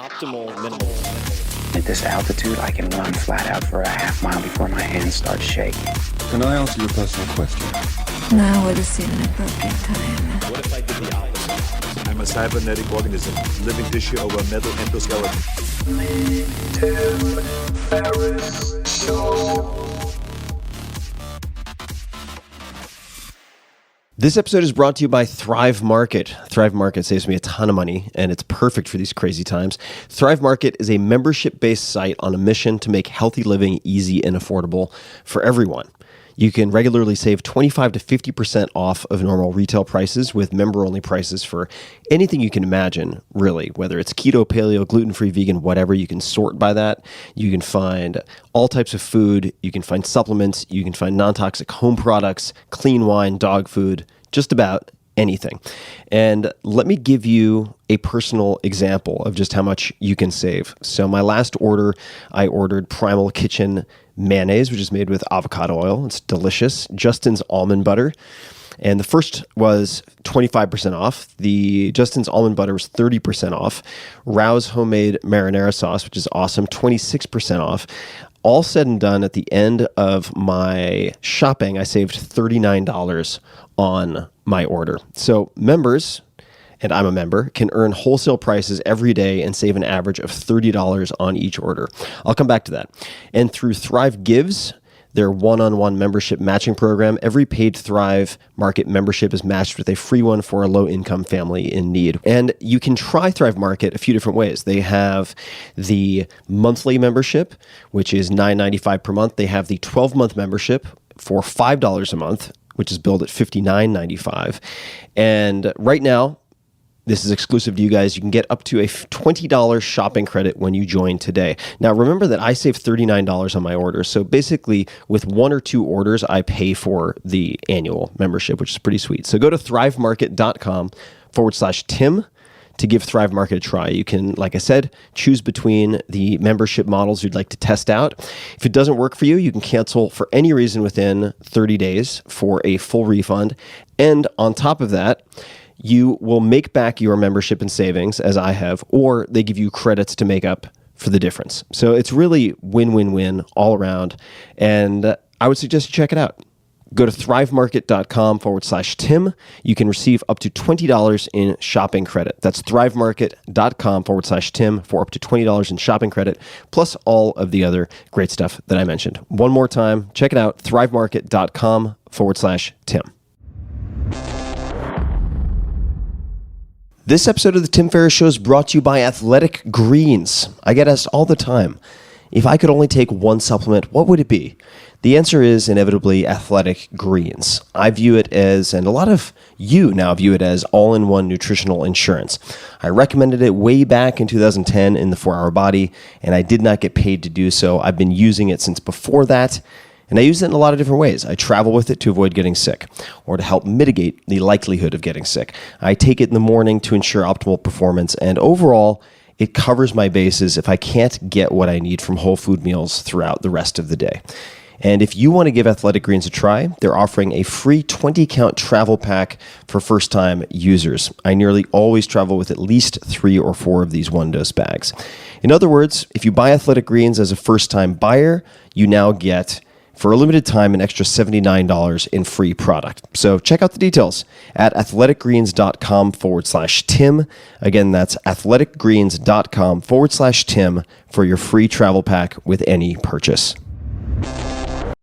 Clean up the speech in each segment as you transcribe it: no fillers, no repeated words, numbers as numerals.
Optimal minimal. At this altitude, I can run flat out for a half mile before my hands start shaking. Can I ask you a personal question? Now would seem an appropriate time. What if I did the opposite? I'm a cybernetic organism, living tissue over a metal endoskeleton. This episode is brought to you by Thrive Market. Thrive Market saves me a ton of money, and it's perfect for these crazy times. Thrive Market is a membership-based site on a mission to make healthy living easy and affordable for everyone. You can regularly save 25 to 50% off of normal retail prices with member-only prices for anything you can imagine, really. Whether it's keto, paleo, gluten-free, vegan, whatever, you can sort by that. You can find all types of food. You can find supplements. You can find non-toxic home products, clean wine, dog food, just about anything. And let me give you a personal example of just how much you can save. So my last order, I ordered Primal Kitchen mayonnaise, which is made with avocado oil. It's delicious. Justin's almond butter. And the first was 25% off. The Justin's almond butter was 30% off. Rao's homemade marinara sauce, which is awesome, 26% off. All said and done, at the end of my shopping, I saved $39 on my order. So members, and I'm a member, can earn wholesale prices every day and save an average of $30 on each order. I'll come back to that. And through Thrive Gives, their one-on-one membership matching program, every paid Thrive Market membership is matched with a free one for a low-income family in need. And you can try Thrive Market a few different ways. They have the monthly membership, which is $9.95 per month. They have the 12-month membership for $5 a month, which is billed at $59.95. And right now, this is exclusive to you guys. You can get up to a $20 shopping credit when you join today. Now, remember that I saved $39 on my order. So basically, with one or two orders, I pay for the annual membership, which is pretty sweet. So go to thrivemarket.com/Tim to give Thrive Market a try. You can, like I said, choose between the membership models you'd like to test out. If it doesn't work for you, you can cancel for any reason within 30 days for a full refund. And on top of that, you will make back your membership and savings, as I have, or they give you credits to make up for the difference. So it's really win-win-win all around, and I would suggest you check it out. Go to thrivemarket.com/Tim. You can receive up to $20 in shopping credit. That's thrivemarket.com/Tim for up to $20 in shopping credit, plus all of the other great stuff that I mentioned. One more time, check it out, thrivemarket.com/Tim. This episode of the Tim Ferriss Show is brought to you by Athletic Greens. I get asked all the time, if I could only take one supplement, what would it be? The answer is inevitably Athletic Greens. I view it as, and a lot of you now view it as, all-in-one nutritional insurance. I recommended it way back in 2010 in the 4-Hour Body, and I did not get paid to do so. I've been using it since before that. And I use it in a lot of different ways. I travel with it to avoid getting sick or to help mitigate the likelihood of getting sick. I take it in the morning to ensure optimal performance, and overall, it covers my bases if I can't get what I need from whole food meals throughout the rest of the day. And if you want to give Athletic Greens a try, they're offering a free 20-count travel pack for first-time users. I nearly always travel with at least 3 or 4 of these one-dose bags. In other words, if you buy Athletic Greens as a first-time buyer, you now get, for a limited time, an extra $79 in free product. So check out the details at athleticgreens.com/Tim. Again, that's athleticgreens.com/Tim for your free travel pack with any purchase.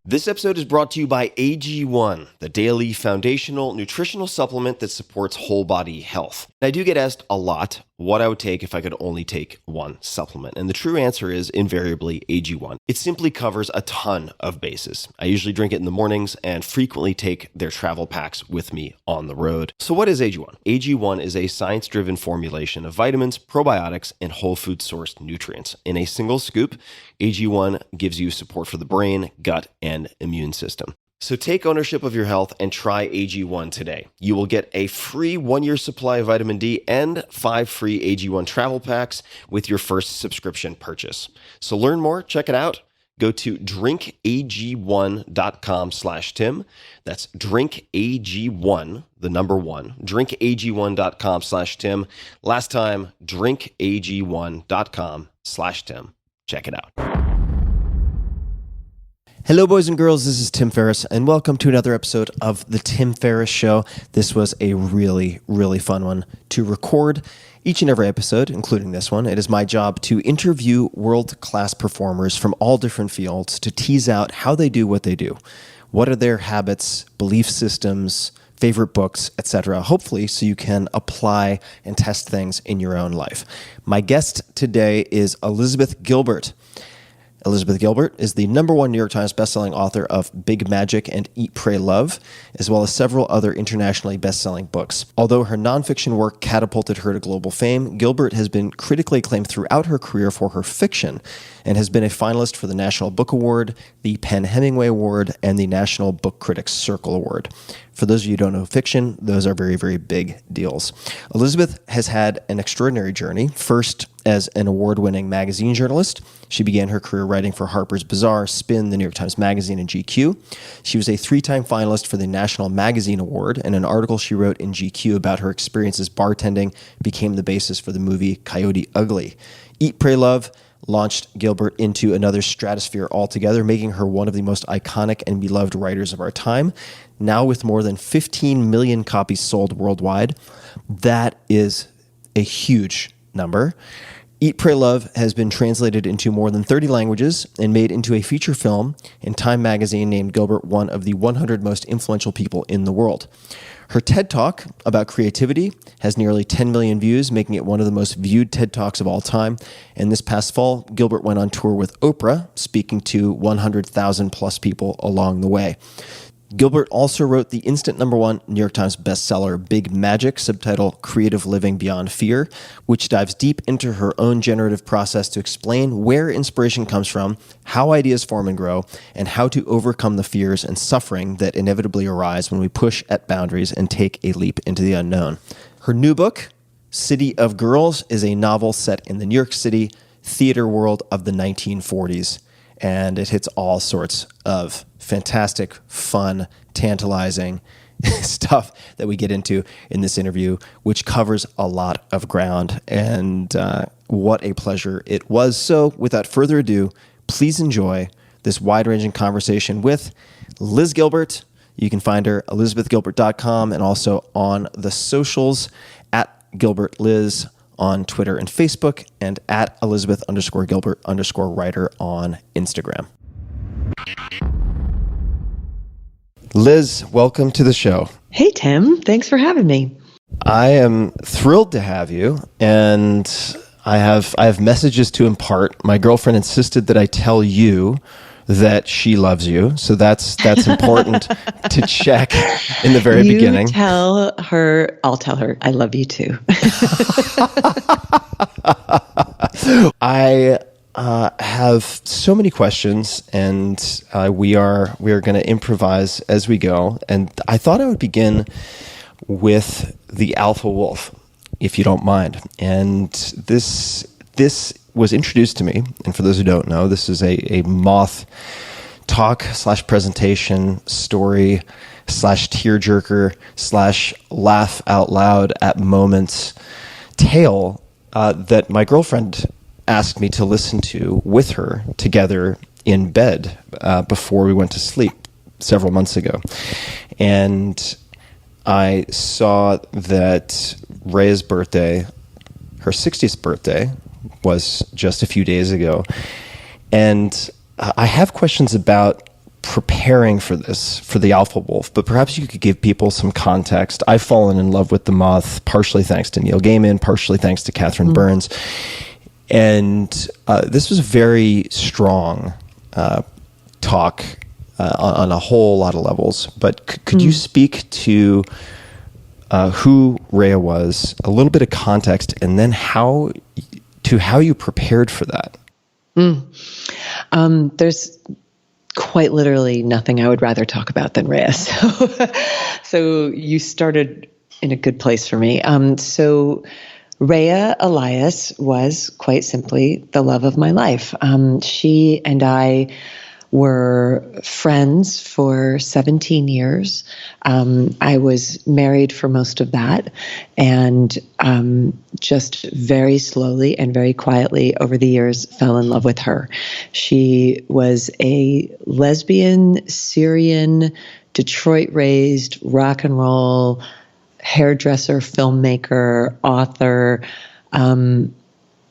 This episode is brought to you by AG1, the daily foundational nutritional supplement that supports whole body health. I do get asked a lot what I would take if I could only take one supplement. And the true answer is invariably AG1. It simply covers a ton of bases. I usually drink it in the mornings and frequently take their travel packs with me on the road. So what is AG1? AG1 is a science-driven formulation of vitamins, probiotics, and whole food sourced nutrients. In a single scoop, AG1 gives you support for the brain, gut, and immune system. So take ownership of your health and try AG1 today. You will get a free 1-year supply of vitamin D and 5 free AG1 travel packs with your first subscription purchase. So learn more, check it out. go to drinkag1.com/Tim. That's drinkag1, the number one, drinkag1.com/Tim. Last time, drinkag1.com/Tim. Check it out. Hello, boys and girls. This is Tim Ferriss, and welcome to another episode of The Tim Ferriss Show. This was a really, really fun one to record. Each and every episode, including this one, it is my job to interview world-class performers from all different fields to tease out how they do what they do. What are their habits, belief systems, favorite books, etc. Hopefully, so you can apply and test things in your own life. My guest today is Elizabeth Gilbert. Elizabeth Gilbert is the #1 New York Times bestselling author of Big Magic and Eat, Pray, Love, as well as several other internationally bestselling books. Although her nonfiction work catapulted her to global fame, Gilbert has been critically acclaimed throughout her career for her fiction and has been a finalist for the National Book Award, the PEN/Hemingway Award, and the National Book Critics Circle Award. For those of you who don't know fiction, those are very, very big deals. Elizabeth has had an extraordinary journey. First, as an award-winning magazine journalist, she began her career writing for Harper's Bazaar, Spin, the New York Times Magazine, and GQ. She was a 3-time finalist for the National Magazine Award, and an article she wrote in GQ about her experiences bartending became the basis for the movie Coyote Ugly. Eat, Pray, Love launched Gilbert into another stratosphere altogether, making her one of the most iconic and beloved writers of our time. Now with more than 15 million copies sold worldwide, that is a huge number. Eat, Pray, Love has been translated into more than 30 languages and made into a feature film, and Time magazine named Gilbert one of the 100 most influential people in the world. Her TED Talk about creativity has nearly 10 million views, making it one of the most viewed TED Talks of all time. And this past fall, Gilbert went on tour with Oprah, speaking to 100,000 plus people along the way. Gilbert also wrote the instant #1 New York Times bestseller Big Magic, subtitled Creative Living Beyond Fear, which dives deep into her own generative process to explain where inspiration comes from, how ideas form and grow, and how to overcome the fears and suffering that inevitably arise when we push at boundaries and take a leap into the unknown. Her new book, City of Girls, is a novel set in the New York City theater world of the 1940s, and it hits all sorts of fantastic, fun, tantalizing stuff that we get into in this interview, which covers a lot of ground, and what a pleasure it was. So without further ado, please enjoy this wide-ranging conversation with Liz Gilbert. You can find her elizabethgilbert.com and also on the socials at Gilbert Liz on Twitter and Facebook, and at Elizabeth_Gilbert_writer on Instagram. Liz, welcome to the show. Hey, Tim. Thanks for having me. I am thrilled to have you, and I have messages to impart. My girlfriend insisted that I tell you that she loves you, so that's important to check in the very beginning. Tell her, I'll tell her I love you too. I have so many questions, and we are going to improvise as we go. And I thought I would begin with the alpha wolf, if you don't mind. And this was introduced to me, and for those who don't know, this is a moth talk / presentation story / tearjerker / laugh out loud at moments tale that my girlfriend asked me to listen to with her together in bed before we went to sleep several months ago. And I saw that Rhea's birthday, her 60th birthday, was just a few days ago. And I have questions about preparing for this, for the alpha wolf, but perhaps you could give people some context. I've fallen in love with the moth, partially thanks to Neil Gaiman, partially thanks to Catherine Burns. And this was a very strong talk on a whole lot of levels. But could you speak to who Rhea was, a little bit of context, and then how you prepared for that? There's quite literally nothing I would rather talk about than Rhea. So you started in a good place for me. So Rhea Elias was quite simply the love of my life. She and I were friends for 17 years. I was married for most of that, and just very slowly and very quietly over the years fell in love with her. She was a lesbian, Syrian, Detroit-raised rock and roll hairdresser, filmmaker, author,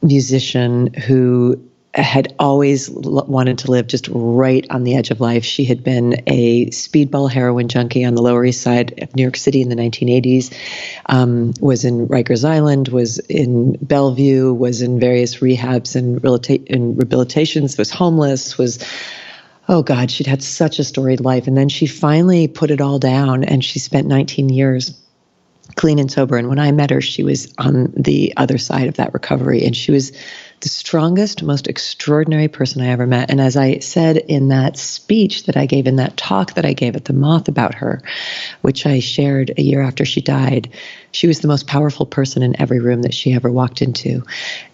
musician who had always wanted to live just right on the edge of life. She had been a speedball heroin junkie on the Lower East Side of New York City in the 1980s, was in Rikers Island, was in Bellevue, was in various rehabs and rehabilitations, was homeless, oh God, she'd had such a storied life. And then she finally put it all down, and she spent 19 years clean and sober. And when I met her, she was on the other side of that recovery. And she was the strongest, most extraordinary person I ever met. And as I said in that speech that I gave, in that talk that I gave at the Moth about her, which I shared a year after she died, she was the most powerful person in every room that she ever walked into.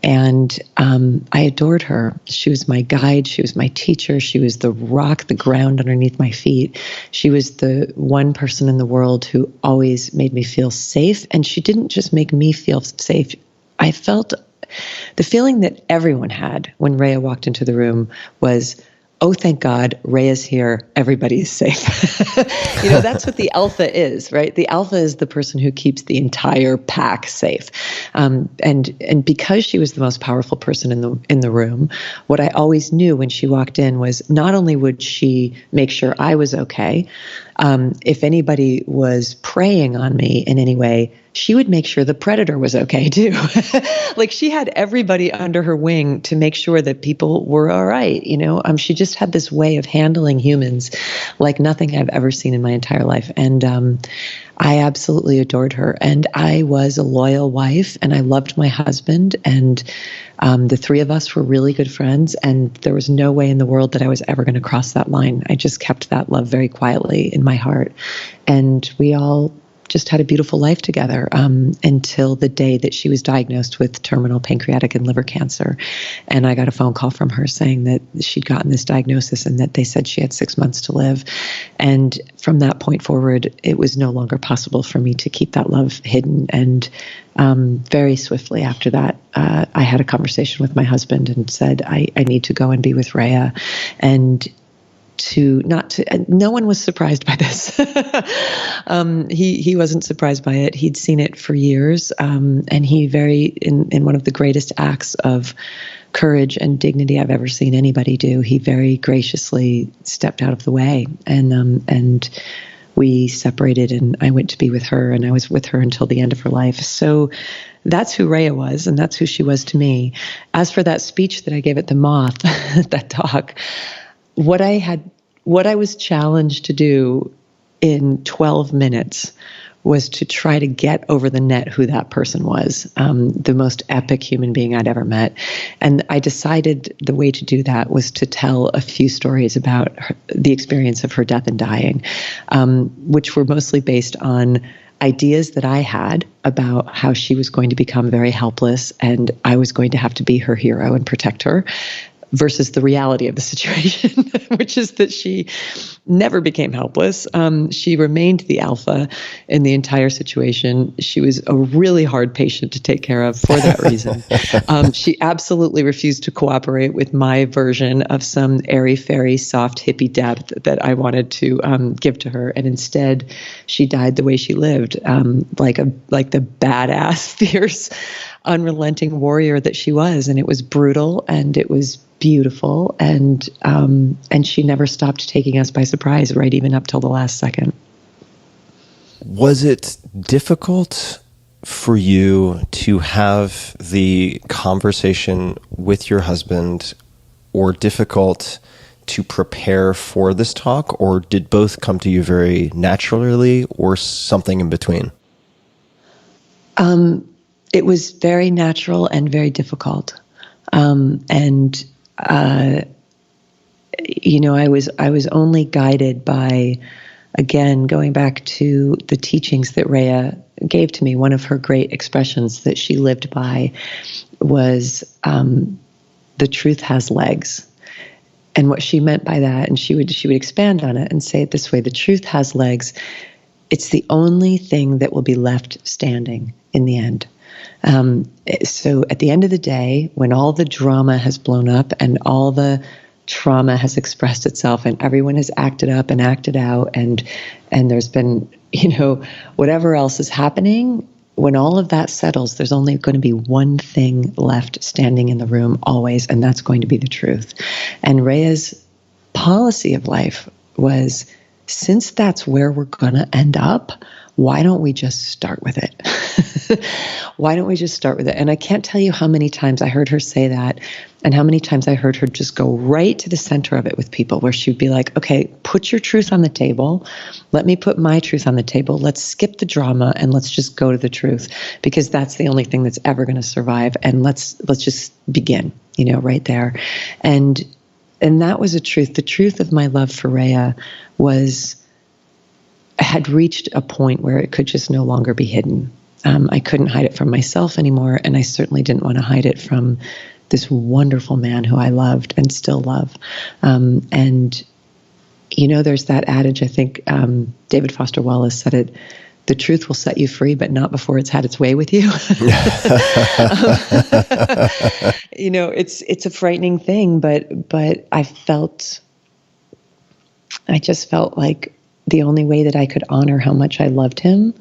And I adored her. She was my guide. She was my teacher. She was the rock, the ground underneath my feet. She was the one person in the world who always made me feel safe. And she didn't just make me feel safe. I felt the feeling that everyone had when Rhea walked into the room was, oh, thank God, Rhea's here. Everybody is safe. That's what the alpha is, right? The alpha is the person who keeps the entire pack safe. And because she was the most powerful person in the room, what I always knew when she walked in was not only would she make sure I was okay, if anybody was preying on me in any way, she would make sure the predator was okay too. Like she had everybody under her wing to make sure that people were all right. She just had this way of handling humans like nothing I've ever seen in my entire life. And I absolutely adored her. And I was a loyal wife, and I loved my husband, and the three of us were really good friends, and there was no way in the world that I was ever going to cross that line. I just kept that love very quietly in my heart. And we all just had a beautiful life together until the day that she was diagnosed with terminal pancreatic and liver cancer. And I got a phone call from her saying that she'd gotten this diagnosis and that they said she had 6 months to live. And from that point forward, it was no longer possible for me to keep that love hidden. And very swiftly after that, I had a conversation with my husband and said, I need to go and be with Rhea. And no one was surprised by this. He wasn't surprised by it. He'd seen it for years. And he in one of the greatest acts of courage and dignity I've ever seen anybody do, he very graciously stepped out of the way. And we separated, and I went to be with her, and I was with her until the end of her life. So that's who Rhea was, and that's who she was to me. As for that speech that I gave at the Moth, that talk, what I was challenged to do in 12 minutes was to try to get over the net who that person was, the most epic human being I'd ever met. And I decided the way to do that was to tell a few stories about the experience of her death and dying, which were mostly based on ideas that I had about how she was going to become very helpless and I was going to have to be her hero and protect her, versus the reality of the situation, which is that she never became helpless. She remained the alpha in the entire situation. She was a really hard patient to take care of for that reason. She absolutely refused to cooperate with my version of some airy-fairy, soft, hippie depth that I wanted to give to her. And instead, she died the way she lived, like the badass, fierce, unrelenting warrior that she was. And it was brutal, and it was beautiful, and she never stopped taking us by surprise, right even up till the last second. Was it difficult for you to have the conversation with your husband, or difficult to prepare for this talk, or did both come to you very naturally, or something in between? It was very natural and very difficult. I was only guided by again, going back to the teachings that Rhea gave to me, one of her great expressions that she lived by was the truth has legs. And what she meant by that, and she would expand on it and say it this way: the truth has legs. It's the only thing that will be left standing in the end. So at the end of the day, when all the drama has blown up and all the trauma has expressed itself and everyone has acted up and acted out, and there's been, whatever else is happening, when all of that settles, there's only going to be one thing left standing in the room always, and that's going to be the truth. And Rhea's policy of life was, since that's where we're going to end up, why don't we just start with it? Why don't we just start with it? And I can't tell you how many times I heard her say that, and how many times I heard her just go right to the center of it with people, where she'd be like, okay, put your truth on the table. Let me put my truth on the table. Let's skip the drama and let's just go to the truth, because that's the only thing that's ever going to survive. And let's just begin, right there. And that was a truth. The truth of my love for Rhea had reached a point where it could just no longer be hidden. I couldn't hide it from myself anymore, and I certainly didn't want to hide it from this wonderful man who I loved and still love. And there's that adage, I think David Foster Wallace said it: the truth will set you free, but not before it's had its way with you. It's a frightening thing, but I just felt like the only way that I could honor how much I loved him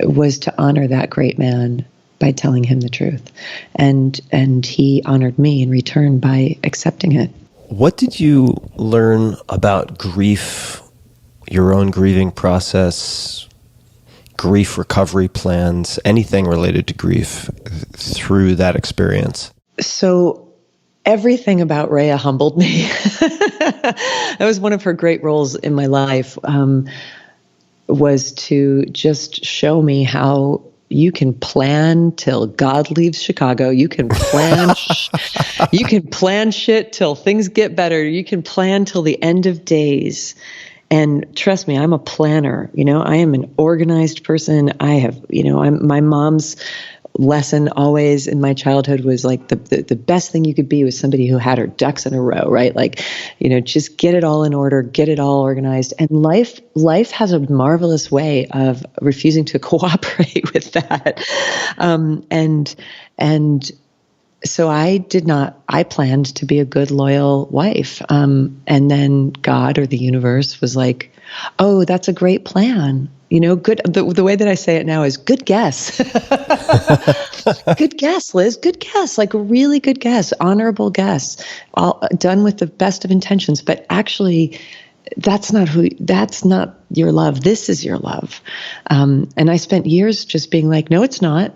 was to honor that great man by telling him the truth. And he honored me in return by accepting it. What did you learn about grief, your own grieving process, grief recovery plans, anything related to grief through that experience? So everything about Rhea humbled me. That was one of her great roles in my life, was to just show me how you can plan till God leaves Chicago. You can plan, you can plan shit till things get better. You can plan till the end of days. And trust me, I'm a planner. I am an organized person. I have, my mom's lesson always in my childhood was like the best thing you could be was somebody who had her ducks in a row, right? Like, just get it all in order, get it all organized. And life has a marvelous way of refusing to cooperate with that. And so I planned to be a good, loyal wife. And then God or the universe was like, oh, that's a great plan. Good. The way that I say it now is good guess. Good guess, Liz. Good guess. Like a really good guess, honorable guess, all done with the best of intentions. But actually, that's not your love. This is your love. And I spent years just being like, no, it's not.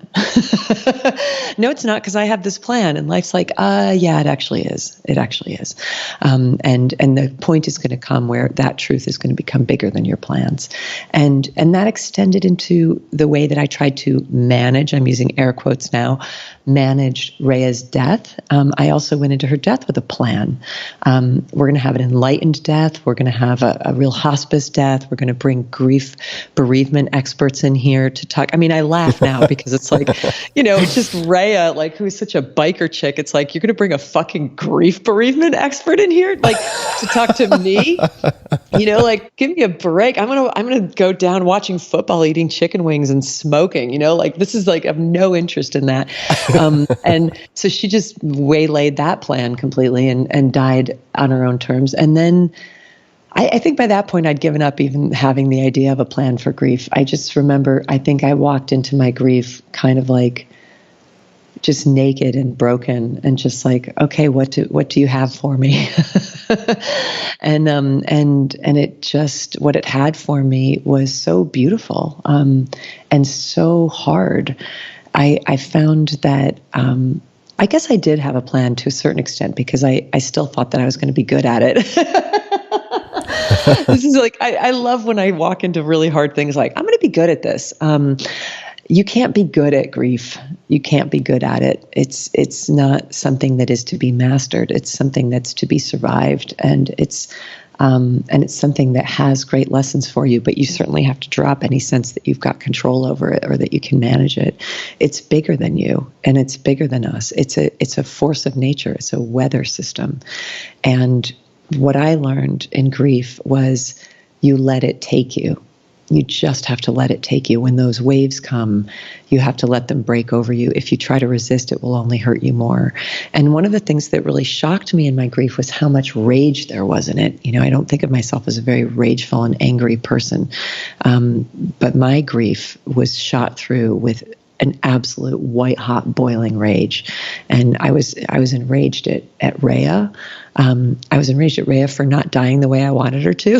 No, it's not, because I have this plan. And life's like, yeah, it actually is. It actually is. And the point is going to come where that truth is going to become bigger than your plans. And that extended into the way that I tried to manage, I'm using air quotes now, manage Rhea's death. I also went into her death with a plan. We're going to have an enlightened death. We're going to have a real hospice death. We're going to bring grief bereavement experts in here to talk. I mean, I laugh now because it's like, it's just Rhea, like, who's such a biker chick. It's like, you're going to bring a fucking grief bereavement expert in here, like, to talk to me. Like, give me a break. I'm gonna go down watching football, eating chicken wings and smoking. Like, this is like, I have no interest in that. And so she just waylaid that plan completely and died on her own terms. And then I think by that point I'd given up even having the idea of a plan for grief. I just remember, I think I walked into my grief kind of like just naked and broken and just like, okay, what do you have for me? and it just, what it had for me was so beautiful, and so hard. I found that, I guess I did have a plan to a certain extent, because I still thought that I was going to be good at it. This is like, I love when I walk into really hard things, like, I'm going to be good at this. You can't be good at grief. You can't be good at it. It's not something that is to be mastered. It's something that's to be survived. And And it's something that has great lessons for you, but you certainly have to drop any sense that you've got control over it or that you can manage it. It's bigger than you, and it's bigger than us. It's a force of nature. It's a weather system. And what I learned in grief was you let it take you. You just have to let it take you. When those waves come, you have to let them break over you. If you try to resist, it will only hurt you more. And one of the things that really shocked me in my grief was how much rage there was in it. I don't think of myself as a very rageful and angry person. But my grief was shot through with an absolute white hot boiling rage. And I was enraged at Rhea. I was enraged at Rhea for not dying the way I wanted her to.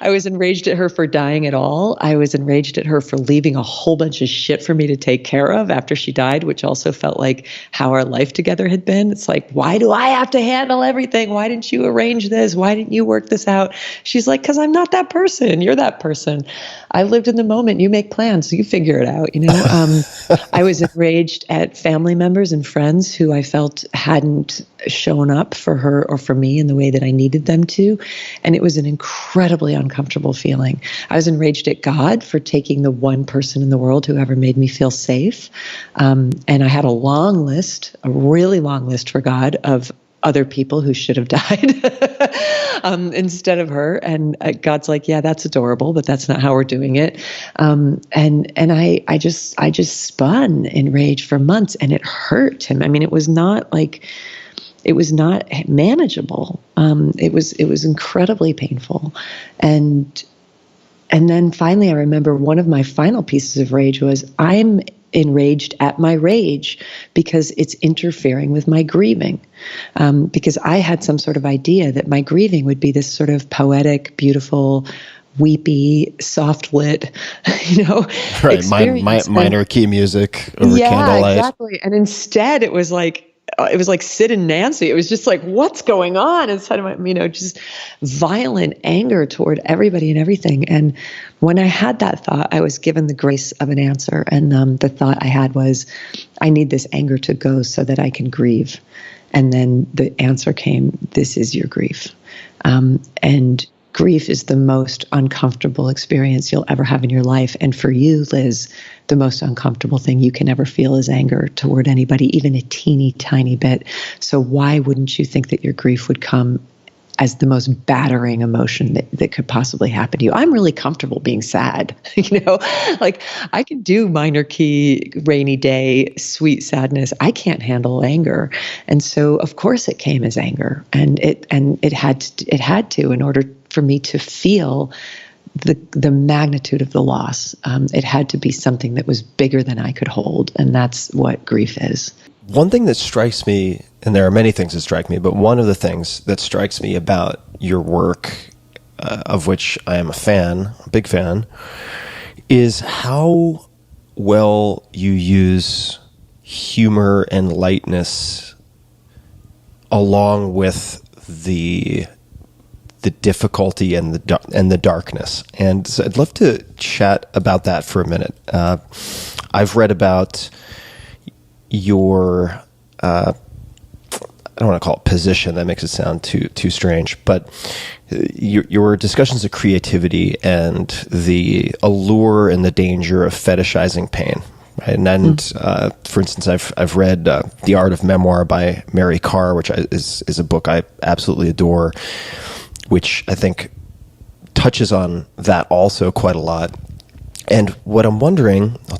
I was enraged at her for dying at all. I was enraged at her for leaving a whole bunch of shit for me to take care of after she died, which also felt like how our life together had been. It's like, why do I have to handle everything? Why didn't you arrange this? Why didn't you work this out? She's like, because I'm not that person. You're that person. I lived in the moment. You make plans, so you figure it out, I was enraged at family members and friends who I felt hadn't shown up for her or for me in the way that I needed them to. And it was an incredibly uncomfortable feeling. I was enraged at God for taking the one person in the world who ever made me feel safe. And I had a really long list for God of other people who should have died instead of her. And God's like, yeah, that's adorable, but that's not how we're doing it. And I just spun in rage for months, and it hurt him. I mean, it was not manageable. It was incredibly painful. And then finally, I remember one of my final pieces of rage was, I'm enraged at my rage because it's interfering with my grieving. Because I had some sort of idea that my grieving would be this sort of poetic, beautiful, weepy, soft lit, Right, experience. minor key music over candlelight. Yeah, exactly. And instead, it was like Sid and Nancy. It was just like, what's going on inside of my, just violent anger toward everybody and everything. And when I had that thought, I was given the grace of an answer. And the thought I had was, I need this anger to go so that I can grieve. And then the answer came, this is your grief. And grief is the most uncomfortable experience you'll ever have in your life. And for you, Liz, the most uncomfortable thing you can ever feel is anger toward anybody, even a teeny tiny bit. So why wouldn't you think that your grief would come as the most battering emotion that could possibly happen to you? I'm really comfortable being sad, like I can do minor key, rainy day, sweet sadness. I can't handle anger. And so of course it came as anger, and it had to in order for me to feel the magnitude of the loss. It had to be something that was bigger than I could hold. And that's what grief is. One thing that strikes me, and there are many things that strike me, but one of the things that strikes me about your work, of which I am a big fan, is how well you use humor and lightness along with the difficulty and the darkness. And so I'd love to chat about that for a minute. I've read about your I don't want to call it position, that makes it sound too strange, but your discussions of creativity and the allure and the danger of fetishizing pain. Right? And for instance, I've read The Art of Memoir by Mary Karr, which is a book I absolutely adore, which I think touches on that also quite a lot. And what I'm wondering, I'll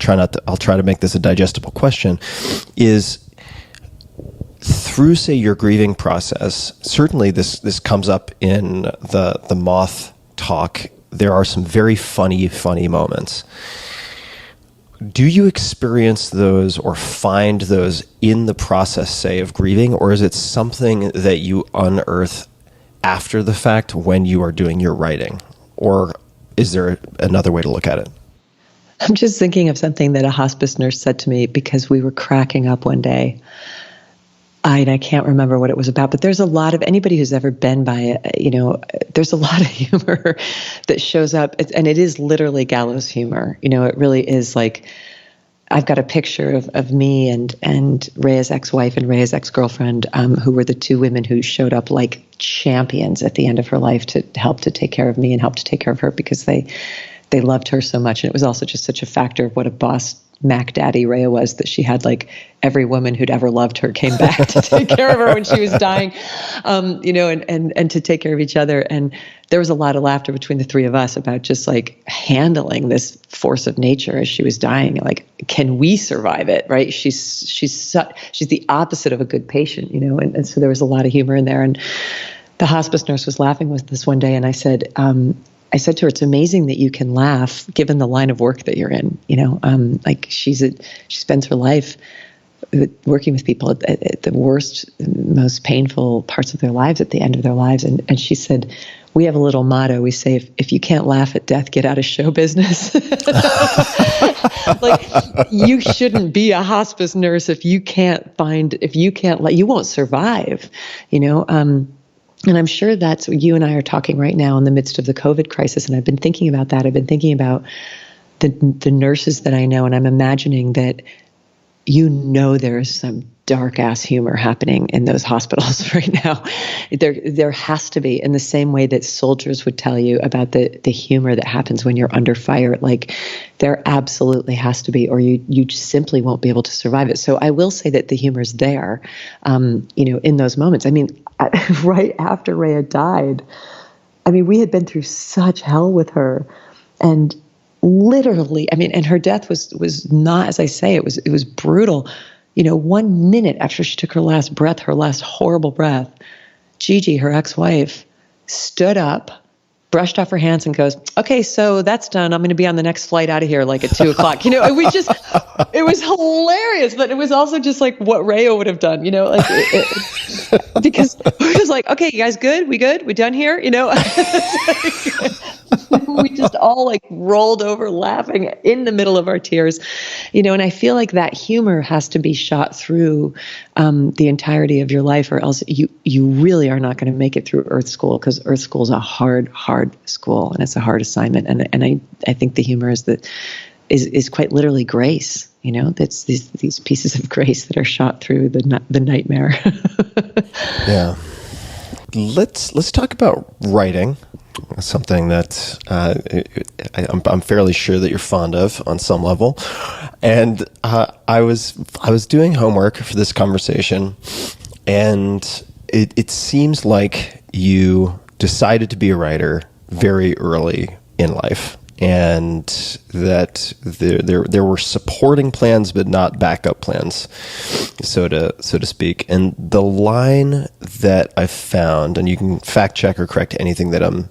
try to make this a digestible question, is through, say, your grieving process, certainly this comes up in the moth talk. There are some very funny moments. Do you experience those or find those in the process, say, of grieving, or is it something that you unearth after the fact when you are doing your writing? Or is there another way to look at it? I'm just thinking of something that a hospice nurse said to me because we were cracking up one day. I can't remember what it was about, but there's a lot of, anybody who's ever been by it, there's a lot of humor that shows up, and it is literally gallows humor. It really is like, I've got a picture of me and Rhea's ex-wife and Rhea's ex-girlfriend, who were the two women who showed up like champions at the end of her life to help to take care of me and help to take care of her, because they loved her so much. And it was also just such a factor of what a boss Mac Daddy Rhea was, that she had like every woman who'd ever loved her came back to take care of her when she was dying, and to take care of each other. And there was a lot of laughter between the three of us about just like handling this force of nature as she was dying. Like, can we survive it? Right? She's the opposite of a good patient, and so there was a lot of humor in there. And the hospice nurse was laughing with us one day, and I said to her, it's amazing that you can laugh given the line of work that you're in. Like she spends her life working with people at the worst, most painful parts of their lives, at the end of their lives. And she said, we have a little motto. We say, if you can't laugh at death, get out of show business. Like, you shouldn't be a hospice nurse if you won't survive, And I'm sure that's what you and I are talking right now in the midst of the COVID crisis. And I've been thinking about that. I've been thinking about the nurses that I know, and I'm imagining that there is some dark ass humor happening in those hospitals right now. There has to be, in the same way that soldiers would tell you about the humor that happens when you're under fire. Like, there absolutely has to be, or you simply won't be able to survive it. So I will say that the humor's there, in those moments. I mean, right after Rhea died, we had been through such hell with her, and literally, and her death was not, as I say, it was brutal. 1 minute after she took her last breath, her last horrible breath, Gigi, her ex-wife, stood up, brushed off her hands, and goes, "Okay, so that's done. I'm going to be on the next flight out of here, like at 2:00." It was hilarious, but it was also just like what Rhea would have done, because it was like, "Okay, you guys good? We good? We done here?" We just all like rolled over laughing in the middle of our tears, and I feel like that humor has to be shot through the entirety of your life, or else you really are not going to make it through Earth School, because Earth School is a hard school, and it's a hard assignment. And I think the humor is quite literally grace. That's these pieces of grace that are shot through the nightmare. Yeah. Let's talk about writing. Something that I'm fairly sure that you're fond of on some level. And I was doing homework for this conversation, and it seems like you decided to be a writer very early in life, and that there were supporting plans but not backup plans, so to speak. And the line that I found, and you can fact check or correct anything that I'm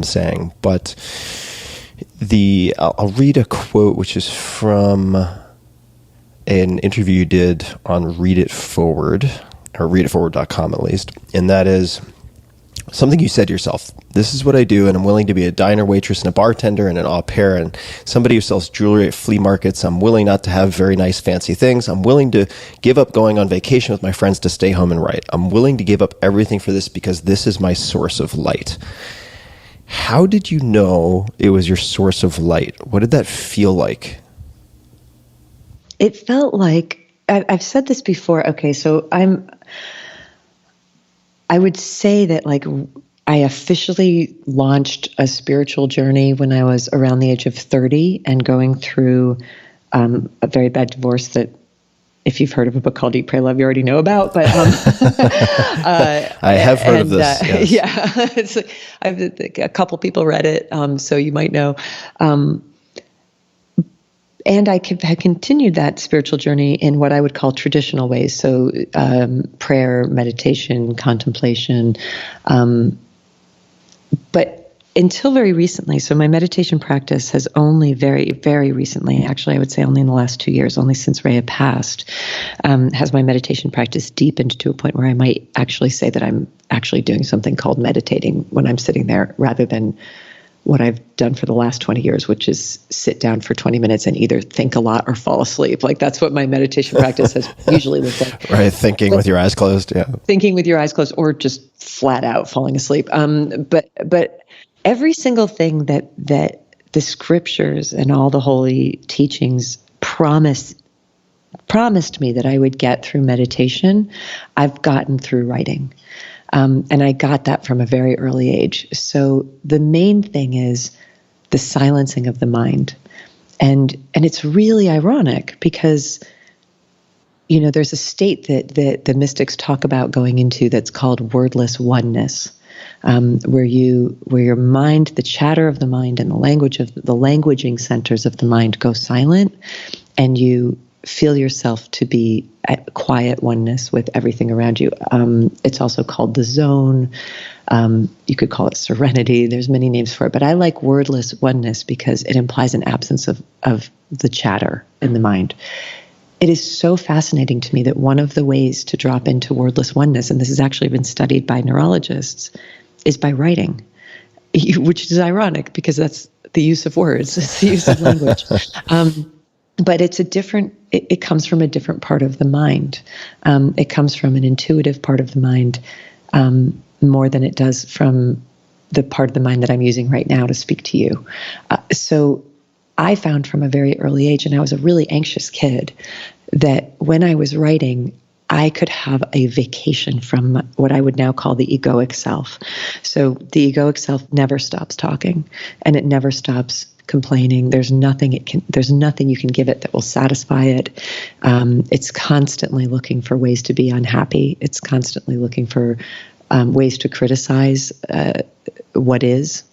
saying, but I'll read a quote which is from an interview you did on Read It Forward, or readitforward.com at least, and that is something you said to yourself: "This is what I do, and I'm willing to be a diner waitress and a bartender and an au pair and somebody who sells jewelry at flea markets. I'm willing not to have very nice fancy things. I'm willing to give up going on vacation with my friends to stay home and write. I'm willing to give up everything for this because this is my source of light." How did you know it was your source of light? What did that feel like? It felt like, I've said this before. Okay, so I would say that like I officially launched a spiritual journey when I was around the age of 30 and going through a very bad divorce that, if you've heard of a book called Eat, Pray, Love, you already know about. But I have heard of this. Yes. Yeah, it's a couple people read it, so you might know. And I have continued that spiritual journey in what I would call traditional ways. So prayer, meditation, contemplation. But until very recently, so my meditation practice has only very, very recently, actually I would say only in the last 2 years, only since Rhea passed, has my meditation practice deepened to a point where I might actually say that I'm actually doing something called meditating when I'm sitting there, rather than what I've done for the last 20 years, which is sit down for 20 minutes and either think a lot or fall asleep. Like, that's what my meditation practice has usually looked like. Right, thinking with your eyes closed, yeah. Thinking with your eyes closed, or just flat out falling asleep. But every single thing that the scriptures and all the holy teachings promised me that I would get through meditation, I've gotten through writing. And I got that from a very early age. So the main thing is the silencing of the mind. And it's really ironic because, there's a state that the mystics talk about going into that's called wordless oneness, where your mind, the chatter of the mind and the languaging centers of the mind go silent, and you feel yourself to be at quiet oneness with everything around you. It's also called the zone. You could call it serenity. There's many names for it, but I like wordless oneness because it implies an absence of the chatter in the mind. It is so fascinating to me that one of the ways to drop into wordless oneness, and this has actually been studied by neurologists, is by writing, which is ironic because that's the use of words, it's the use of language. But it comes from a different part of the mind. It comes from an intuitive part of the mind more than it does from the part of the mind that I'm using right now to speak to you. So I found from a very early age, and I was a really anxious kid, that when I was writing, I could have a vacation from what I would now call the egoic self. So the egoic self never stops talking, and it never stops complaining. There's nothing you can give it that will satisfy it. It's constantly looking for ways to be unhappy. It's constantly looking for ways to criticize what is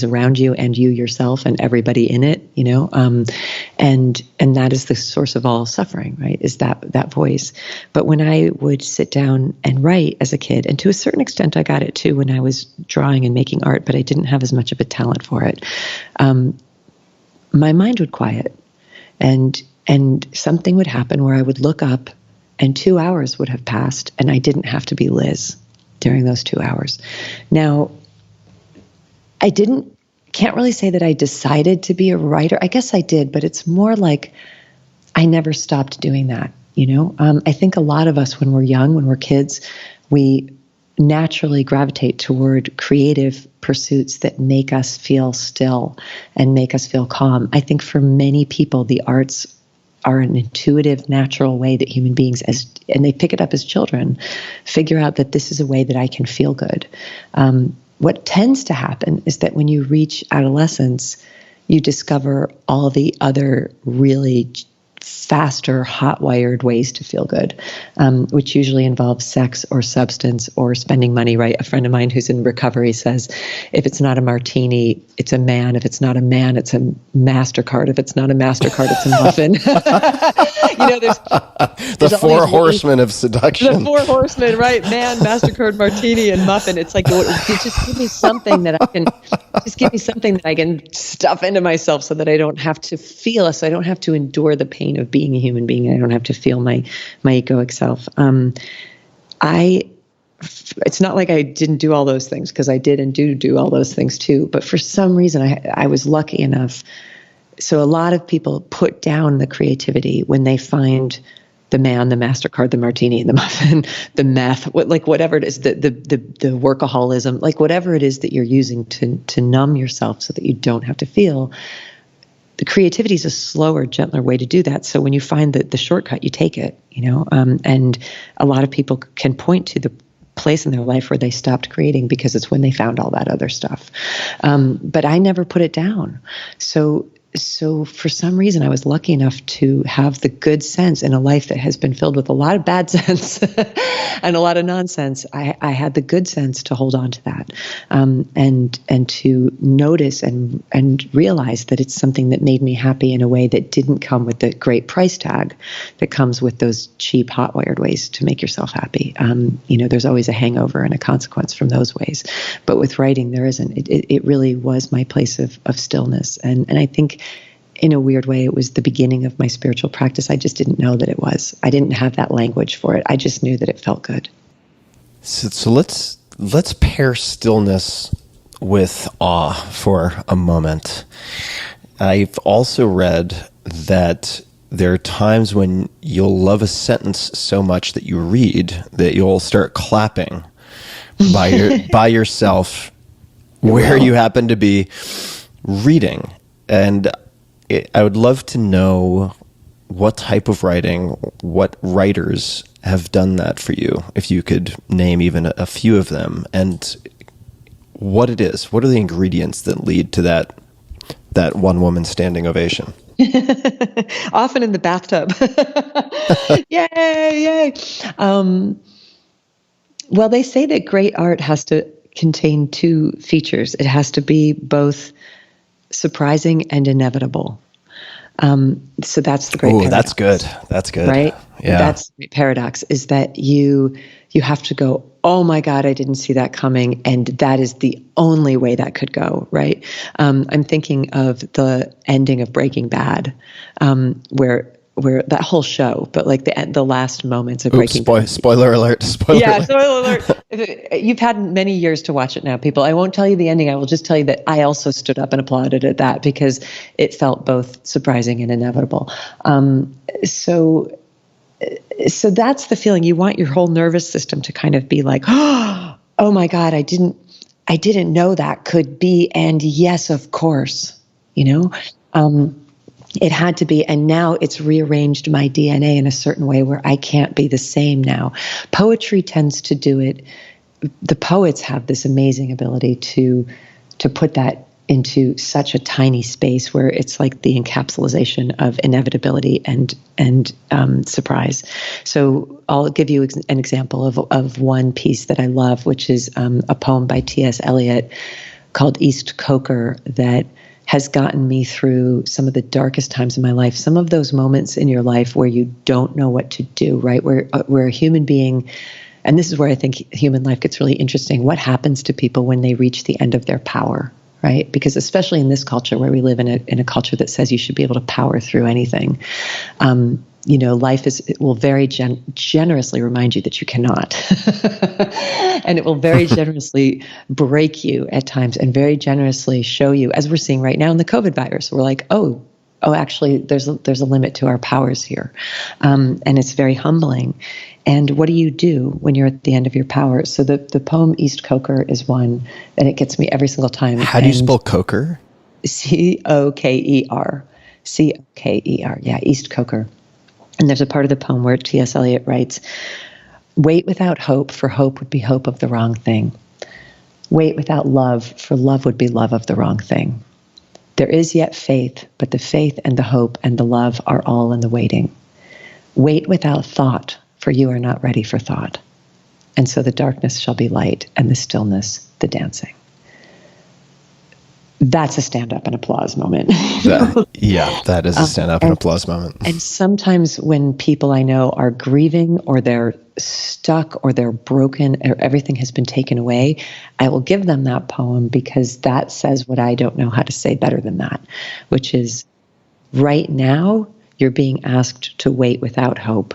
around you and you yourself and everybody in it, and that is the source of all suffering, right? Is that voice. But when I would sit down and write as a kid, and to a certain extent I got it too when I was drawing and making art, but I didn't have as much of a talent for it. My mind would quiet, and something would happen where I would look up and 2 hours would have passed and I didn't have to be Liz during those 2 hours. Now, can't really say that I decided to be a writer. I guess I did, but it's more like I never stopped doing that. I think a lot of us, when we're young, when we're kids, we naturally gravitate toward creative pursuits that make us feel still and make us feel calm. I think for many people, the arts are an intuitive, natural way that human beings, and they pick it up as children, figure out that this is a way that I can feel good. What tends to happen is that when you reach adolescence, you discover all the other really faster, hot-wired ways to feel good, which usually involves sex or substance or spending money, right? A friend of mine who's in recovery says, if it's not a martini, it's a man. If it's not a man, it's a MasterCard. If it's not a MasterCard, it's a muffin. There's the four horsemen of seduction. The four horsemen, right? Man, MasterCard, martini, and muffin. It's like, just give me something that I can stuff into myself so that I don't have to feel, so I don't have to endure the pain of being a human being. I don't have to feel my egoic self. It's not like I didn't do all those things, because I did and do all those things too. But for some reason, I was lucky enough. So a lot of people put down the creativity when they find the man, the MasterCard, the martini, and the muffin, the meth, whatever it is, the workaholism, like whatever it is that you're using to numb yourself so that you don't have to feel. The creativity is a slower, gentler way to do that. So when you find the shortcut, you take it, and a lot of people can point to the place in their life where they stopped creating because it's when they found all that other stuff. But I never put it down. So for some reason, I was lucky enough to have the good sense in a life that has been filled with a lot of bad sense and a lot of nonsense. I had the good sense to hold on to that, and to notice and realize that it's something that made me happy in a way that didn't come with the great price tag that comes with those cheap, hot-wired ways to make yourself happy. There's always a hangover and a consequence from those ways, but with writing, there isn't. It really was my place of stillness, and I think, in a weird way, it was the beginning of my spiritual practice. I just didn't know that it was. I didn't have that language for it. I just knew that it felt good. So let's pair stillness with awe for a moment. I've also read that there are times when you'll love a sentence so much that you read that you'll start clapping by yourself where you happen to be reading. And I would love to know what type of writing, what writers have done that for you, if you could name even a few of them, and what it is. What are the ingredients that lead to that one woman standing ovation? Often in the bathtub. Yay, yay. Well, they say that great art has to contain two features. It has to be both surprising and inevitable. So that's the great paradox. That's good. That's good. Right? Yeah. That's the great paradox, is that you have to go, oh my God, I didn't see that coming. And that is the only way that could go, right? I'm thinking of the ending of Breaking Bad, where that whole show, but like the last moments of Breaking Bad. Spoiler alert. Spoiler alert. You've had many years to watch it now, people. I won't tell you the ending. I will just tell you that I also stood up and applauded at that because it felt both surprising and inevitable. So that's the feeling. You want your whole nervous system to kind of be like, oh my God, I didn't know that could be. And yes, of course, it had to be, and now it's rearranged my DNA in a certain way where I can't be the same now. Poetry tends to do it. The poets have this amazing ability to put that into such a tiny space where it's like the encapsulation of inevitability and surprise. So I'll give you an example of one piece that I love, which is a poem by T.S. Eliot called East Coker that has gotten me through some of the darkest times in my life. Some of those moments in your life where you don't know what to do, right? Where a human being, and this is where I think human life gets really interesting. What happens to people when they reach the end of their power, right? Because especially in this culture where we live in a culture that says you should be able to power through anything, life will very generously remind you that you cannot. And it will very generously break you at times and very generously show you, as we're seeing right now in the COVID virus, we're like, oh, actually there's a limit to our powers here. And it's very humbling. And what do you do when you're at the end of your powers? So the poem East Coker is one, and it gets me every single time. How do you spell Coker? Coker. Coker. Yeah, East Coker. And there's a part of the poem where T.S. Eliot writes, "Wait without hope, for hope would be hope of the wrong thing. Wait without love, for love would be love of the wrong thing. There is yet faith, but the faith and the hope and the love are all in the waiting. Wait without thought, for you are not ready for thought. And so the darkness shall be light, and the stillness the dancing." That's a stand up and applause moment. That is a stand up and applause moment. And sometimes when people I know are grieving or they're stuck or they're broken or everything has been taken away, I will give them that poem because that says what I don't know how to say better than that, which is right now you're being asked to wait without hope.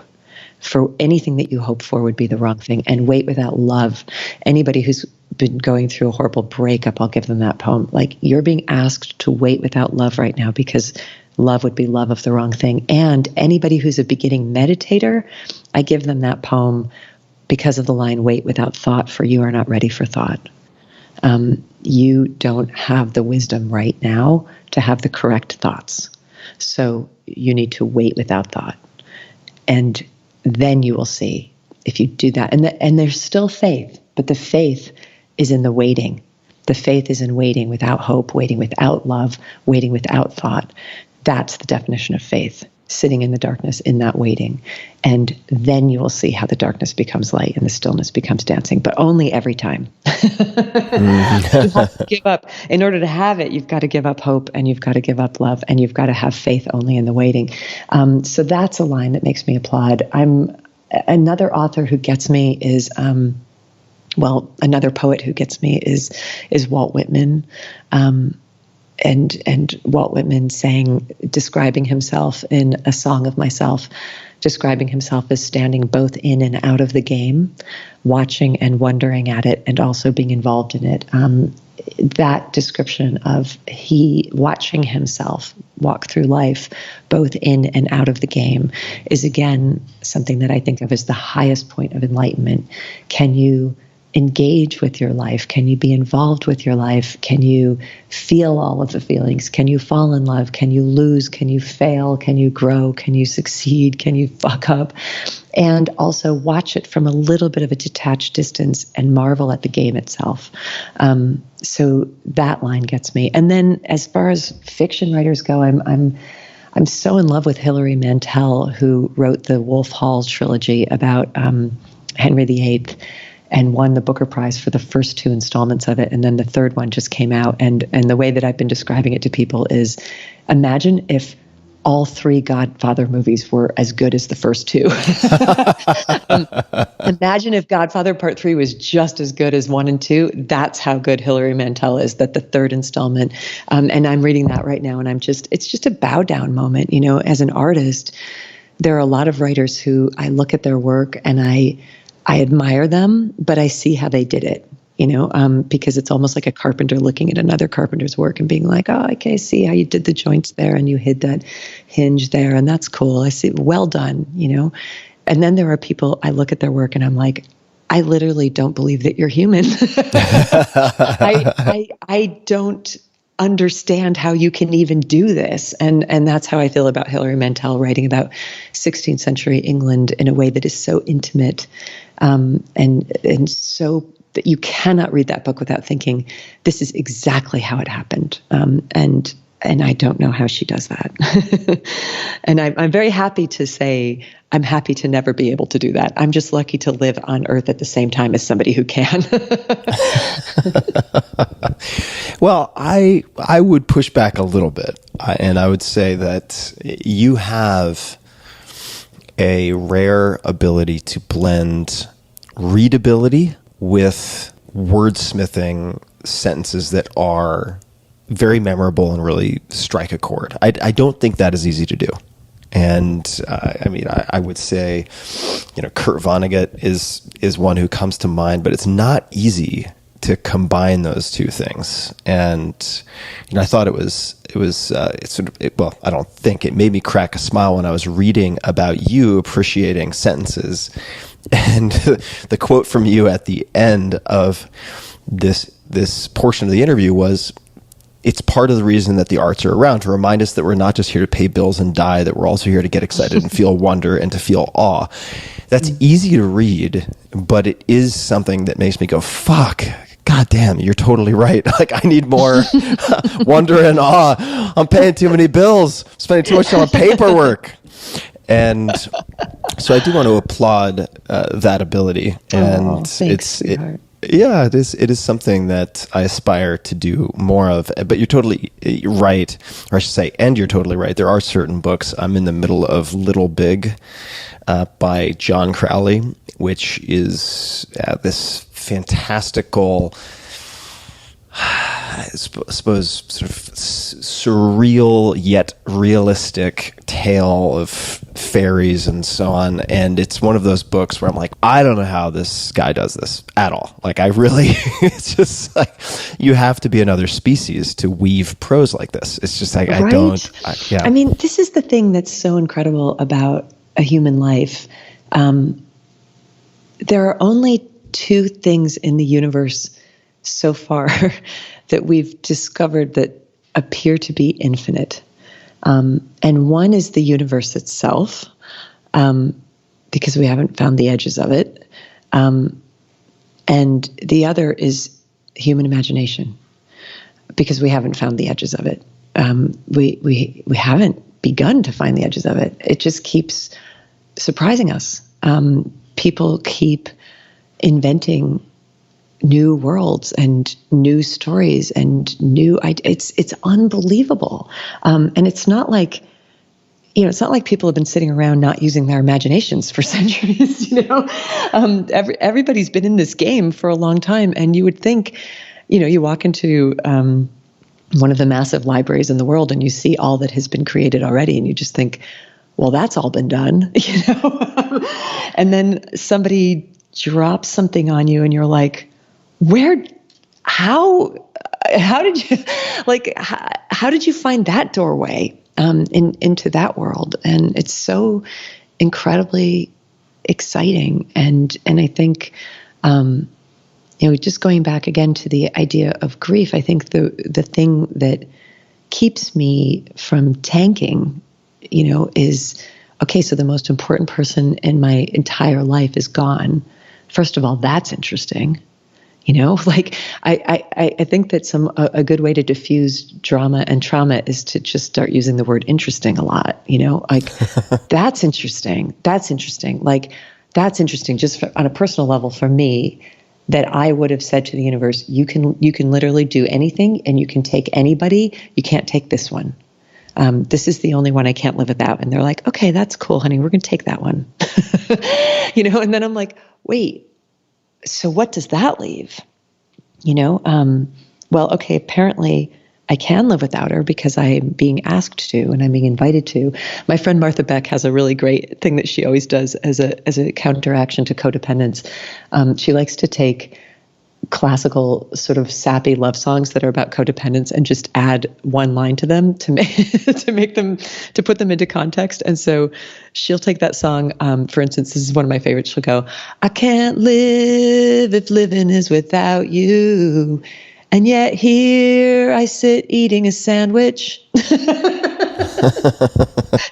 For anything that you hope for would be the wrong thing, and wait without love. Anybody who's been going through a horrible breakup, I'll give them that poem. Like, you're being asked to wait without love right now because love would be love of the wrong thing. And anybody who's a beginning meditator, I give them that poem because of the line, "Wait without thought, for you are not ready for thought." You don't have the wisdom right now to have the correct thoughts. So you need to wait without thought. And then you will see if you do that. And there's still faith, but the faith is in the waiting. The faith is in waiting without hope, waiting without love, waiting without thought. That's the definition of faith, sitting in the darkness in that waiting. And then you will see how the darkness becomes light and the stillness becomes dancing, but only every time. You have to give up. In order to have it, you've got to give up hope and you've got to give up love and you've got to have faith only in the waiting. So that's a line that makes me applaud. Another author who gets me is, another poet who gets me is Walt Whitman. And Walt Whitman describing himself in A Song of Myself, describing himself as standing both in and out of the game, watching and wondering at it, and also being involved in it. That description of he watching himself walk through life, both in and out of the game, is again something that I think of as the highest point of enlightenment. Can you engage with your life? Can you be involved with your life? Can you feel all of the feelings? Can you fall in love? Can you lose? Can you fail? Can you grow? Can you succeed? Can you fuck up? And also watch it from a little bit of a detached distance and marvel at the game itself. So that line gets me. And then as far as fiction writers go, I'm so in love with Hilary Mantel, who wrote the Wolf Hall trilogy about Henry VIII and won the Booker Prize for the first 2 installments of it. And then the third one just came out. And the way that I've been describing it to people is, imagine if all 3 Godfather movies were as good as the first 2. Imagine if Godfather Part 3 was just as good as 1 and 2. That's how good Hilary Mantel is, that the third installment. And I'm reading that right now, and it's just a bow down moment. You know, as an artist, there are a lot of writers who I look at their work and I admire them, but I see how they did it. You know, because it's almost like a carpenter looking at another carpenter's work and being like, oh, okay, I see how you did the joints there and you hid that hinge there, and that's cool. I see, well done, you know. And then there are people, I look at their work and I'm like, I literally don't believe that you're human. I don't understand how you can even do this. And that's how I feel about Hilary Mantel, writing about 16th century England in a way that is so intimate, and so that you cannot read that book without thinking, this is exactly how it happened. And I don't know how she does that. And I'm very happy to say, I'm happy to never be able to do that. I'm just lucky to live on Earth at the same time as somebody who can. Well, I would push back a little bit, and I would say that you have a rare ability to blend readability with wordsmithing sentences that are very memorable and really strike a chord. I don't think that is easy to do. And I mean, I would say, you know, Kurt Vonnegut is one who comes to mind, but it's not easy to combine those two things. And you know, I thought I don't think it made me crack a smile when I was reading about you appreciating sentences. And the quote from you at the end of this portion of the interview was, it's part of the reason that the arts are around, to remind us that we're not just here to pay bills and die, that we're also here to get excited and feel wonder and to feel awe. That's easy to read, but it is something that makes me go, fuck, God damn, you're totally right. Like, I need more wonder and awe. I'm paying too many bills, spending too much time on paperwork. And so I do want to applaud that ability. And thanks, it is something that I aspire to do more of. But you're totally right, or I should say, and you're totally right. There are certain books. I'm in the middle of Little Big by John Crowley, which is this fantastical, I suppose, sort of surreal yet realistic tale of fairies and so on. And it's one of those books where I'm like, I don't know how this guy does this at all. Like, I really, it's just like, you have to be another species to weave prose like this. It's just like, right? I mean, this is the thing that's so incredible about a human life. There are only 2 things in the universe so far that we've discovered that appear to be infinite. And one is the universe itself, because we haven't found the edges of it. And the other is human imagination, because we haven't found the edges of it. We haven't begun to find the edges of it. It just keeps surprising us. People keep inventing new worlds and new stories and new ideas. It's unbelievable. And it's not like, it's not like people have been sitting around not using their imaginations for centuries, everybody's been in this game for a long time. And you would think, you walk into one of the massive libraries in the world and you see all that has been created already. And you just think, well, that's all been done, and then somebody drops something on you and you're like, how did you, how did you find that doorway into that world? And it's so incredibly exciting. And I think just going back again to the idea of grief, I think the thing that keeps me from tanking, is, okay, so the most important person in my entire life is gone. First of all, that's interesting. Like I think that a good way to diffuse drama and trauma is to just start using the word interesting a lot. Like that's interesting. That's interesting. Like that's interesting. Just on a personal level for me, that I would have said to the universe, you can literally do anything, and you can take anybody. You can't take this one. This is the only one I can't live without. And they're like, okay, that's cool, honey. We're going to take that one. And then I'm like, wait. So what does that leave? Well, okay, apparently I can live without her because I'm being asked to and I'm being invited to. My friend Martha Beck has a really great thing that she always does as a counteraction to codependence. She likes to take classical sort of sappy love songs that are about codependence and just add one line to them to put them into context. And so she'll take that song, for instance, this is one of my favorites. She'll go, I can't live if living is without you. And yet here I sit eating a sandwich.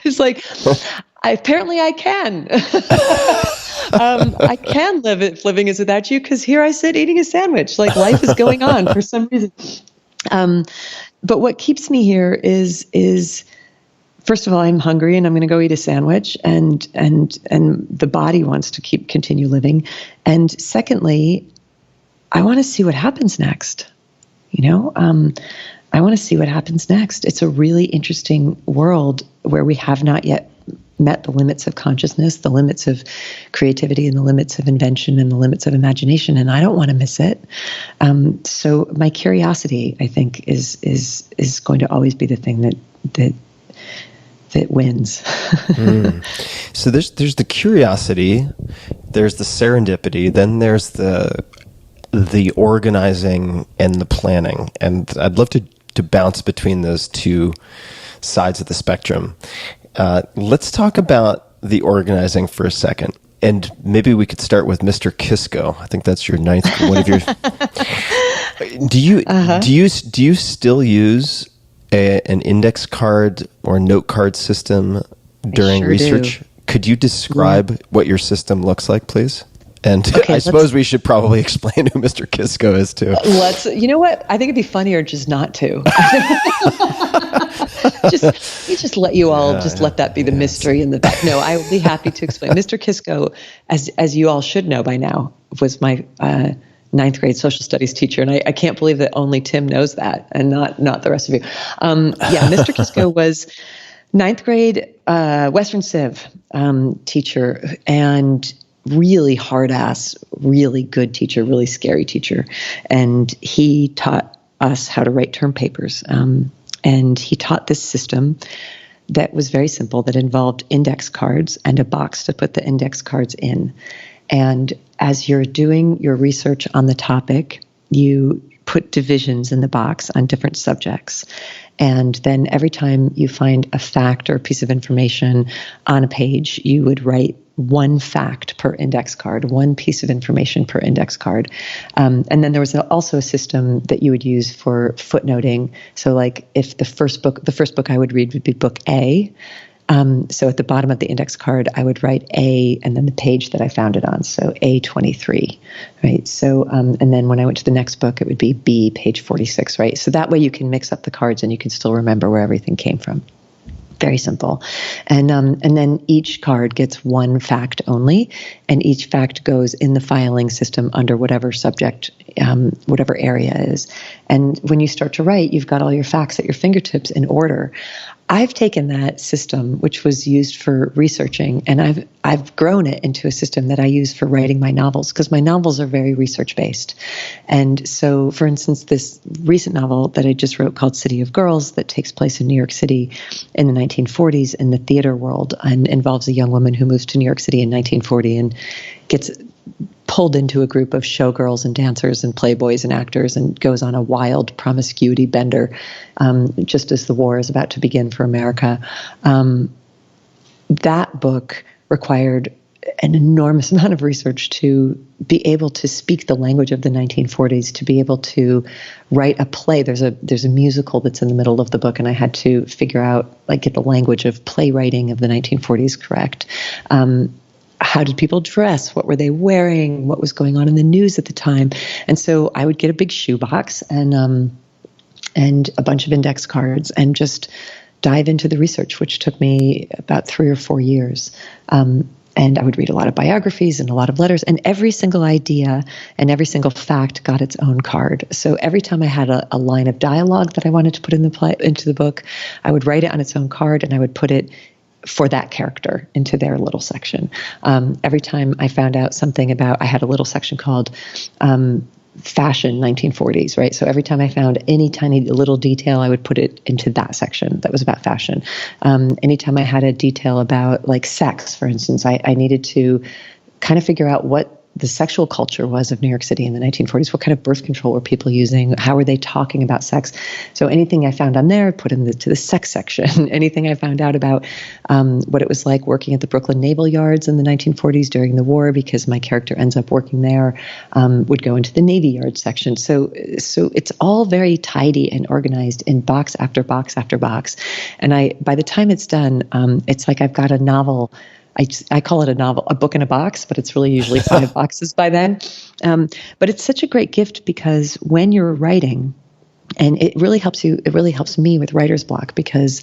It's like, apparently I can. I can live if living is without you, because here I sit eating a sandwich. Like life is going on for some reason. But what keeps me here is first of all, I'm hungry and I'm going to go eat a sandwich, and the body wants to continue living. And secondly, I want to see what happens next. I want to see what happens next. It's a really interesting world where we have not yet met the limits of consciousness, the limits of creativity, and the limits of invention, and the limits of imagination, and I don't want to miss it. So my curiosity, I think, is going to always be the thing that wins. So there's the curiosity, there's the serendipity, then there's the organizing and the planning, and I'd love to bounce between those two sides of the spectrum. Let's talk about the organizing for a second, and maybe we could start with Mr. Kisco. I think that's your ninth one of your. Do you still use an index card or note card system during research? Do. Could you describe what your system looks like, please? And okay, I suppose we should probably explain who Mr. Kisco is too. You know what? I think it'd be funnier just not to. just let you all let that be the mystery in the back. No, I will be happy to explain. Mr. Kisco, as you all should know by now, was my ninth grade social studies teacher, and I can't believe that only Tim knows that and not the rest of you. Mr. Kisco was ninth grade Western Civ teacher, and really hard ass, really good teacher, really scary teacher. And he taught us how to write term papers. And he taught this system that was very simple, that involved index cards and a box to put the index cards in. And as you're doing your research on the topic, you put divisions in the box on different subjects. And then every time you find a fact or a piece of information on a page, you would write one fact per index card, one piece of information per index card. And then there was also a system that you would use for footnoting. So like if the first book I would read would be book A. So at the bottom of the index card, I would write A and then the page that I found it on. So A23, right? So, and then when I went to the next book, it would be B, page 46, right? So that way you can mix up the cards and you can still remember where everything came from. Very simple. And then each card gets one fact only, and each fact goes in the filing system under whatever subject, whatever area is. And when you start to write, you've got all your facts at your fingertips in order. I've taken that system, which was used for researching, and I've grown it into a system that I use for writing my novels, because my novels are very research-based. And so, for instance, this recent novel that I just wrote called City of Girls, that takes place in New York City in the 1940s in the theater world, and involves a young woman who moves to New York City in 1940 and gets pulled into a group of showgirls and dancers and playboys and actors and goes on a wild promiscuity bender just as the war is about to begin for America. That book required an enormous amount of research to be able to speak the language of the 1940s, to be able to write a play. There's a musical that's in the middle of the book, and I had to figure out, like, get the language of playwriting of the 1940s correct. How did people dress? What were they wearing? What was going on in the news at the time? And so I would get a big shoebox and a bunch of index cards and just dive into the research, which took me about 3 or 4 years. And I would read a lot of biographies and a lot of letters, and every single idea and every single fact got its own card. So every time I had a line of dialogue that I wanted to put into the book, I would write it on its own card, and I would put it for that character into their little section. Every time I found out something about, I had a little section called fashion 1940s, right? So every time I found any tiny little detail, I would put it into that section that was about fashion. Anytime I had a detail about, like, sex, for instance, I needed to kind of figure out what the sexual culture was of New York City in the 1940s. What kind of birth control were people using? How were they talking about sex? So anything I found on there, I put into the sex section. Anything I found out about what it was like working at the Brooklyn Naval Yards in the 1940s during the war, because my character ends up working there, would go into the Navy Yard section. So it's all very tidy and organized in box after box after box. And by the time it's done, it's like I've got a novel. I call it a book in a box, but it's really usually 5 boxes by then. But it's such a great gift, because when you're writing, and it really helps me with writer's block, because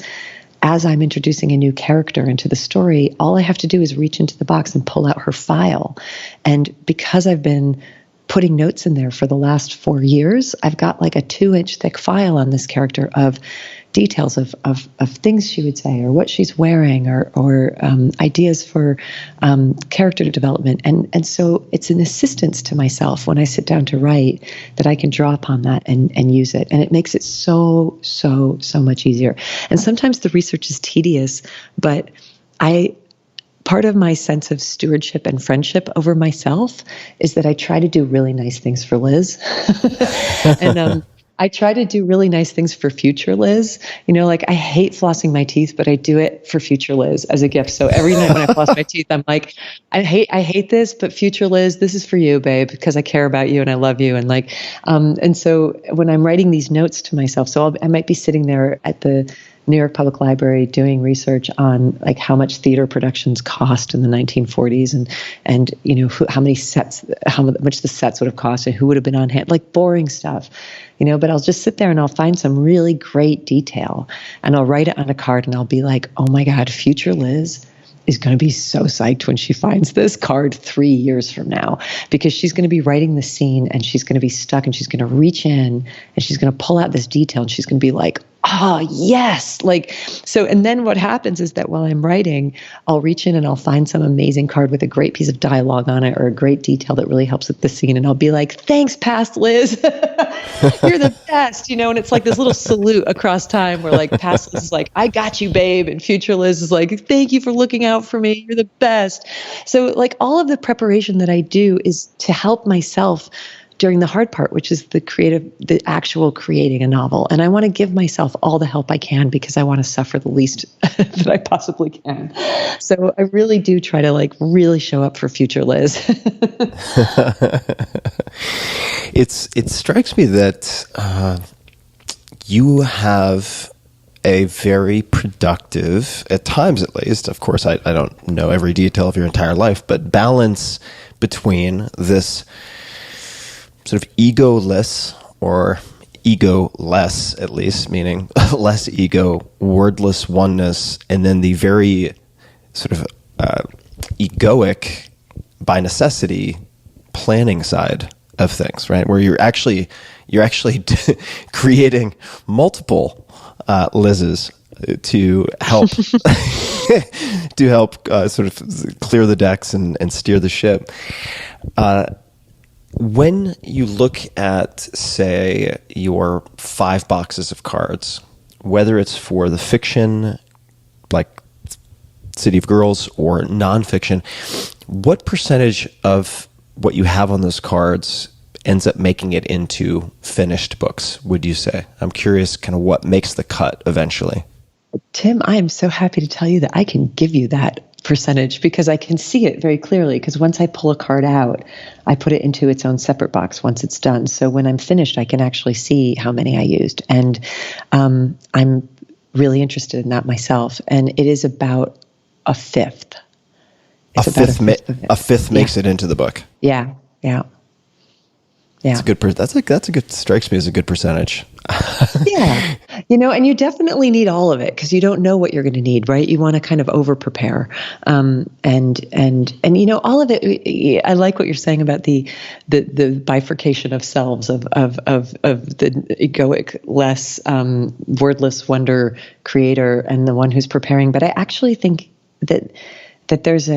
as I'm introducing a new character into the story, all I have to do is reach into the box and pull out her file. And because I've been putting notes in there for the last 4 years, I've got like a 2-inch thick file on this character of details of things she would say, or what she's wearing, or ideas for character development. And so it's an assistance to myself when I sit down to write, that I can draw upon that and use it. And it makes it so much easier. And sometimes the research is tedious, but part of my sense of stewardship and friendship over myself is that I try to do really nice things for Liz. And I try to do really nice things for future Liz. Like, I hate flossing my teeth, but I do it for future Liz as a gift. So every night when I floss my teeth, I'm like, I hate this, but future Liz, this is for you, babe, because I care about you and I love you. And and so when I'm writing these notes to myself, so I might be sitting there at the New York Public Library doing research on, like, how much theater productions cost in the 1940s, and how much the sets would have cost and who would have been on hand, like boring stuff, but I'll just sit there and I'll find some really great detail, and I'll write it on a card, and I'll be like, oh my God, future Liz is going to be so psyched when she finds this card 3 years from now, because she's going to be writing the scene and she's going to be stuck, and she's going to reach in and she's going to pull out this detail, and she's going to be like, oh, yes. And then what happens is that while I'm writing, I'll reach in and I'll find some amazing card with a great piece of dialogue on it, or a great detail that really helps with the scene. And I'll be like, thanks, past Liz. You're the best, and it's like this little salute across time where, like, past Liz is like, I got you, babe. And future Liz is like, thank you for looking out for me. You're the best. So, like, all of the preparation that I do is to help myself during the hard part, which is the actual creating a novel. And I want to give myself all the help I can, because I want to suffer the least that I possibly can. So I really do try to, like, really show up for future Liz. It strikes me that you have a very productive, at times at least, of course I don't know every detail of your entire life, but balance between this sort of egoless, or egoless at least, meaning less ego, wordless oneness, and then the very sort of egoic, by necessity, planning side of things, right? Where you're actually creating multiple Liz's to help sort of clear the decks and steer the ship. When you look at, say, your 5 boxes of cards, whether it's for the fiction, like City of Girls, or nonfiction, what percentage of what you have on those cards ends up making it into finished books, would you say? I'm curious kind of what makes the cut eventually. Tim, I am so happy to tell you that I can give you that percentage because I can see it very clearly. Because once I pull a card out, I put it into its own separate box once it's done. So when I'm finished, I can actually see how many I used. And I'm really interested in that myself. And it is about a fifth. A fifth makes it into the book. Yeah. That's a good. That's a good. Strikes me as a good percentage. Yeah, and you definitely need all of it because you don't know what you're going to need, right? You want to kind of over prepare, and all of it. I like what you're saying about the bifurcation of selves of the egoic, less wordless wonder creator and the one who's preparing. But I actually think that there's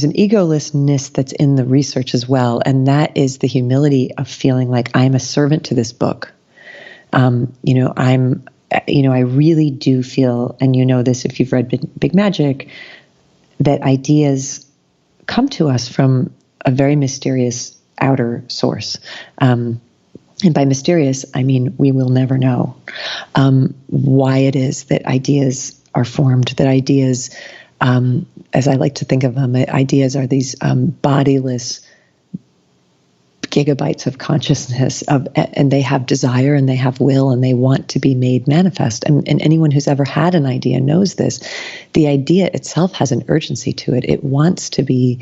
an egolessness that's in the research as well, and that is the humility of feeling like I'm a servant to this book. I really do feel, and you know this if you've read Big Magic, that ideas come to us from a very mysterious outer source. And by mysterious, I mean we will never know why it is that ideas are formed, that ideas, as I like to think of them, ideas are these bodiless gigabytes of consciousness, and they have desire and they have will and they want to be made manifest. And anyone who's ever had an idea knows this. The idea itself has an urgency to it. It wants to be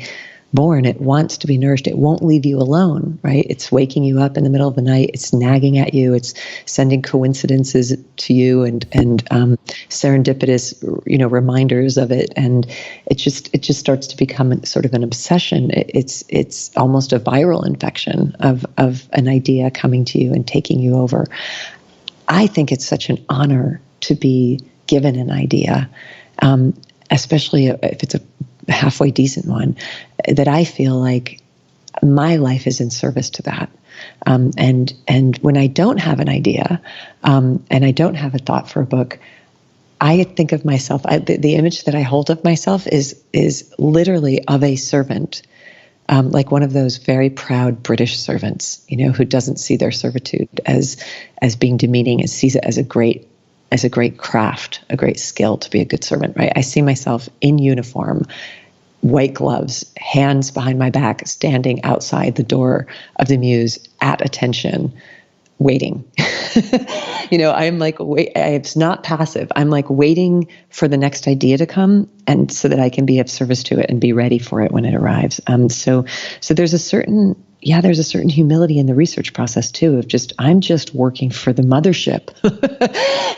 born. It wants to be nourished. It won't leave you alone, right? It's waking you up in the middle of the night. It's nagging at you. It's sending coincidences to you and serendipitous, reminders of it. And it just starts to become sort of an obsession. It's almost a viral infection of an idea coming to you and taking you over. I think it's such an honor to be given an idea, especially if it's a halfway decent one, that I feel like my life is in service to that. And when I don't have an idea, and I don't have a thought for a book, I think of myself, the image that I hold of myself is literally of a servant, like one of those very proud British servants, who doesn't see their servitude as being demeaning, and sees it as a great craft, a great skill to be a good servant, right? I see myself in uniform, white gloves, hands behind my back, standing outside the door of the muse at attention, waiting. I'm like, it's not passive. I'm like waiting for the next idea to come, and so that I can be of service to it and be ready for it when it arrives. So there's a certain humility in the research process too, of I'm just working for the mothership.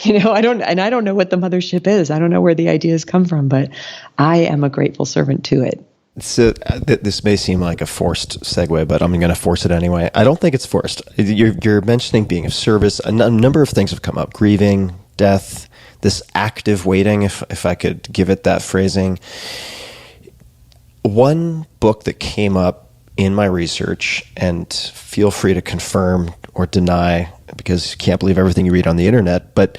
I don't know what the mothership is. I don't know where the ideas come from, but I am a grateful servant to it. So this may seem like a forced segue, but I'm going to force it anyway. I don't think it's forced. You're mentioning being of service. A number of things have come up: grieving, death, this active waiting, if I could give it that phrasing. One book that came up in my research, and feel free to confirm or deny, because you can't believe everything you read on the internet, but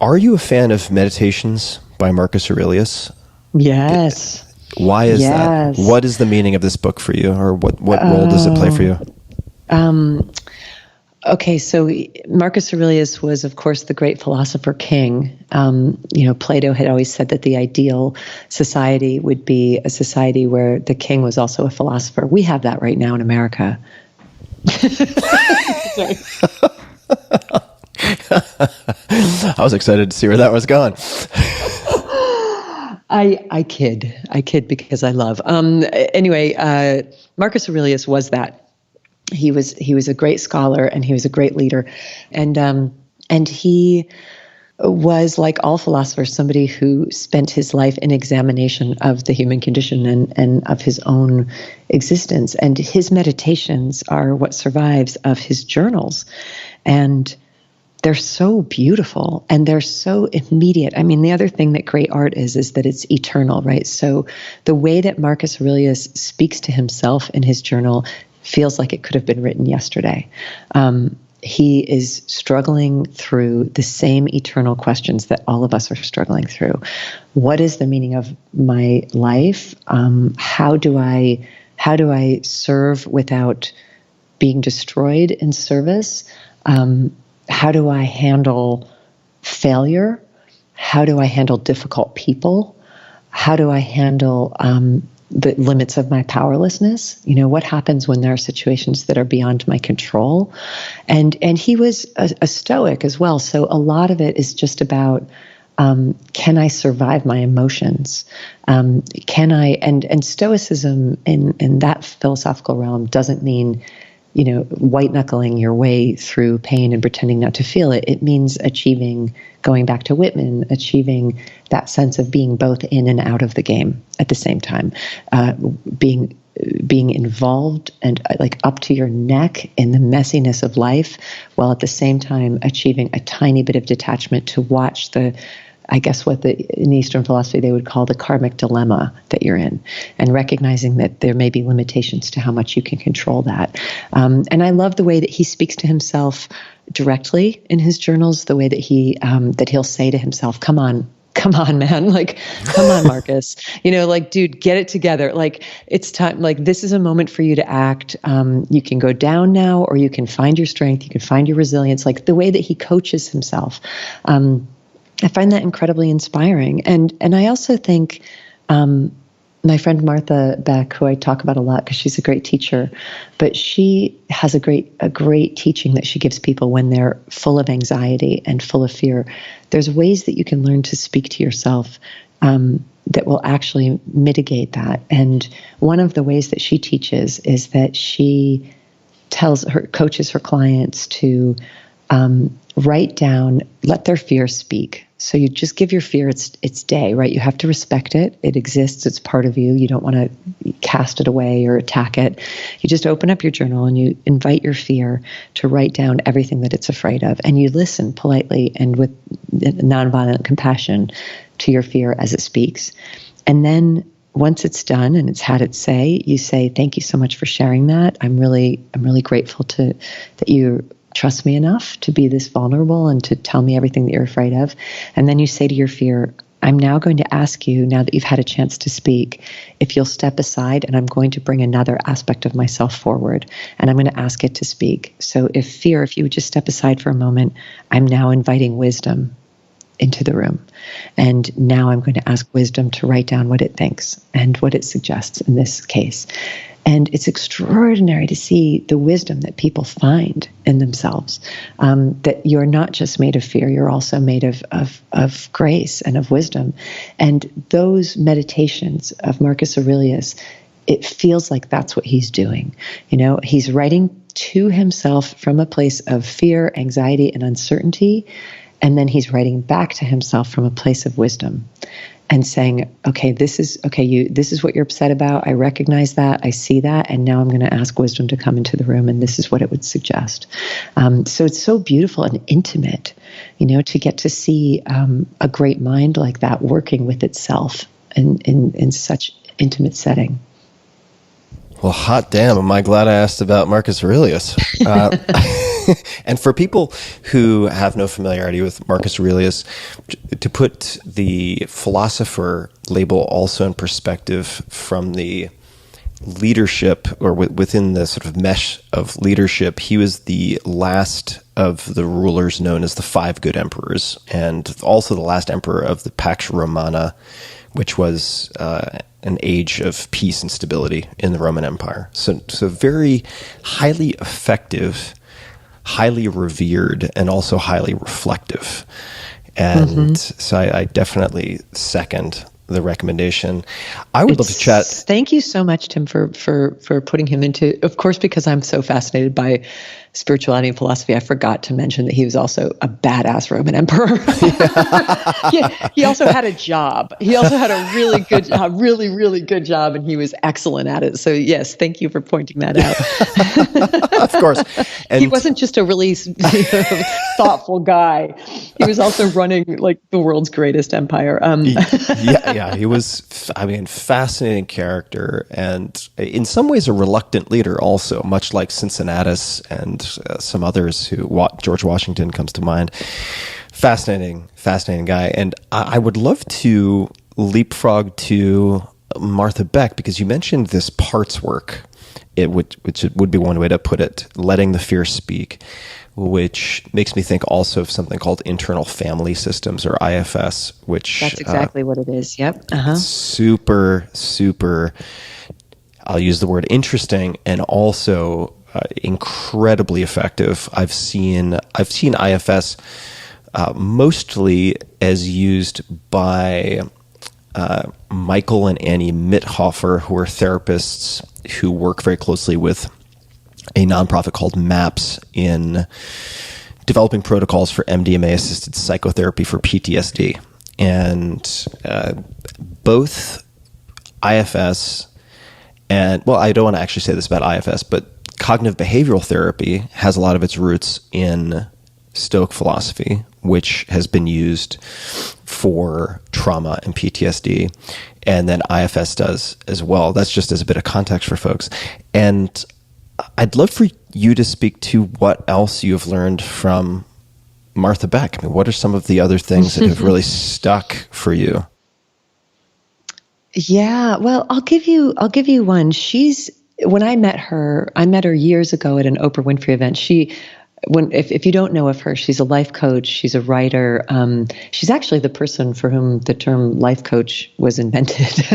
are you a fan of Meditations by Marcus Aurelius? Yes. Why is that? What is the meaning of this book for you, or what role does it play for you? Okay, so Marcus Aurelius was, of course, the great philosopher king. Plato had always said that the ideal society would be a society where the king was also a philosopher. We have that right now in America. Sorry. I was excited to see where that was going. I kid because I love. Anyway, Marcus Aurelius was that. He was a great scholar, and he was a great leader, and he was, like all philosophers, somebody who spent his life in examination of the human condition and of his own existence. And his meditations are what survives of his journals, and they're so beautiful and they're so immediate. I mean, the other thing that great art is that it's eternal, right? So the way that Marcus Aurelius speaks to himself in his journal feels like it could have been written yesterday. He is struggling through the same eternal questions that all of us are struggling through. What is the meaning of my life? How do I serve without being destroyed in service? How do I handle failure? How do I handle difficult people? how do I handle the limits of my powerlessness? What happens when there are situations that are beyond my control? And he was a Stoic as well. So a lot of it is just about, can I survive my emotions? Can I, and Stoicism in that philosophical realm doesn't mean, white knuckling your way through pain and pretending not to feel it. It means achieving, going back to Whitman, achieving that sense of being both in and out of the game at the same time, being involved and like up to your neck in the messiness of life, while at the same time achieving a tiny bit of detachment to watch I guess in Eastern philosophy they would call the karmic dilemma that you're in, and recognizing that there may be limitations to how much you can control that. And I love the way that he speaks to himself directly in his journals, the way that he'll say to himself, come on, man. Like, come on, Marcus, dude, get it together. Like, it's time. Like, this is a moment for you to act. You can go down now, or you can find your strength. You can find your resilience. Like the way that he coaches himself. I find that incredibly inspiring. And I also think, my friend Martha Beck, who I talk about a lot because she's a great teacher, but she has a great teaching that she gives people when they're full of anxiety and full of fear. There's ways that you can learn to speak to yourself that will actually mitigate that. And one of the ways that she teaches is that she coaches her clients to write down, let their fear speak. So you just give your fear its day, right? You have to respect it. It exists. It's part of you. You don't want to cast it away or attack it. You just open up your journal and you invite your fear to write down everything that it's afraid of. And you listen politely and with nonviolent compassion to your fear as it speaks. And then once it's done and it's had its say, you say, thank you so much for sharing that. I'm really grateful that you trust me enough to be this vulnerable and to tell me everything that you're afraid of. And then you say to your fear, I'm now going to ask you, now that you've had a chance to speak, if you'll step aside, and I'm going to bring another aspect of myself forward, and I'm going to ask it to speak. So if you would just step aside for a moment, I'm now inviting wisdom into the room. And now I'm going to ask wisdom to write down what it thinks and what it suggests in this case. And it's extraordinary to see the wisdom that people find in themselves, that you're not just made of fear, you're also made of grace and of wisdom. And those meditations of Marcus Aurelius, it feels like that's what he's doing. He's writing to himself from a place of fear, anxiety, and uncertainty. And then he's writing back to himself from a place of wisdom and saying, okay, this is what you're upset about. I recognize that. I see that. And now I'm going to ask wisdom to come into the room. And this is what it would suggest. So it's so beautiful and intimate, to get to see a great mind like that working with itself in such intimate setting. Well, hot damn, am I glad I asked about Marcus Aurelius. And for people who have no familiarity with Marcus Aurelius, to put the philosopher label also in perspective from the leadership, or within the sort of mesh of leadership, he was the last of the rulers known as the Five Good Emperors, and also the last emperor of the Pax Romana, which was an age of peace and stability in the Roman Empire. So very highly effective, highly revered, and also highly reflective. And so I definitely second the recommendation. I would love to chat. Thank you so much, Tim, for putting him into, of course, because I'm so fascinated by spirituality and philosophy, I forgot to mention that he was also a badass Roman emperor. He also had a job. He also had a really good job, and he was excellent at it. So yes, thank you for pointing that out. Of course. And he wasn't just a really thoughtful guy. He was also running like the world's greatest empire. He was, fascinating character, and in some ways a reluctant leader also, much like Cincinnatus and some others George Washington comes to mind. Fascinating guy. And I would love to leapfrog to Martha Beck, because you mentioned this parts work, which would be one way to put it, letting the fear speak. which makes me think also of something called internal family systems, or IFS, which That's exactly what it is. Yep. Uh-huh. super, super, I'll use the word interesting, and also incredibly effective. I've seen IFS mostly as used by Michael and Annie Mithofer, who are therapists who work very closely with a nonprofit called MAPS in developing protocols for MDMA-assisted psychotherapy for PTSD. And both IFS and, well, I don't want to actually say this about IFS, but cognitive behavioral therapy has a lot of its roots in Stoic philosophy, which has been used for trauma and PTSD, and then IFS does as well. That's just as a bit of context for folks. And I'd love for you to speak to what else you've learned from Martha Beck. I mean, what are some of the other things that have really stuck for you? Yeah, well, I'll give you one. When I met her years ago at an Oprah Winfrey event. If you don't know of her, she's a life coach. She's a writer. She's actually the person for whom the term life coach was invented.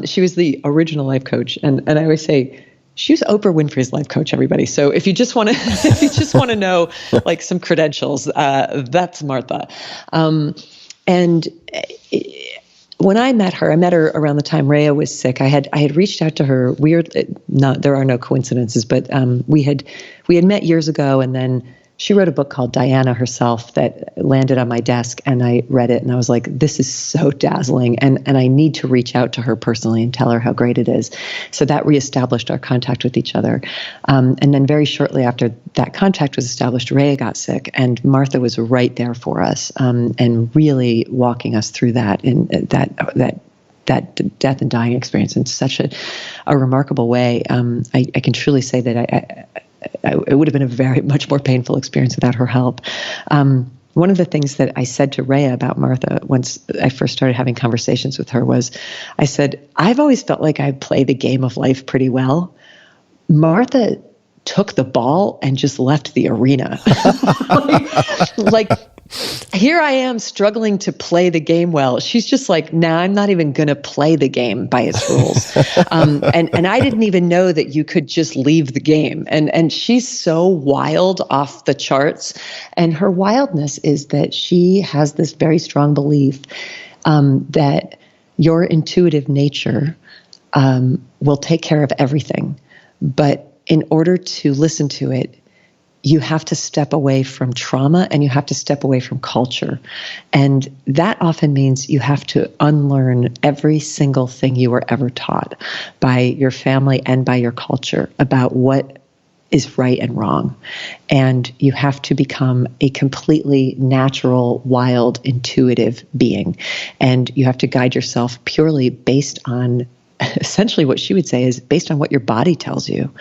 She was the original life coach, and I always say she was Oprah Winfrey's life coach. Everybody. So if you just want to, know like some credentials, that's Martha. When I met her around the time Rhea was sick. I had reached out to her. There are no coincidences, but we had met years ago, and then she wrote a book called Diana herself that landed on my desk, and I read it, and I was like, this is so dazzling, and I need to reach out to her personally and tell her how great it is. So that reestablished our contact with each other. And then very shortly after that contact was established, Rhea got sick, and Martha was right there for us, and really walking us through that death and dying experience in such a remarkable way. I can truly say that it would have been a very much more painful experience without her help. One of the things that I said to Rhea about Martha once I first started having conversations with her was, I said, I've always felt like I play the game of life pretty well. Martha took the ball and just left the arena. like here I am struggling to play the game well. She's just like, nah, I'm not even going to play the game by its rules. And I didn't even know that you could just leave the game. And she's so wild off the charts. And her wildness is that she has this very strong belief that your intuitive nature will take care of everything. But in order to listen to it, you have to step away from trauma and you have to step away from culture. And that often means you have to unlearn every single thing you were ever taught by your family and by your culture about what is right and wrong. And you have to become a completely natural, wild, intuitive being. And you have to guide yourself purely based on essentially what she would say is based on what your body tells you.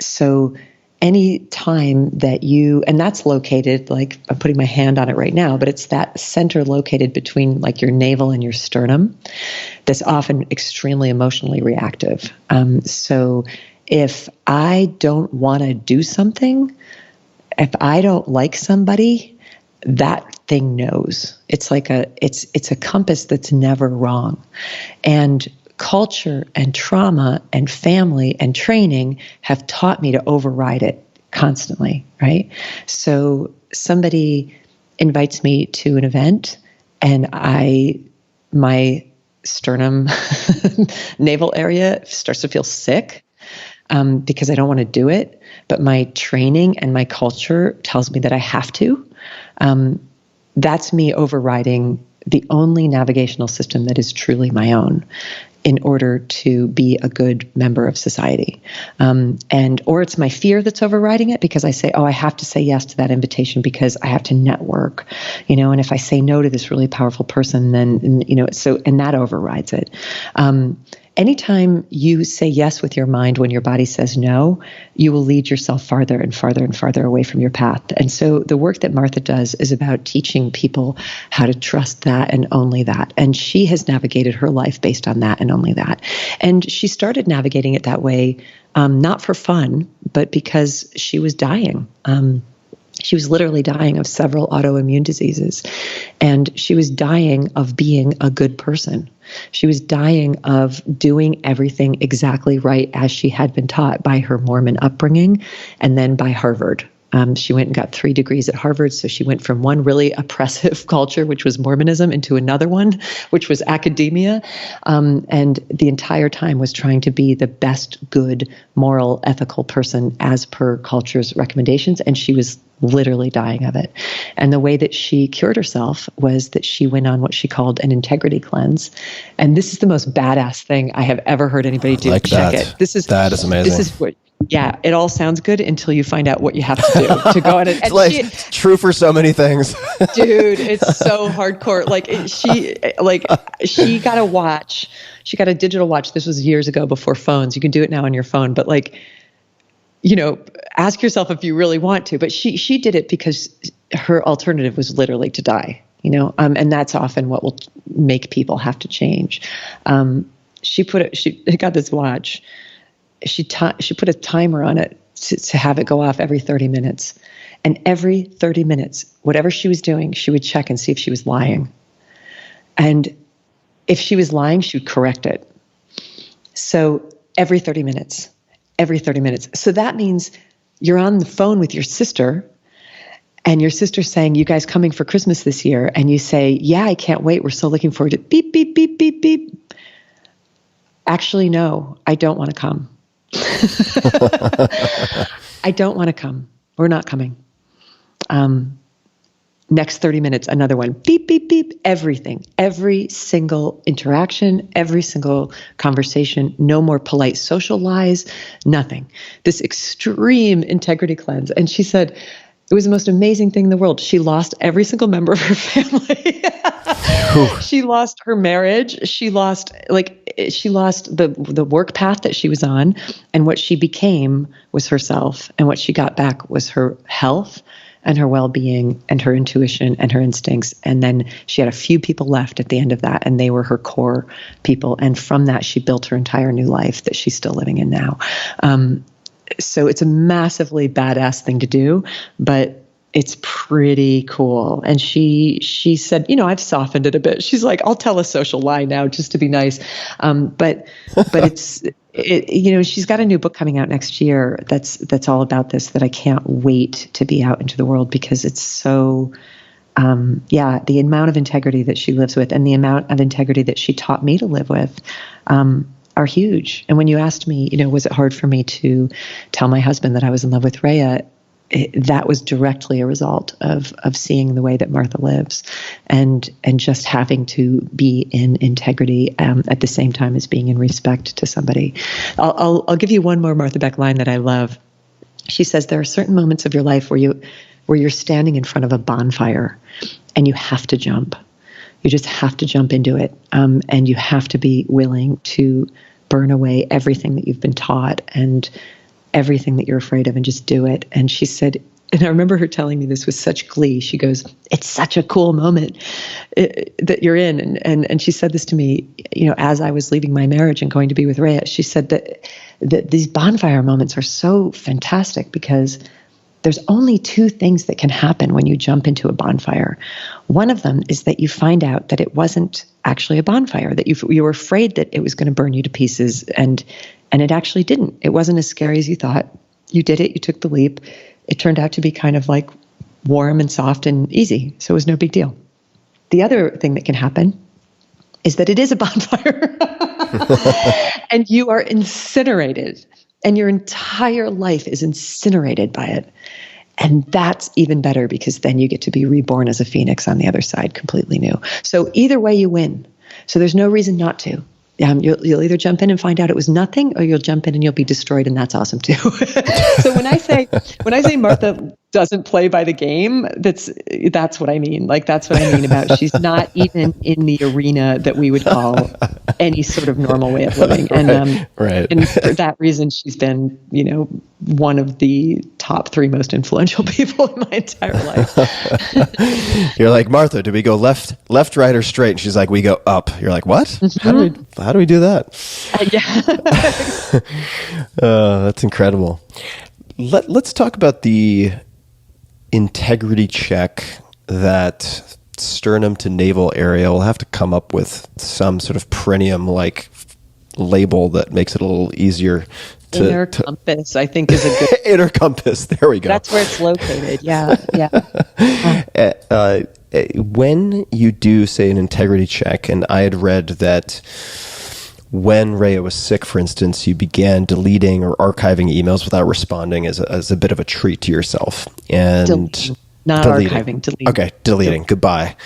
So any time that and that's located, like I'm putting my hand on it right now, but it's that center located between like your navel and your sternum that's often extremely emotionally reactive. So if I don't want to do something, if I don't like somebody, that thing knows. It's like it's a compass that's never wrong. And culture and trauma and family and training have taught me to override it constantly, right? So somebody invites me to an event and my sternum navel area starts to feel sick because I don't want to do it, but my training and my culture tells me that I have to. That's me overriding the only navigational system that is truly my own in order to be a good member of society. Or it's my fear that's overriding it because I say, I have to say yes to that invitation because I have to network, and if I say no to this really powerful person, then, and that overrides it. anytime you say yes with your mind when your body says no, you will lead yourself farther and farther and farther away from your path. And so the work that Martha does is about teaching people how to trust that and only that. And she has navigated her life based on that and only that. And she started navigating it that way, not for fun, but because she was dying. She was literally dying of several autoimmune diseases, and she was dying of being a good person. She was dying of doing everything exactly right as she had been taught by her Mormon upbringing and then by Harvard. She went and got 3 degrees at Harvard. So she went from one really oppressive culture, which was Mormonism, into another one, which was academia. And the entire time was trying to be the best, good, moral, ethical person as per culture's recommendations. And she was literally dying of it. And the way that she cured herself was that she went on what she called an integrity cleanse. And this is the most badass thing I have ever heard anybody do. Like Check that. it. That is amazing. This is what. Yeah, it all sounds good until you find out what you have to do to go on it. It's like true for so many things. Dude, it's so hardcore. She got a watch. She got a digital watch. This was years ago before phones. You can do it now on your phone, but ask yourself if you really want to. But she did it because her alternative was literally to die. And that's often what will make people have to change. She got this watch. She put a timer on it to have it go off every 30 minutes. And every 30 minutes, whatever she was doing, she would check and see if she was lying. And if she was lying, she would correct it. So every 30 minutes. So that means you're on the phone with your sister, and your sister's saying, "You guys coming for Christmas this year?" And you say, "Yeah, I can't wait. We're so looking forward to it." Beep, beep, beep, beep, beep. Actually, no, I don't want to come. I don't want to come. We're not coming. Next 30 minutes, another one. Beep, beep, beep. Everything. Every single interaction, every single conversation. No more polite social lies. Nothing. This extreme integrity cleanse. And she said, it was the most amazing thing in the world. She lost every single member of her family. She lost her marriage. She lost the work path that she was on, and what she became was herself, and what she got back was her health and her well-being and her intuition and her instincts. And then she had a few people left at the end of that, and they were her core people. And from that, she built her entire new life that she's still living in now. So it's a massively badass thing to do, but it's pretty cool. And she said, I've softened it a bit. She's like, I'll tell a social lie now just to be nice. But she's got a new book coming out next year that's all about this, that I can't wait to be out into the world, because it's so, the amount of integrity that she lives with and the amount of integrity that she taught me to live with, are huge. And when you asked me, was it hard for me to tell my husband that I was in love with Rhea, that was directly a result of seeing the way that Martha lives, and just having to be in integrity at the same time as being in respect to somebody. I'll give you one more Martha Beck line that I love. She says, there are certain moments of your life where you're standing in front of a bonfire and you have to jump. You just have to jump into it. And you have to be willing to burn away everything that you've been taught and everything that you're afraid of, and just do it. And she said, and I remember her telling me this with such glee, she goes, it's such a cool moment that you're in. And she said this to me, as I was leaving my marriage and going to be with Rhea. She said that these bonfire moments are so fantastic because there's only 2 things that can happen when you jump into a bonfire. One of them is that you find out that it wasn't actually a bonfire, that you were afraid that it was going to burn you to pieces, and it actually didn't. It wasn't as scary as you thought. You did it. You took the leap. It turned out to be kind of like warm and soft and easy, so it was no big deal. The other thing that can happen is that it is a bonfire and you are incinerated, and your entire life is incinerated by it. And that's even better, because then you get to be reborn as a phoenix on the other side, completely new. So either way you win. So there's no reason not to. You'll either jump in and find out it was nothing, or you'll jump in and you'll be destroyed, and that's awesome too. So when I say Martha doesn't play by the game. That's what I mean. Like, that's what I mean about she's not even in the arena that we would call any sort of normal way of living. And Right. and for that reason, she's been, one of the top 3 most influential people in my entire life. You're like, Martha, do we go left, right, or straight? And she's like, we go up. You're like, what? Mm-hmm. How do we do that? Yeah. That's incredible. Let's talk about the integrity check that sternum to navel area will have to come up with some sort of perineum like label that makes it a little easier to Inner compass, I think, is a good inner compass. There we go. That's where it's located. Yeah. When you do say an integrity check, and I had read that when Rhea was sick, for instance, you began deleting or archiving emails without responding as a bit of a treat to yourself. And Deleting. Not archiving, deleting. Okay, deleting. Goodbye.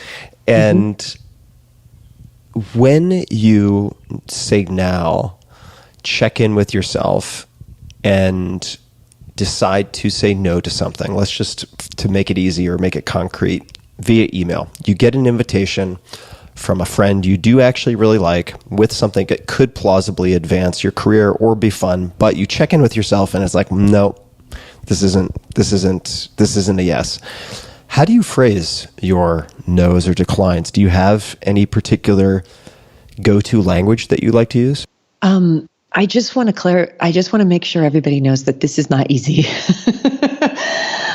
And when you say now, check in with yourself and decide to say no to something. Let's just, to make it easy or make it concrete, via email. You get an invitation from a friend you do actually really like with something that could plausibly advance your career or be fun, but you check in with yourself and it's like, no, this isn't a yes. How do you phrase your no's or declines? Do you have any particular go-to language that you like to use? I just want to make sure everybody knows that this is not easy.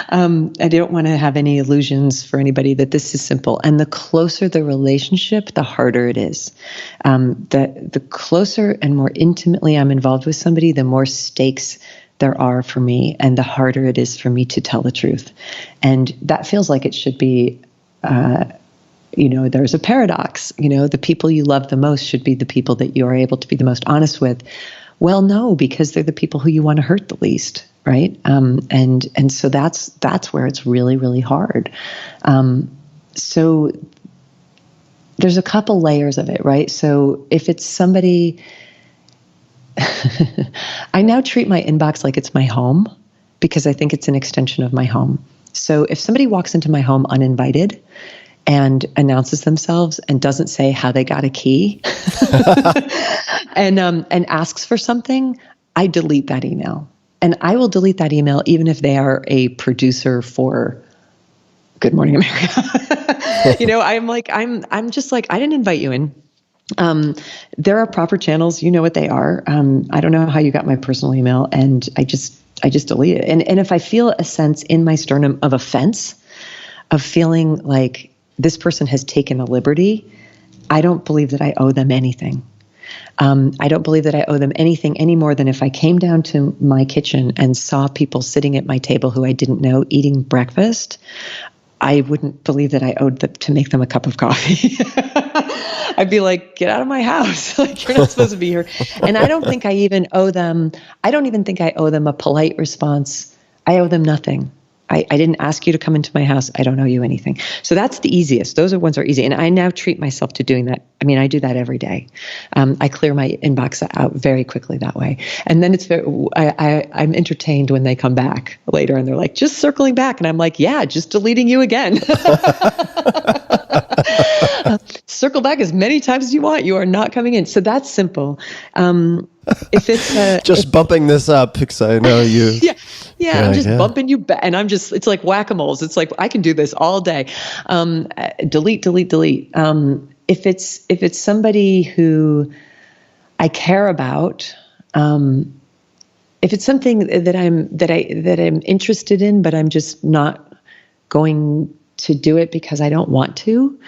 I don't want to have any illusions for anybody that this is simple. And the closer the relationship, the harder it is. The closer and more intimately I'm involved with somebody, the more stakes there are for me, and the harder it is for me to tell the truth. And that feels like it should be, there's a paradox. The people you love the most should be the people that you are able to be the most honest with. Well, no, because they're the people who you want to hurt the least, right? And so that's where it's really, really hard. So there's a couple layers of it, right? So if it's somebody, I now treat my inbox like it's my home because I think it's an extension of my home. So if somebody walks into my home uninvited and announces themselves and doesn't say how they got a key and asks for something, I delete that email. And I will delete that email even if they are a producer for Good Morning America. I'm just like, I didn't invite you in. There are proper channels, you know what they are. I don't know how you got my personal email, and I just delete it. And if I feel a sense in my sternum of offense, of feeling like this person has taken a liberty, I don't believe that I owe them anything. I don't believe that I owe them anything any more than if I came down to my kitchen and saw people sitting at my table who I didn't know eating breakfast. I wouldn't believe that I owed them to make them a cup of coffee. I'd be like, get out of my house. Like, you're not supposed to be here. And I don't think I even owe them a polite response. I owe them nothing. I didn't ask you to come into my house. I don't owe you anything. So that's the easiest. Those ones are easy. And I now treat myself to doing that. I mean, I do that every day. I clear my inbox out very quickly that way. And then I'm entertained when they come back later and they're like, just circling back. And I'm like, yeah, just deleting you again. Circle back as many times as you want. You are not coming in. So that's simple. If it's just bumping this up because I know you. Yeah, I'm just bumping you back, and it's like whack-a-moles. It's like I can do this all day. Delete. If it's somebody who I care about, if it's something that I'm interested in, but I'm just not going to do it because I don't want to,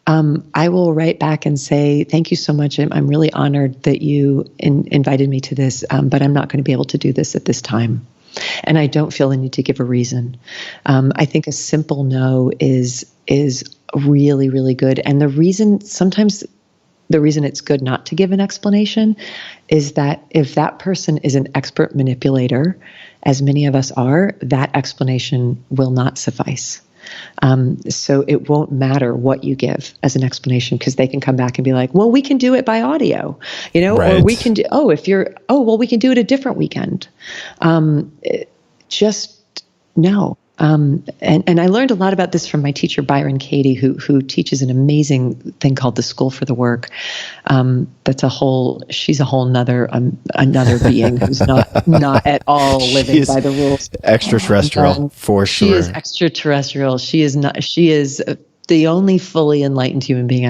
I will write back and say, thank you so much. I'm really honored that you invited me to this, but I'm not going to be able to do this at this time. And I don't feel the need to give a reason. I think a simple no is really, really good. And sometimes the reason it's good not to give an explanation is that if that person is an expert manipulator, as many of us are, that explanation will not suffice. So it won't matter what you give as an explanation, because they can come back and be like, well, we can do it by audio, right. Or we can do, we can do it a different weekend. Just no. And I learned a lot about this from my teacher, Byron Katie, who teaches an amazing thing called the School for the Work. She's a whole another being who's not at all living by the rules. Extraterrestrial, for sure. She is extraterrestrial. She is the only fully enlightened human being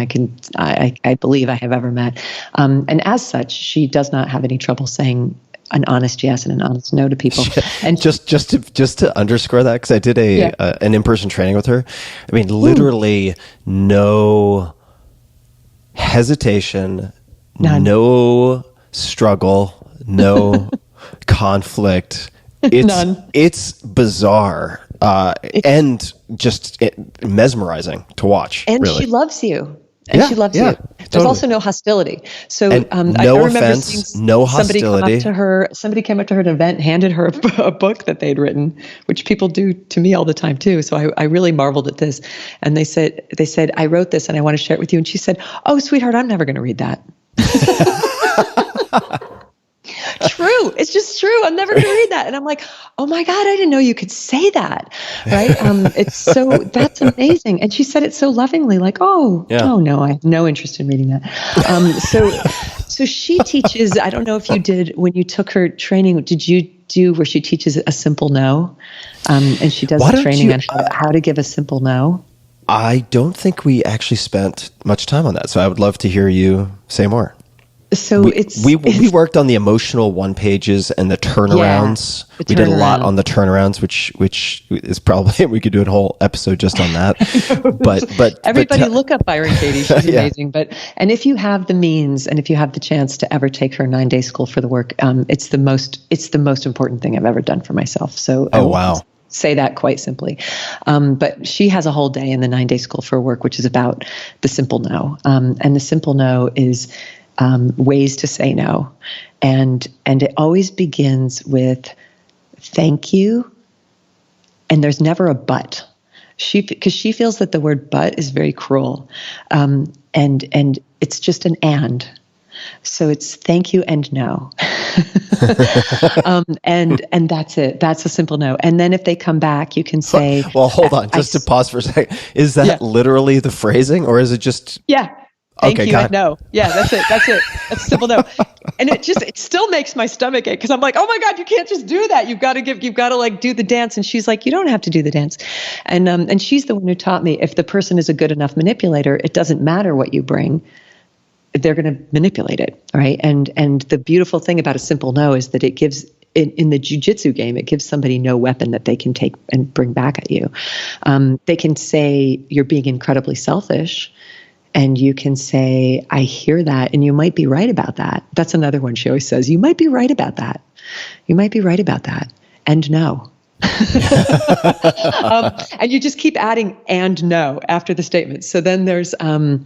I believe I have ever met. And as such, she does not have any trouble saying an honest yes and an honest no to people. And just to underscore that, because I did an in-person training with her. I mean, literally no hesitation, None. no struggle, no conflict. None. It's bizarre and just mesmerizing to watch. And really. she loves you. And she loves you. There's totally. also no hostility. So no I remember offense, seeing no somebody hostility. Somebody came up to her at an event, handed her a book that they'd written, which people do to me all the time too. So I really marveled at this. And they said, I wrote this and I want to share it with you. And she said, "Oh, sweetheart, I'm never going to read that." True. It's just true. I'm never going to read that. And I'm like, oh my God, I didn't know you could say that. Right. That's amazing. And she said it so lovingly, like, oh no, I have no interest in reading that. So she teaches, I don't know if you did, when you took her training, did you do where she teaches a simple no? And she does the training on how to give a simple no. I don't think we actually spent much time on that. So I would love to hear you say more. So we worked on the emotional one pages and the turnarounds. Yeah, we did a lot on the turnarounds, which is probably we could do a whole episode just on that. but everybody look up Byron Katie. She's amazing. And if you have the means and if you have the chance to ever take her 9-day School for the Work, it's the most important thing I've ever done for myself. So wow. Say that quite simply. But she has a whole day in the 9-day School for Work, which is about the simple no. And the simple no is ways to say no. And it always begins with thank you. And there's never a but. Because she feels that the word but is very cruel. And it's just an and. So it's thank you and no. And that's it. That's a simple no. And then if they come back, you can say, well, hold on, just to pause for a second. Is that literally the phrasing or is it just? Yeah. Thank you God. and no. Yeah, that's it. That's a simple no. And it still makes my stomach ache because I'm like, oh my God, you can't just do that. You've got to like do the dance. And she's like, you don't have to do the dance. And she's the one who taught me if the person is a good enough manipulator, it doesn't matter what you bring. They're going to manipulate it, right? And the beautiful thing about a simple no is that it gives in the jiu-jitsu game, it gives somebody no weapon that they can take and bring back at you. They can say you're being incredibly selfish. And you can say, I hear that, and you might be right about that. That's another one she always says, you might be right about that. You might be right about that. And no. And you just keep adding and no after the statement. So then there's, I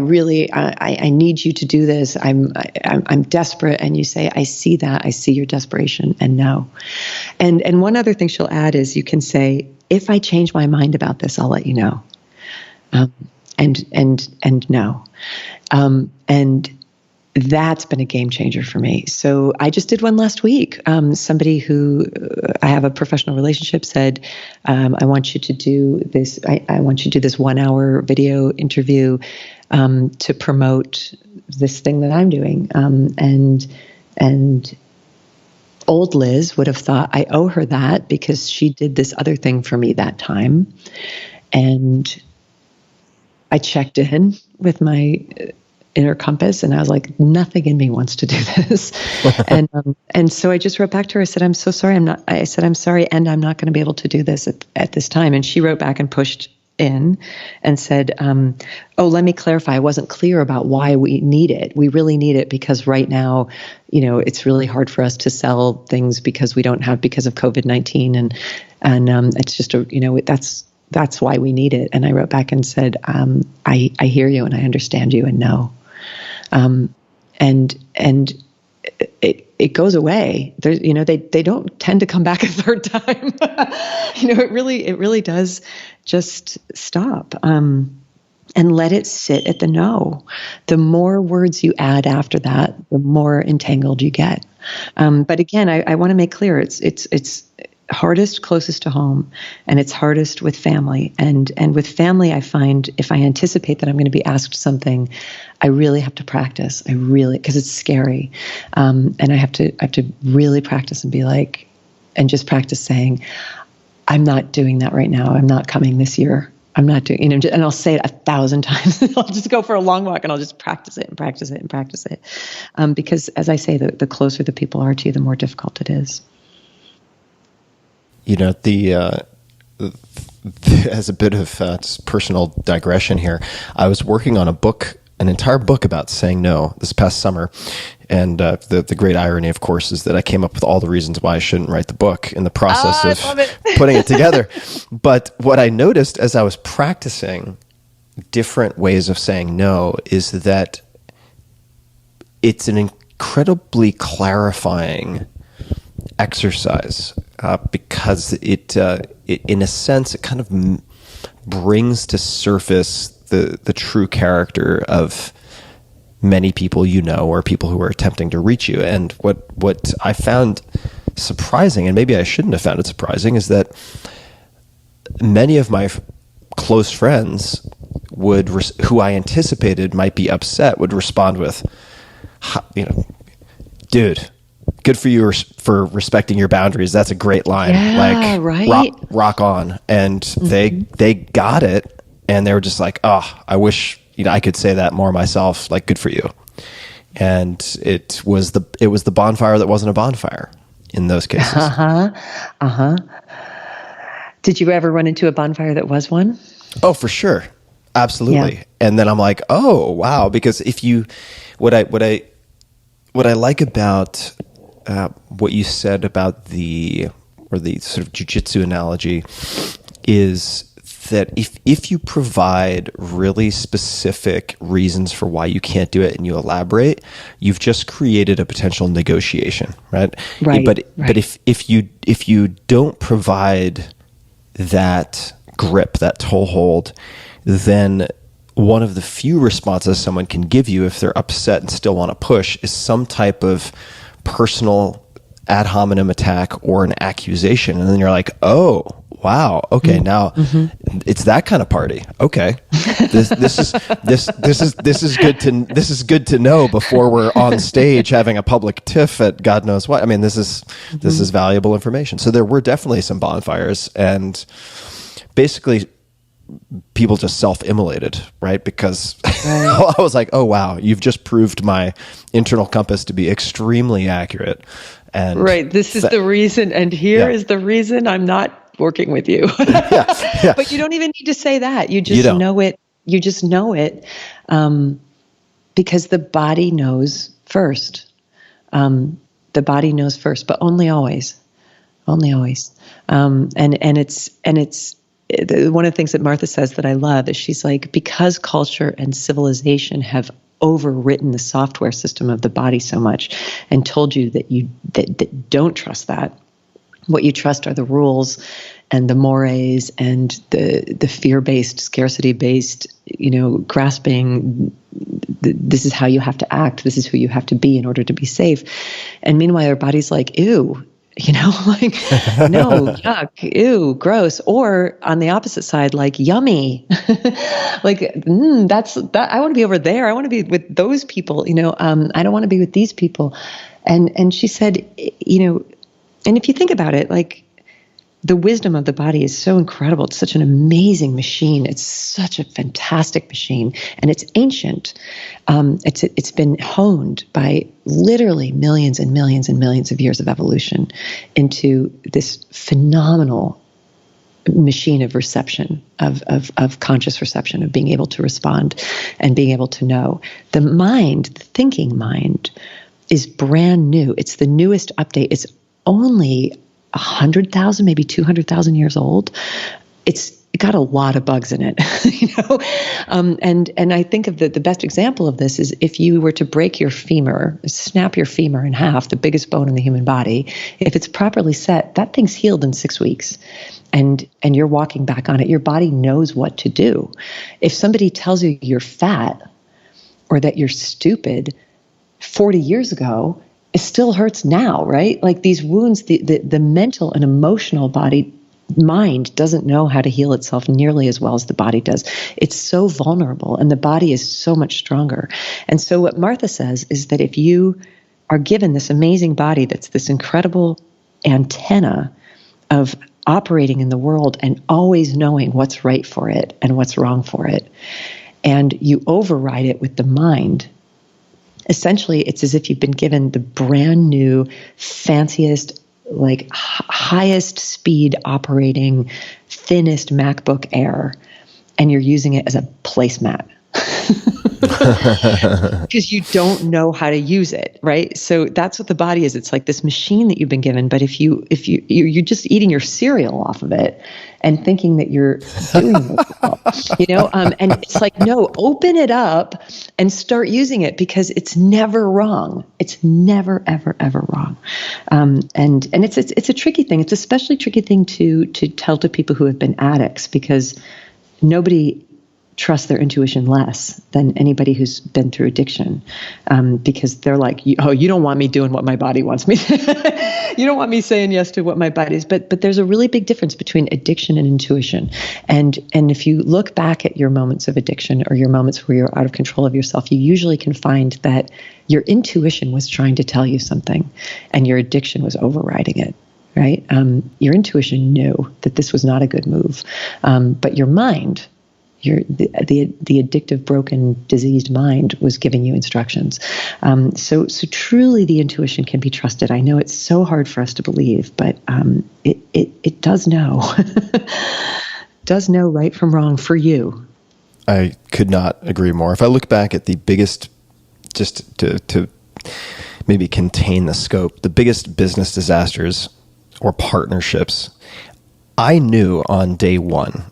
really, I need you to do this. I'm desperate. And you say, I see that. I see your desperation and no. And one other thing she'll add is you can say, if I change my mind about this, I'll let you know. And no. And that's been a game changer for me. So I just did one last week. Somebody who I have a professional relationship said, I want you to do this. I want you to do this 1-hour video interview, to promote this thing that I'm doing. And old Liz would have thought I owe her that because she did this other thing for me that time. And I checked in with my inner compass and I was like, nothing in me wants to do this. And so I just wrote back to her. I said, I'm so sorry. I'm sorry. And I'm not going to be able to do this at this time. And she wrote back and pushed in and said, let me clarify. I wasn't clear about why we need it. We really need it because right now, it's really hard for us to sell things because we don't have, because of COVID-19. And it's just, that's why we need it. And I wrote back and said, I hear you and I understand you and no. And it goes away. There's, they don't tend to come back a third time. It really does just stop. And let it sit at the no. The more words you add after that, the more entangled you get. But again, I want to make clear, it's hardest closest to home, and it's hardest with family. And with family, I find if I anticipate that I'm going to be asked something, I really have to practice. Because it's scary, and I have to really practice and be like, and just practice saying, I'm not doing that right now. I'm not coming this year. I'm not doing, and I'll say it 1,000 times. I'll just go for a long walk and I'll just practice it and practice it and practice it. Because as I say, the closer the people are to you, the more difficult it is. As a bit of just personal digression here, I was working on an entire book about saying no this past summer. And the great irony, of course, is that I came up with all the reasons why I shouldn't write the book in the process of putting it together. But what I noticed as I was practicing different ways of saying no is that it's an incredibly clarifying exercise because it in a sense, it kind of brings to surface the true character of many people or people who are attempting to reach you. And what I found surprising, and maybe I shouldn't have found it surprising, is that many of my close friends who I anticipated might be upset would respond with, dude, good for you for respecting your boundaries. That's a great line. Yeah, right. Rock on. And they got it, and they were just like, oh, I wish I could say that more myself. Like, good for you. And it was the bonfire that wasn't a bonfire in those cases. Did you ever run into a bonfire that was one? Oh, for sure. Absolutely. Yeah. And then I'm like, oh, wow. Because what I like about what you said about the sort of jujitsu analogy is that if you provide really specific reasons for why you can't do it and you elaborate, you've just created a potential negotiation, right? Right. But if you don't provide that grip, that toehold, then one of the few responses someone can give you if they're upset and still want to push is some type of personal ad hominem attack or an accusation. And then you're like, oh, wow, okay, now it's that kind of party. Okay, this is good to know before we're on stage having a public tiff at God knows what. I mean, this is valuable information. So there were definitely some bonfires, and basically people just self-immolated, right? Because I was like, oh wow, you've just proved my internal compass to be extremely accurate. And right, this is the reason, and here is the reason I'm not working with you. yeah. But you don't even need to say that. You just know it. You just know it because the body knows first. The body knows first, but only always. Only always. And it's one of the things that Martha says that I love is she's like, because culture and civilization have overwritten the software system of the body so much and told you that don't trust that. What you trust are the rules and the mores and the fear-based, scarcity-based, grasping. This is how you have to act. This is who you have to be in order to be safe. And meanwhile, our body's like, ew, like, no, yuck, ew, gross. Or on the opposite side, like, yummy. Like, that's that. I want to be over there. I want to be with those people. I don't want to be with these people. And she said, and if you think about it, like, the wisdom of the body is so incredible. It's such an amazing machine. It's such a fantastic machine, and it's ancient. It's been honed by literally millions and millions and millions of years of evolution into this phenomenal machine of reception, of conscious reception, of being able to respond and being able to know. The mind, the thinking mind, is brand new. It's the newest update. It's only 100,000, maybe 200,000 years old. It's got a lot of bugs in it, And I think of the best example of this is if you were to break your femur, snap your femur in half, the biggest bone in the human body, if it's properly set, that thing's healed in 6 weeks. And you're walking back on it. Your body knows what to do. If somebody tells you you're fat or that you're stupid 40 years ago, it still hurts now, right? Like these wounds, the mental and emotional mind doesn't know how to heal itself nearly as well as the body does. It's so vulnerable, and the body is so much stronger. And so what Martha says is that if you are given this amazing body that's this incredible antenna of operating in the world and always knowing what's right for it and what's wrong for it, and you override it with the mind, essentially it's as if you've been given the brand new, fanciest, like highest speed operating, thinnest MacBook Air, and you're using it as a placemat. Because you don't know how to use it, right? So that's what the body is. It's like this machine that you've been given, but if you're just eating your cereal off of it and thinking that you're doing this well, and it's like, no, open it up and start using it, because it's never wrong. It's never, ever, ever wrong. And it's a tricky thing. It's a especially tricky thing to tell to people who have been addicts, because nobody trust their intuition less than anybody who's been through addiction, because they're like, oh, you don't want me doing what my body wants me. You don't want me saying yes to what my body is. But there's a really big difference between addiction and intuition. And if you look back at your moments of addiction or your moments where you're out of control of yourself, you usually can find that your intuition was trying to tell you something and your addiction was overriding it. Right? Your intuition knew that this was not a good move, but your mind, the addictive, broken, diseased mind was giving you instructions. So truly the intuition can be trusted. I know it's so hard for us to believe, but it does know. Does know right from wrong for you. I could not agree more. If I look back at the biggest, just to maybe contain the scope, the biggest business disasters or partnerships, I knew on day one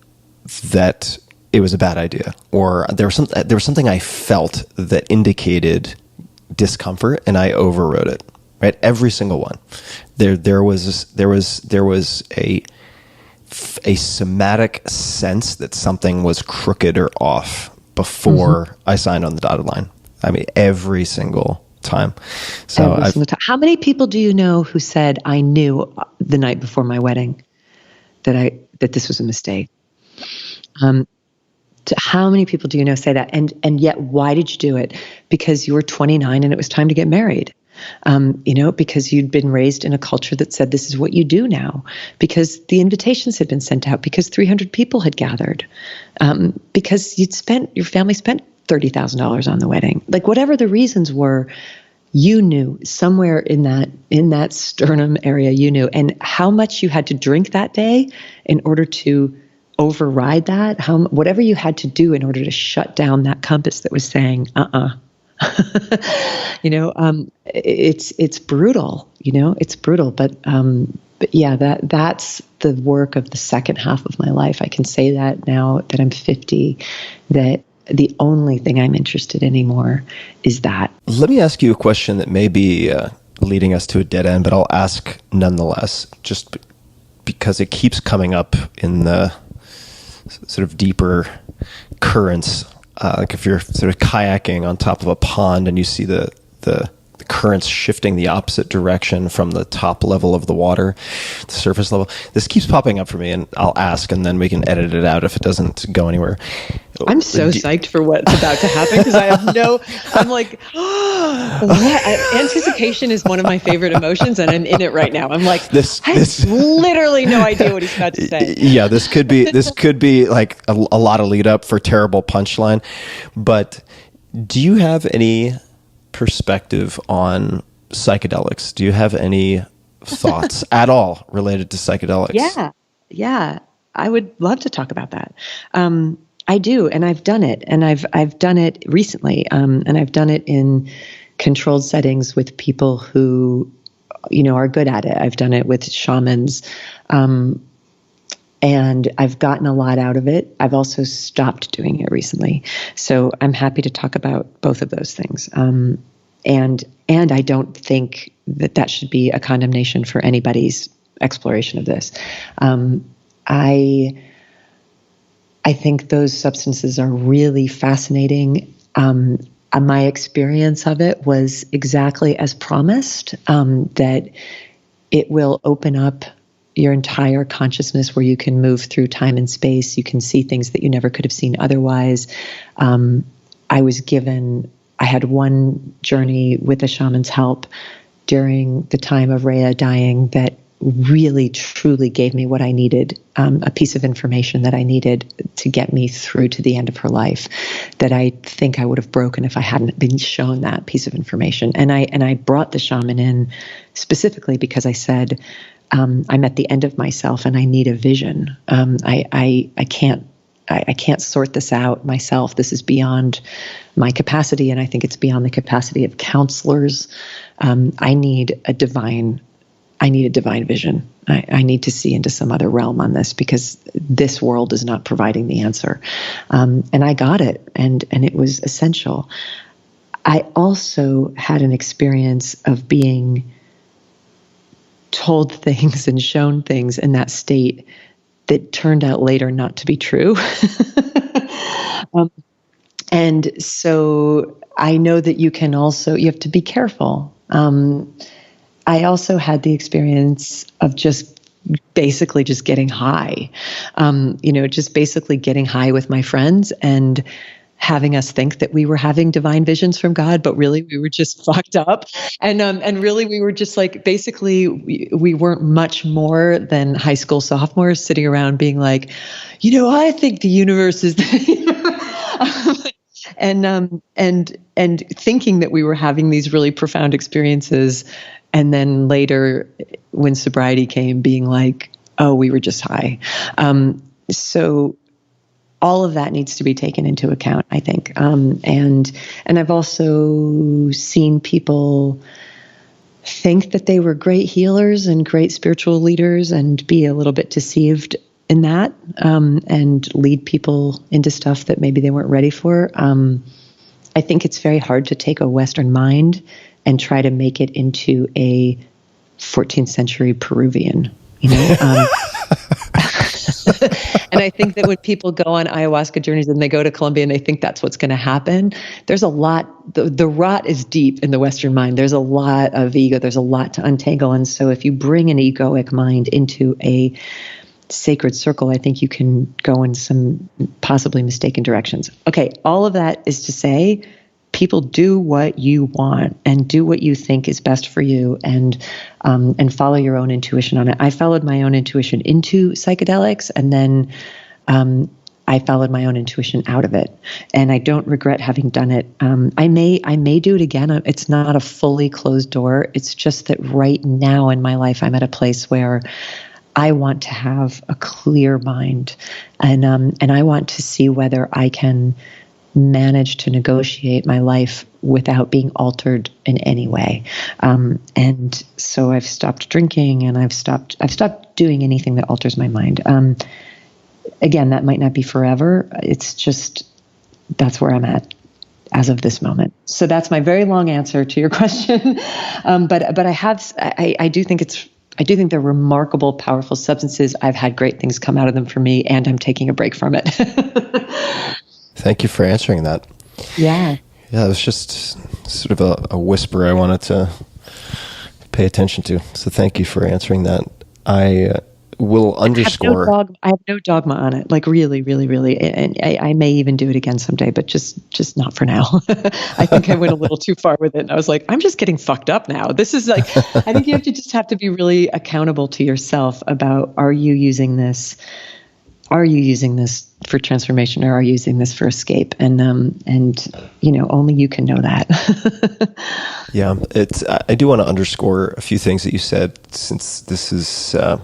that it was a bad idea, or there was something I felt that indicated discomfort, and I overrode it. Right, every single one. There was a somatic sense that something was crooked or off before I signed on the dotted line. I mean, every single time. So how many people do you know who said, I knew the night before my wedding that this was a mistake? How many people do you know say that? And yet, why did you do it? Because you were 29 and it was time to get married. Because you'd been raised in a culture that said this is what you do now, because the invitations had been sent out, because 300 people had gathered, because your family spent $30,000 on the wedding. Like whatever the reasons were, you knew somewhere in that sternum area, you knew, and how much you had to drink that day in order to override that, whatever you had to do in order to shut down that compass that was saying, it's brutal, it's brutal, but yeah, that's the work of the second half of my life. I can say that now that I'm 50, that the only thing I'm interested in anymore is that. Let me ask you a question that may be leading us to a dead end, but I'll ask nonetheless, just because it keeps coming up in the sort of deeper currents. Like if you're sort of kayaking on top of a pond and you see the currents shifting the opposite direction from the top level of the water, the surface level. This keeps popping up for me, and I'll ask, and then we can edit it out if it doesn't go anywhere. I'm so psyched for what's about to happen, because I'm like, what? Anticipation is one of my favorite emotions, and I'm in it right now. I'm like, I have literally no idea what he's about to say. Yeah, this could be like a lot of lead up for terrible punchline. But do you have any perspective on psychedelics? Do you have any thoughts at all related to psychedelics? Yeah. I would love to talk about that. I do, and I've done it, and I've done it recently, and I've done it in controlled settings with people who, are good at it. I've done it with shamans, and I've gotten a lot out of it. I've also stopped doing it recently, so I'm happy to talk about both of those things. And I don't think that should be a condemnation for anybody's exploration of this. I think those substances are really fascinating. I my experience of it was exactly as promised, that it will open up your entire consciousness where you can move through time and space. You can see things that you never could have seen otherwise. I had one journey with a shaman's help during the time of Rhea dying that really, truly gave me what I needed, a piece of information that I needed to get me through to the end of her life, that I think I would have broken if I hadn't been shown that piece of information. And I brought the shaman in specifically because I said, I'm at the end of myself and I need a vision. I can't sort this out myself. This is beyond my capacity, and I think it's beyond the capacity of counselors. I need a divine vision. I need to see into some other realm on this, because this world is not providing the answer. And I got it, and it was essential. I also had an experience of being told things and shown things in that state that turned out later not to be true. And so I know that you have to be careful. I also had the experience of just getting high, just basically getting high with my friends and having us think that we were having divine visions from God, but really we were just fucked up. And really we were just like, basically we weren't much more than high school sophomores sitting around being like, I think the universe is, and thinking that we were having these really profound experiences. And then later when sobriety came, being like, oh, we were just high. So all of that needs to be taken into account, I think. And I've also seen people think that they were great healers and great spiritual leaders and be a little bit deceived in that, and lead people into stuff that maybe they weren't ready for. I think it's very hard to take a Western mind and try to make it into a 14th century Peruvian, And I think that when people go on ayahuasca journeys and they go to Colombia and they think that's what's going to happen, there's a lot, the rot is deep in the Western mind. There's a lot of ego. There's a lot to untangle. And so if you bring an egoic mind into a sacred circle, I think you can go in some possibly mistaken directions. Okay, all of that is to say, people do what you want and do what you think is best for you, and follow your own intuition on it. I followed my own intuition into psychedelics, and then I followed my own intuition out of it, and I don't regret having done it. I may do it again. It's not a fully closed door. It's just that right now in my life, I'm at a place where I want to have a clear mind, and I want to see whether I can manage to negotiate my life without being altered in any way. And so I've stopped drinking, and I've stopped doing anything that alters my mind. Again, that might not be forever. It's just, that's where I'm at as of this moment. So that's my very long answer to your question. But I do think they're remarkable, powerful substances. I've had great things come out of them for me, and I'm taking a break from it. Thank you for answering that. Yeah. Yeah, it was just sort of a whisper I wanted to pay attention to. So thank you for answering that. I will underscore. I have no dogma on it. Like really, really, really. And I may even do it again someday, but just not for now. I think I went a little too far with it. And I was like, I'm just getting fucked up now. This is like, I think you have to be really accountable to yourself about, are you using this for transformation, or are you using this for escape? And only you can know that. Yeah, I do want to underscore a few things that you said, since this is a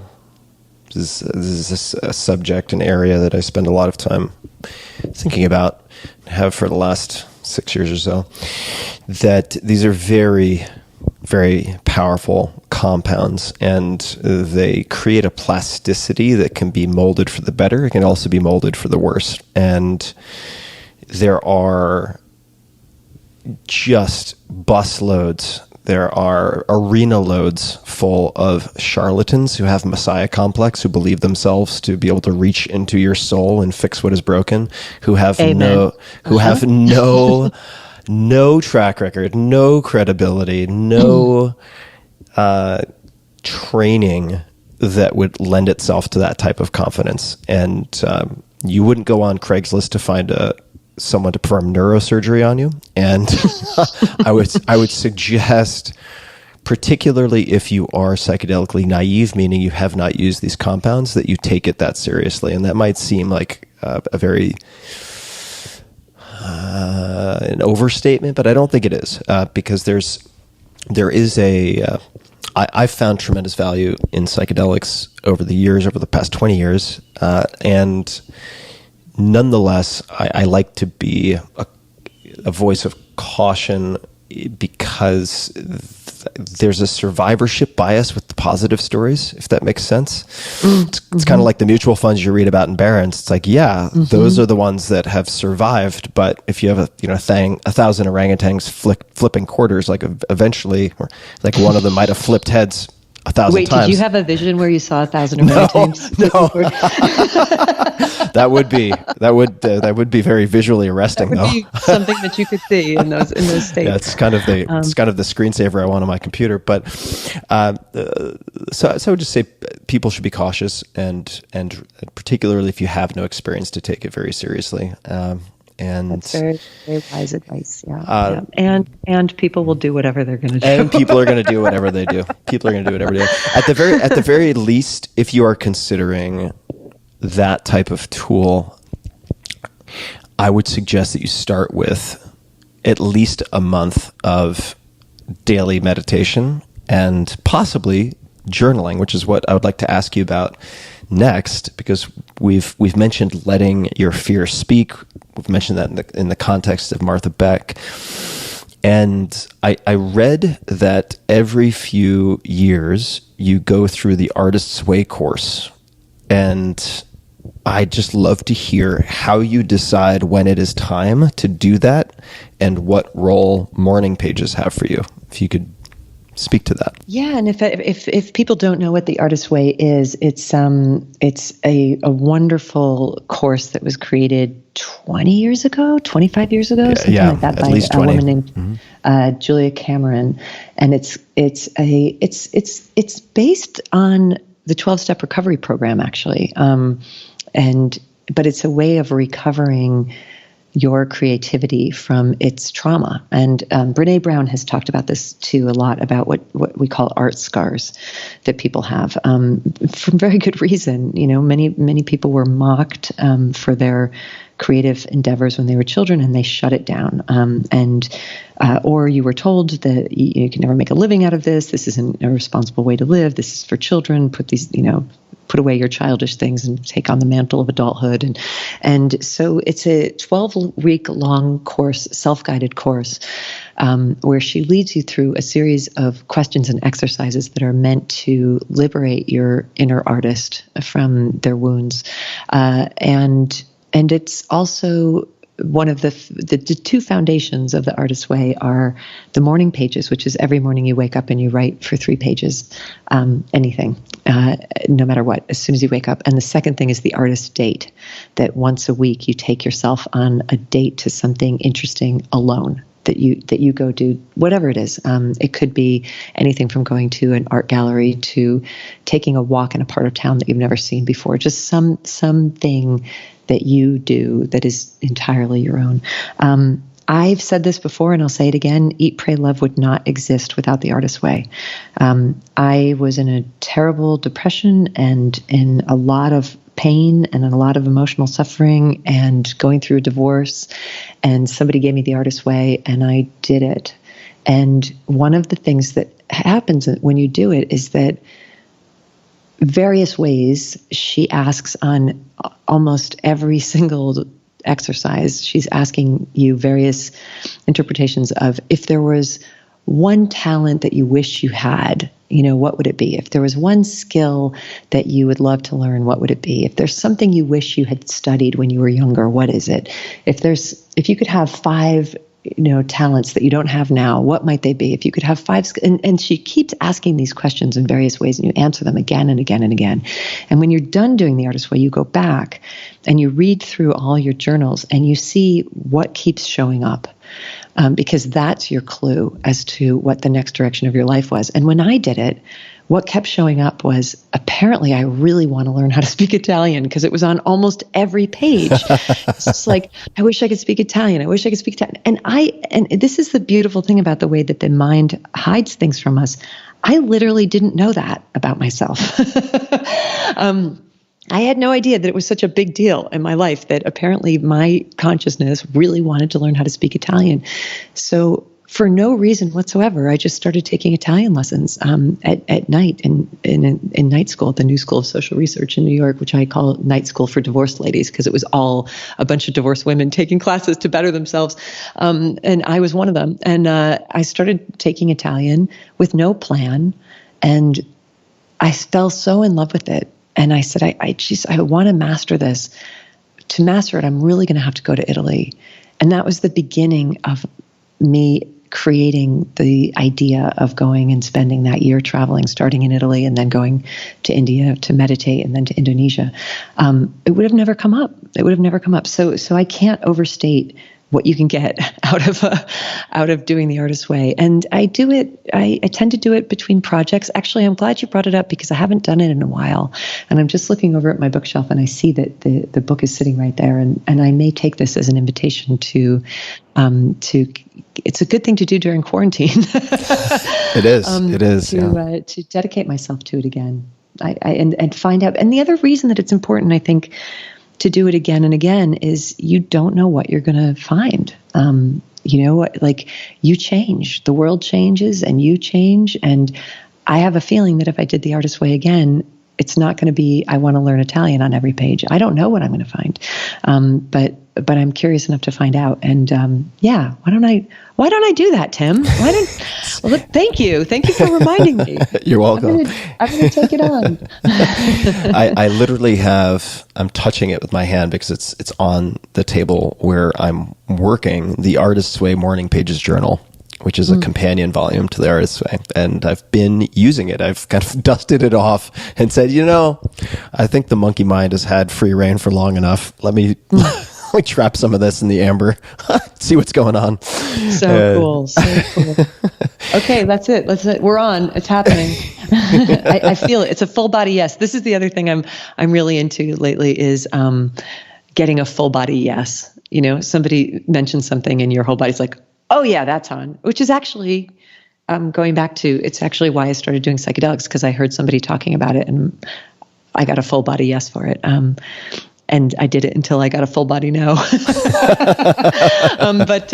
subject, an area that I spend a lot of time thinking about, have for the last 6 years or so, that these are very, very powerful compounds, and they create a plasticity that can be molded for the better. It can also be molded for the worse. And there are just busloads. There are arena loads full of charlatans who have messiah complex, who believe themselves to be able to reach into your soul and fix what is broken, who have no no track record, no credibility, no training that would lend itself to that type of confidence. And you wouldn't go on Craigslist to find someone to perform neurosurgery on you. And I would suggest, particularly if you are psychedelically naive, meaning you have not used these compounds, that you take it that seriously. And that might seem like a very an overstatement, but I don't think it is, because there is I've found tremendous value in psychedelics over the past 20 years, and nonetheless, I like to be a voice of caution, because there's a survivorship bias with the positive stories, if that makes sense. It's kind of like the mutual funds you read about in Barron's. It's like, those are the ones that have survived. But if you have a 1,000 orangutans flipping quarters, like eventually, like one of them might have flipped heads 1,000 Wait, times. did you have a vision where you saw 1,000 orangutans? No. That would be very visually arresting, That would though. be something that you could see in those states. Yeah, it's kind of the screensaver I want on my computer. But so I would just say people should be cautious, and particularly if you have no experience, to take it very seriously. And that's very, very wise advice. Yeah. And people will do whatever they're going to do. And people are going to do whatever they do. People are going to do whatever they do. At the very least, if you are considering that type of tool, I would suggest that you start with at least a month of daily meditation and possibly journaling, which is what I would like to ask you about next, because we've mentioned letting your fear speak. We've mentioned that in the context of Martha Beck. And I read that every few years you go through the Artist's Way course. And I'd just love to hear how you decide when it is time to do that, and what role morning pages have for you. If you could speak to that. Yeah, and if people don't know what the Artist's Way is, it's a wonderful course that was created 20 years ago, 25 years ago, something like that, by a woman named Julia Cameron, and it's based on the 12-step recovery program, actually, but it's a way of recovering your creativity from its trauma. And Brene Brown has talked about this too a lot, about what we call art scars that people have, for very good reason. Many people were mocked for their creative endeavors when they were children, and they shut it down. Or you were told that you can never make a living out of this. This isn't a responsible way to live. This is for children. Put away your childish things and take on the mantle of adulthood. And so it's a 12-week long course, self-guided course, where she leads you through a series of questions and exercises that are meant to liberate your inner artist from their wounds. And it's also one of the two foundations of the Artist's Way are the morning pages, which is every morning you wake up and you write for 3 pages, anything, no matter what, as soon as you wake up. And the second thing is the artist date, that once a week you take yourself on a date to something interesting alone, that you go do, whatever it is. It could be anything from going to an art gallery to taking a walk in a part of town that you've never seen before, just something that you do that is entirely your own. I've said this before, and I'll say it again: Eat, Pray, Love would not exist without the Artist's Way. I was in a terrible depression and in a lot of pain and a lot of emotional suffering and going through a divorce, and somebody gave me the Artist's Way, and I did it. And one of the things that happens when you do it is that various ways she asks on almost every single exercise, she's asking you various interpretations of, if there was one talent that you wish you had, what would it be? If there was one skill that you would love to learn, what would it be? If there's something you wish you had studied when you were younger, what is it? If you could have 5 talents that you don't have now, what might they be? If you could have 5, and she keeps asking these questions in various ways, and you answer them again and again and again. And when you're done doing the Artist's Way, you go back and you read through all your journals and you see what keeps showing up. because that's your clue as to what the next direction of your life was. And when I did it, what kept showing up was, apparently I really want to learn how to speak Italian, because it was on almost every page. It's just like, I wish I could speak Italian. I wish I could speak Italian. And this is the beautiful thing about the way that the mind hides things from us. I literally didn't know that about myself. I had no idea that it was such a big deal in my life, that apparently my consciousness really wanted to learn how to speak Italian. So for no reason whatsoever, I just started taking Italian lessons at night in night school at the New School of Social Research in New York, which I call night school for divorced ladies, because it was all a bunch of divorced women taking classes to better themselves. And I was one of them. And I started taking Italian with no plan. And I fell so in love with it. And I said, I want to master this. To master it, I'm really going to have to go to Italy. And that was the beginning of me creating the idea of going and spending that year traveling, starting in Italy and then going to India to meditate and then to Indonesia. It would have never come up. So I can't overstate what you can get out of doing the artist way. And I do it, I tend to do it between projects. Actually, I'm glad you brought it up, because I haven't done it in a while. And I'm just looking over at my bookshelf and I see that the book is sitting right there. And I may take this as an invitation to it's a good thing to do during quarantine. It is. To dedicate myself to it again. And find out. And the other reason that it's important, I think, to do it again and again is you don't know what you're going to find. Like, you change, the world changes and you change. And I have a feeling that if I did the artist way again, it's not going to be, I want to learn Italian on every page. I don't know what I'm going to find. But I'm curious enough to find out. And why don't I do that, Tim? Thank you for reminding me. You're welcome. I'm going to take it on. I literally I'm touching it with my hand because it's on the table where I'm working, the Artist's Way Morning Pages Journal, which is a companion volume to the Artist's Way. And I've been using it. I've kind of dusted it off and said, I think the monkey mind has had free reign for long enough. Let me trap some of this in the amber, see what's going on. So cool. Okay, that's it. We're on. It's happening. I feel it. It's a full body yes. This is the other thing I'm really into lately is getting a full body yes. Somebody mentions something and your whole body's like, oh yeah, that's on. Which is actually going back to, it's actually why I started doing psychedelics, because I heard somebody talking about it and I got a full body yes for it. And I did it until I got a full body no. But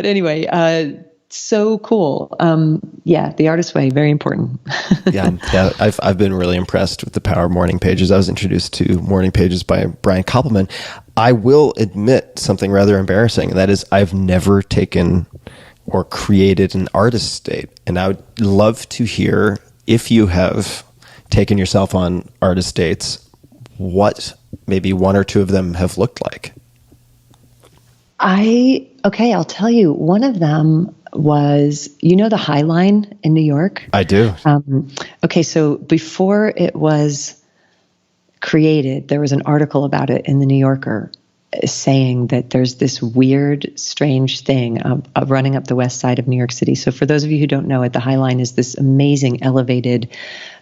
anyway, so cool. The Artist's Way, very important. yeah. I've been really impressed with the power of morning pages. I was introduced to morning pages by Brian Koppelman. I will admit something rather embarrassing. And that is, I've never taken or created an artist state. And I would love to hear, if you have taken yourself on artist dates, what maybe one or two of them have looked like. I'll tell you. One of them was, the High Line in New York? I do. So before it was created, there was an article about it in the New Yorker saying that there's this weird, strange thing of running up the west side of New York City. So for those of you who don't know it, the High Line is this amazing elevated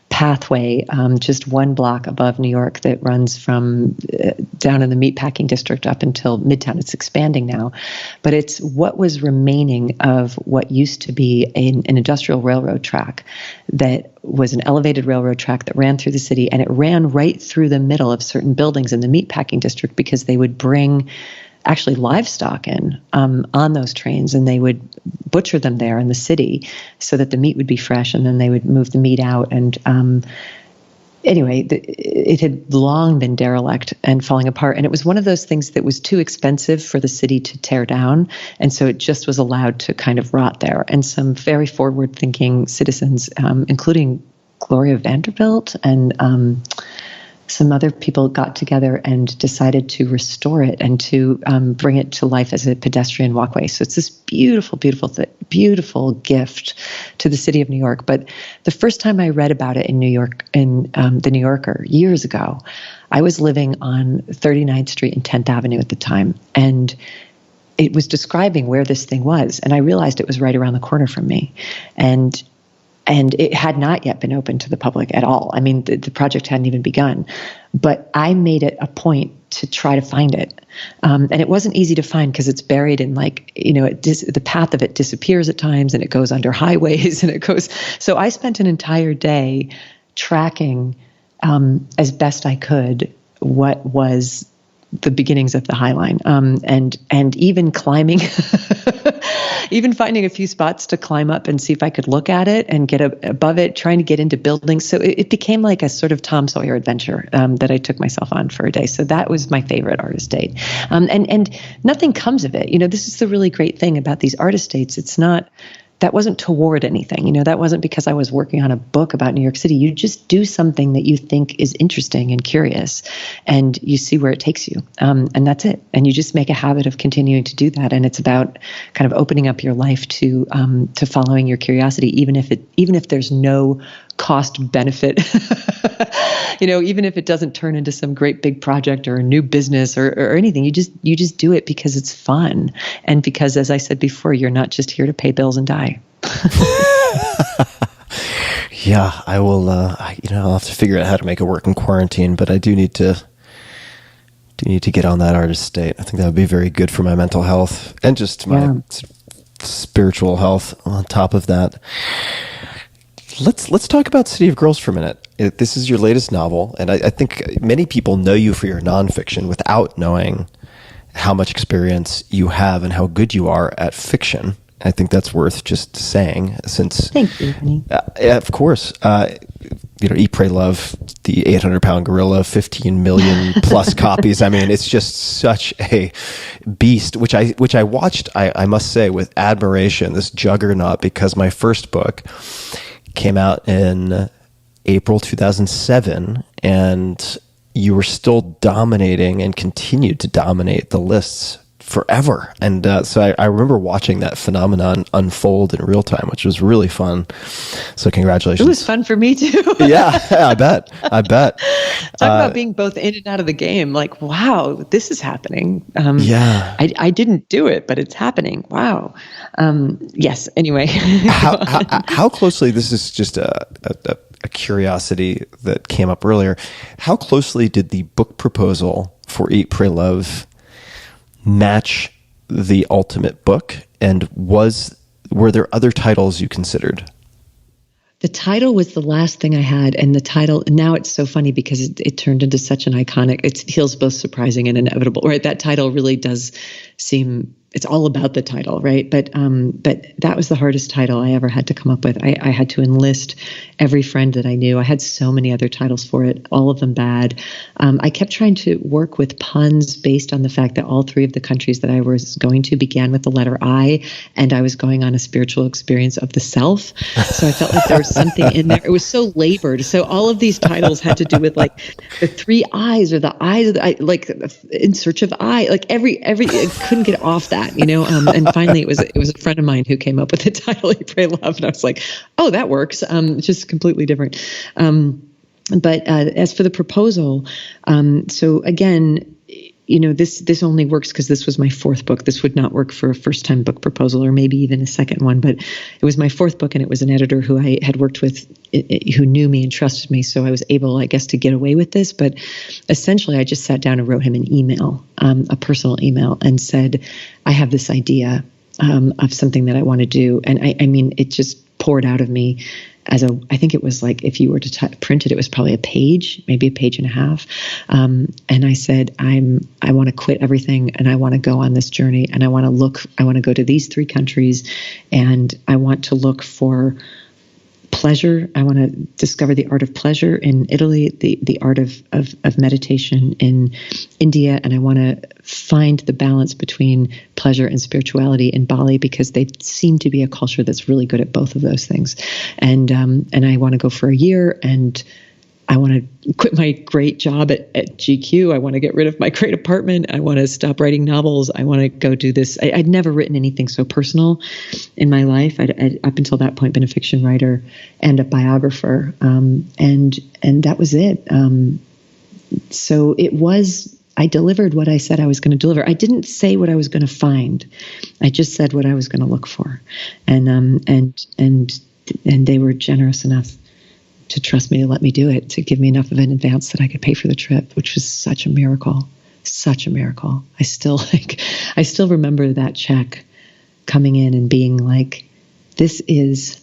pathway just one block above New York that runs from down in the meatpacking district up until Midtown. It's expanding now, but it's what was remaining of what used to be an industrial railroad track that was an elevated railroad track that ran through the city, and it ran right through the middle of certain buildings in the meatpacking district because they would bring actually livestock in on those trains, and they would butcher them there in the city so that the meat would be fresh, and then they would move the meat out. And anyway, it had long been derelict and falling apart, and it was one of those things that was too expensive for the city to tear down, and so it just was allowed to kind of rot there. And some very forward-thinking citizens, including Gloria Vanderbilt and some other people, got together and decided to restore it and to bring it to life as a pedestrian walkway. So it's this beautiful, beautiful, beautiful gift to the city of New York. But the first time I read about it in New York, in the New Yorker years ago, I was living on 39th Street and 10th Avenue at the time. And it was describing where this thing was, and I realized it was right around the corner from me, and it had not yet been open to the public at all. I mean, the project hadn't even begun, but I made it a point to try to find it. And it wasn't easy to find because it's buried in the path of it disappears at times, and it goes under highways, and it goes. So I spent an entire day tracking as best I could what was the beginnings of the High Line, and even climbing, even finding a few spots to climb up and see if I could look at it and get above it, trying to get into buildings. So it became like a sort of Tom Sawyer adventure that I took myself on for a day. So that was my favorite artist date. And nothing comes of it. This is the really great thing about these artist dates. That wasn't toward anything. That wasn't because I was working on a book about New York City. You just do something that you think is interesting and curious, and you see where it takes you. And that's it. And you just make a habit of continuing to do that. And it's about kind of opening up your life to following your curiosity, even if there's no cost benefit, even if it doesn't turn into some great big project or a new business or anything. You just do it because it's fun, and because, as I said before, you're not just here to pay bills and die. Yeah, I will. I'll have to figure out how to make it work in quarantine, but I do need to get on that artist date. I think that would be very good for my mental health and just my spiritual health on top of that. Let's talk about City of Girls for a minute. This is your latest novel, and I think many people know you for your nonfiction without knowing how much experience you have and how good you are at fiction. I think that's worth just saying. Since thank you, honey. Yeah, of course. Eat, Pray, Love, the 800-pound gorilla, 15 million plus copies. I mean, it's just such a beast, which I watched, I must say, with admiration, this juggernaut, because my first book came out in April 2007, and you were still dominating and continued to dominate the lists forever. And so I remember watching that phenomenon unfold in real time, which was really fun. So congratulations. It was fun for me too. Yeah, I bet. Talk about being both in and out of the game. Like, wow, this is happening. Yeah. I didn't do it, but it's happening. Wow. Yes. Anyway. how closely, this is just a curiosity that came up earlier. How closely did the book proposal for Eat, Pray, Love match the ultimate book? And were there other titles you considered? The title was the last thing I had, and the title, now it's so funny because it turned into such an iconic, it feels both surprising and inevitable, right? That title really does seem, it's all about the title, right? But that was the hardest title I ever had to come up with. I had to enlist every friend that I knew. I had so many other titles for it, all of them bad. I kept trying to work with puns based on the fact that all three of the countries that I was going to began with the letter I, and I was going on a spiritual experience of the self. So I felt like there was something in there. It was so labored. So all of these titles had to do with like the three eyes, or the eyes of the, like in search of I, like every I couldn't get off that. And finally it was a friend of mine who came up with the title Eat, Pray, Love, and I was like, oh, that works. Just completely different. But as for the proposal, so again, this only works because this was my fourth book. This would not work for a first-time book proposal, or maybe even a second one. But it was my fourth book, and it was an editor who I had worked with, who knew me and trusted me. So I was able, I guess, to get away with this. But essentially, I just sat down and wrote him an email, a personal email, and said, I have this idea of something that I want to do. And I mean, it just poured out of me. I think it was like, if you were to print it, it was probably a page, maybe a page and a half. And I said, I want to quit everything, and I want to go on this journey, and I want to go to these three countries, and I want to look for pleasure. I want to discover the art of pleasure in Italy, the art of meditation in India, and I want to find the balance between pleasure and spirituality in Bali, because they seem to be a culture that's really good at both of those things. And I want to go for a year, and I want to quit my great job at GQ. I want to get rid of my great apartment. I want to stop writing novels. I want to go do this. I'd never written anything so personal in my life. I'd up until that point been a fiction writer and a biographer. And that was it. So it was I delivered what I said I was going to deliver. I didn't say what I was going to find. I just said what I was going to look for. And they were generous enough to trust me, to let me do it, to give me enough of an advance that I could pay for the trip, which was such a miracle. Such a miracle. I still remember that check coming in and being like, this is,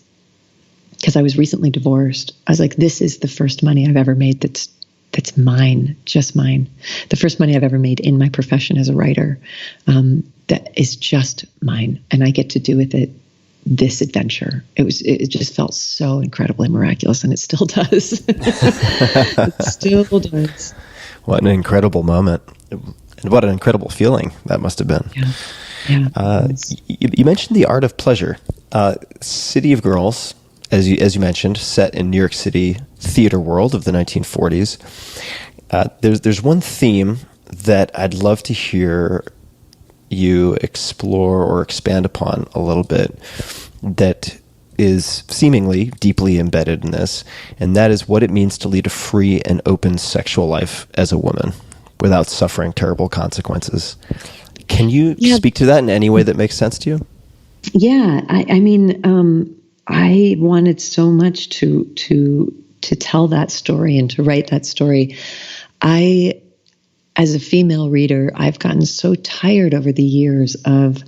because I was recently divorced. I was like, this is the first money I've ever made that's mine, just mine. The first money I've ever made in my profession as a writer, that is just mine. And I get to do with it this adventure. It just felt so incredibly miraculous, and it still does. It still does. What an incredible moment. And what an incredible feeling that must have been. Yeah. You mentioned The Art of Pleasure. City of Girls, as you mentioned, set in New York City theater world of the 1940s. There's one theme that I'd love to hear you explore or expand upon a little bit that is seemingly deeply embedded in this, and that is what it means to lead a free and open sexual life as a woman without suffering terrible consequences. Can you speak to that in any way that makes sense to you? Yeah, I mean, I wanted so much to tell that story and to write that story. As a female reader, I've gotten so tired over the years of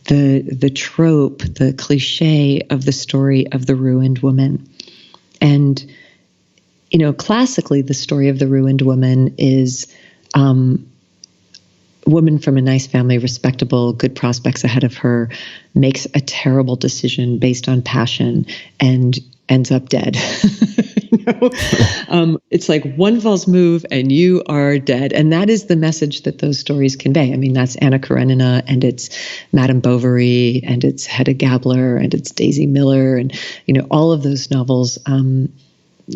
the trope, the cliche of the story of the ruined woman. And, classically, the story of the ruined woman is woman from a nice family, respectable, good prospects ahead of her, makes a terrible decision based on passion and ends up dead. It's like one false move and you are dead. And that is the message that those stories convey. I mean, that's Anna Karenina, and it's Madame Bovary, and it's Hedda Gabler, and it's Daisy Miller, and, all of those novels,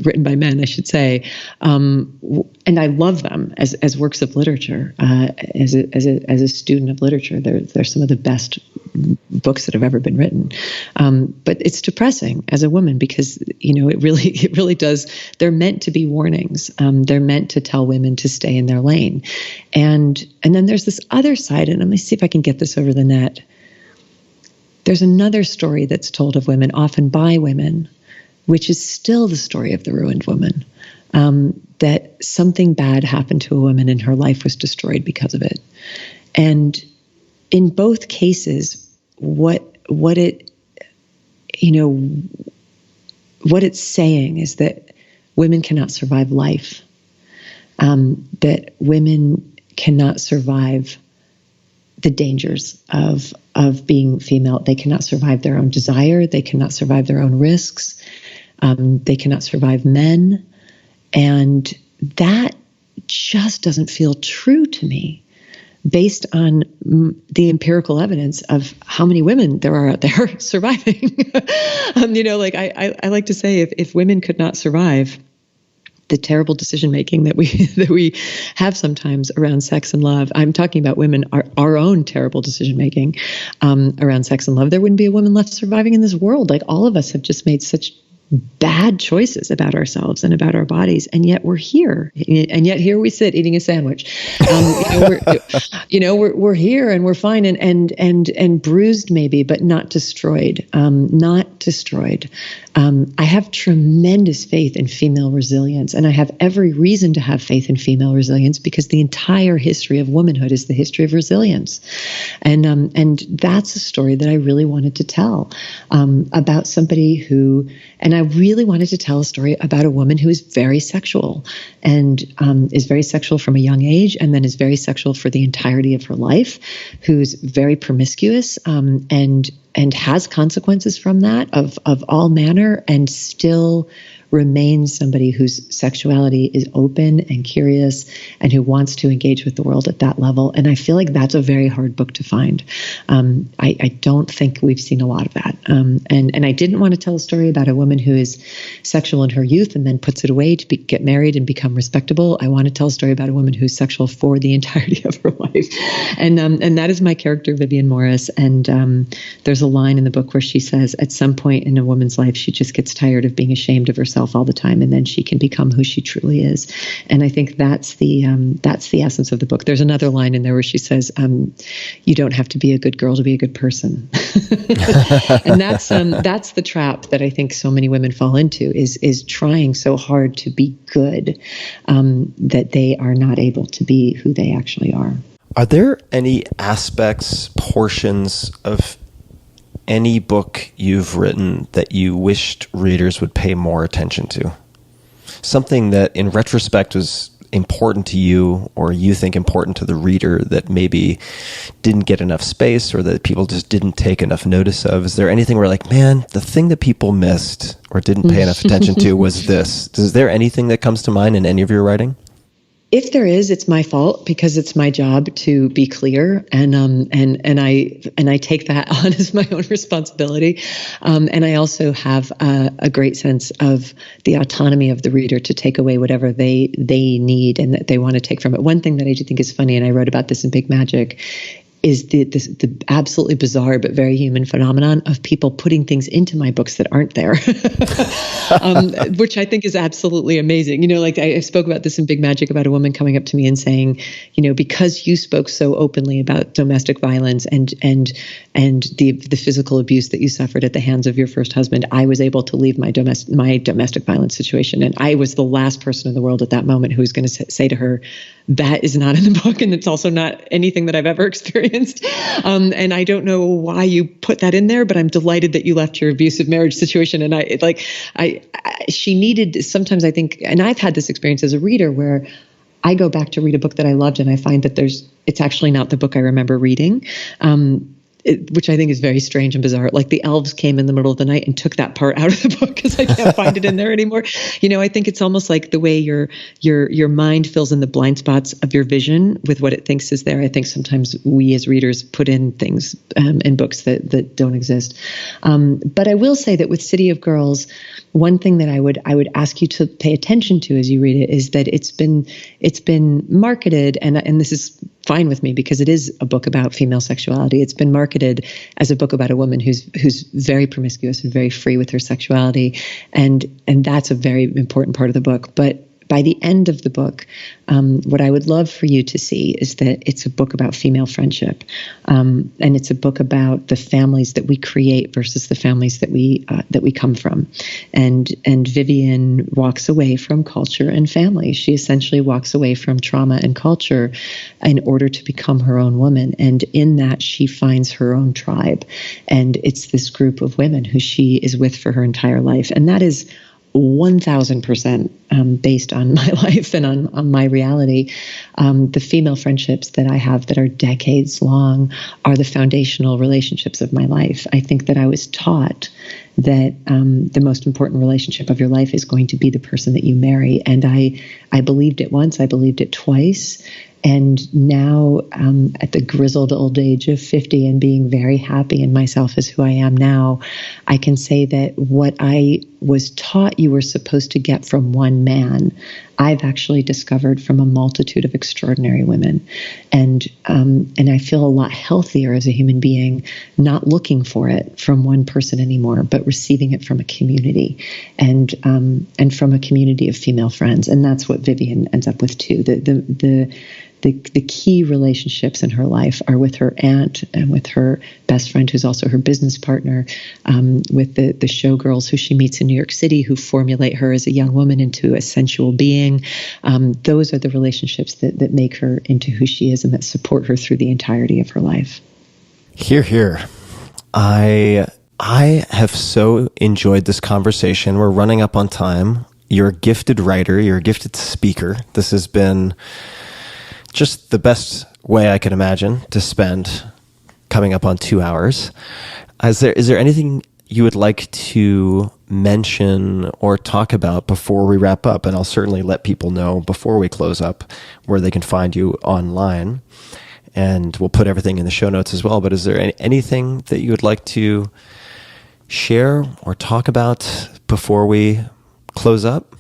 written by men, I should say, and I love them as works of literature. As a student of literature, they're some of the best books that have ever been written. But it's depressing as a woman because it really does. They're meant to be warnings. They're meant to tell women to stay in their lane, and then there's this other side. And let me see if I can get this over the net. There's another story that's told of women, often by women, which is still the story of the ruined woman, that something bad happened to a woman and her life was destroyed because of it. And in both cases, what it's saying is that women cannot survive life, that women cannot survive the dangers of being female. They cannot survive their own desire. They cannot survive their own risks. They cannot survive men. And that just doesn't feel true to me based on the empirical evidence of how many women there are out there surviving. I like to say if women could not survive the terrible decision-making that we have sometimes around sex and love. I'm talking about women, our own terrible decision-making around sex and love. There wouldn't be a woman left surviving in this world. Like, all of us have just made such bad choices about ourselves and about our bodies, and yet we're here, and yet here we sit eating a sandwich. We're here and we're fine and bruised maybe, but not destroyed. Not destroyed. I have tremendous faith in female resilience, and I have every reason to have faith in female resilience because the entire history of womanhood is the history of resilience, and that's a story that I really wanted to tell about somebody who. And I really wanted to tell a story about a woman who is very sexual and is very sexual from a young age, and then is very sexual for the entirety of her life, who's very promiscuous and has consequences from that of all manner, and still remains somebody whose sexuality is open and curious and who wants to engage with the world at that level. And I feel like that's a very hard book to find. I don't think we've seen a lot of that. And I didn't want to tell a story about a woman who is sexual in her youth and then puts it away to get married and become respectable. I want to tell a story about a woman who's sexual for the entirety of her life. And that is my character, Vivian Morris. And there's a line in the book where she says, at some point in a woman's life, she just gets tired of being ashamed of herself herself all the time, and then she can become who she truly is. And I think that's the essence of the book. There's another line in there where she says, "You don't have to be a good girl to be a good person," and that's the trap that I think so many women fall into is trying so hard to be good that they are not able to be who they actually are. Are there any aspects, portions of any book you've written that you wished readers would pay more attention to? Something that in retrospect was important to you, or you think important to the reader, that maybe didn't get enough space or that people just didn't take enough notice of? Is there anything where like, man, the thing that people missed or didn't pay enough attention to was this? Is there anything that comes to mind in any of your writing? If there is, it's my fault, because it's my job to be clear, and I take that on as my own responsibility. And I also have a great sense of the autonomy of the reader to take away whatever they need and that they want to take from it. One thing that I do think is funny, and I wrote about this in Big Magic, is the absolutely bizarre but very human phenomenon of people putting things into my books that aren't there, which I think is absolutely amazing. Like I spoke about this in Big Magic, about a woman coming up to me and saying, because you spoke so openly about domestic violence and the physical abuse that you suffered at the hands of your first husband, I was able to leave my domestic violence situation. And I was the last person in the world at that moment who was going to say to her, that is not in the book, and it's also not anything that I've ever experienced. And I don't know why you put that in there, but I'm delighted that you left your abusive marriage situation. And she needed, sometimes I think, and I've had this experience as a reader where I go back to read a book that I loved and I find that it's actually not the book I remember reading. Which I think is very strange and bizarre. Like the elves came in the middle of the night and took that part out of the book because I can't find it in there anymore. I think it's almost like the way your mind fills in the blind spots of your vision with what it thinks is there. I think sometimes we as readers put in things in books that don't exist. But I will say that with City of Girls, one thing that I would ask you to pay attention to as you read it is that it's been marketed, and this is fine with me because it is a book about female sexuality. It's been marketed as a book about a woman who's very promiscuous and very free with her sexuality, and that's a very important part of the book. But by the end of the book, what I would love for you to see is that it's a book about female friendship, and it's a book about the families that we create versus the families that we come from. And Vivian walks away from culture and family. She essentially walks away from trauma and culture in order to become her own woman. And in that, she finds her own tribe, and it's this group of women who she is with for her entire life. And that is 1,000% based on my life and on my reality. The female friendships that I have that are decades long are the foundational relationships of my life. I think that I was taught that the most important relationship of your life is going to be the person that you marry. And I believed it once, I believed it twice. And now, at the grizzled old age of 50 and being very happy in myself as who I am now, I can say that what I was taught you were supposed to get from one man, I've actually discovered from a multitude of extraordinary women. And I feel a lot healthier as a human being, not looking for it from one person anymore, but receiving it from a community and from a community of female friends. And that's what Vivian ends up with too. The key relationships in her life are with her aunt and with her best friend, who's also her business partner, with the showgirls who she meets in New York City, who formulate her as a young woman into a sensual being. Those are the relationships that make her into who she is and that support her through the entirety of her life. Hear, hear. I have so enjoyed this conversation. We're running up on time. You're a gifted writer. You're a gifted speaker. This has been just the best way I could imagine to spend coming up on 2 hours. Is there anything you would like to mention or talk about before we wrap up? And I'll certainly let people know before we close up where they can find you online. And we'll put everything in the show notes as well. But is there anything that you would like to share or talk about before we close up?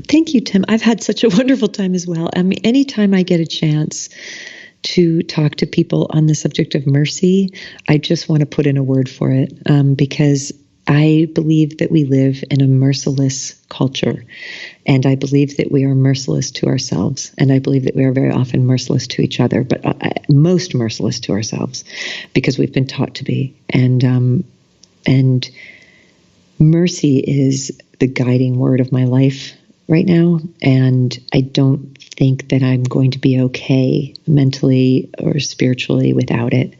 Thank you, Tim. I've had such a wonderful time as well. I mean, anytime I get a chance to talk to people on the subject of mercy, I just want to put in a word for it, because I believe that we live in a merciless culture, and I believe that we are merciless to ourselves, and I believe that we are very often merciless to each other, but most merciless to ourselves because we've been taught to be. And mercy is the guiding word of my life right now, and I don't think that I'm going to be okay mentally or spiritually without it.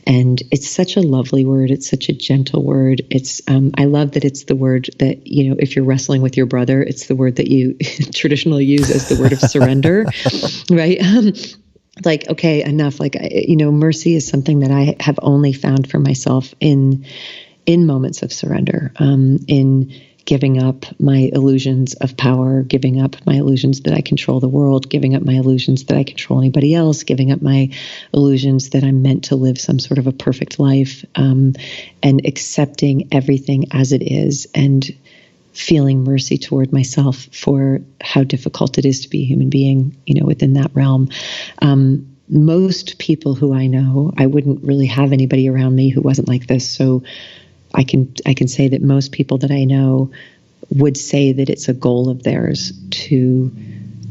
And it's such a lovely word. It's such a gentle word. It's I love that it's the word that, you know, if you're wrestling with your brother, it's the word that you traditionally use as the word of surrender, right? Like, okay, enough. Like, mercy is something that I have only found for myself in moments of surrender, in giving up my illusions of power, giving up my illusions that I control the world, giving up my illusions that I control anybody else, giving up my illusions that I'm meant to live some sort of a perfect life, and accepting everything as it is, and feeling mercy toward myself for how difficult it is to be a human being, within that realm. Most people who I know, I wouldn't really have anybody around me who wasn't like this. So I can say that most people that I know would say that it's a goal of theirs to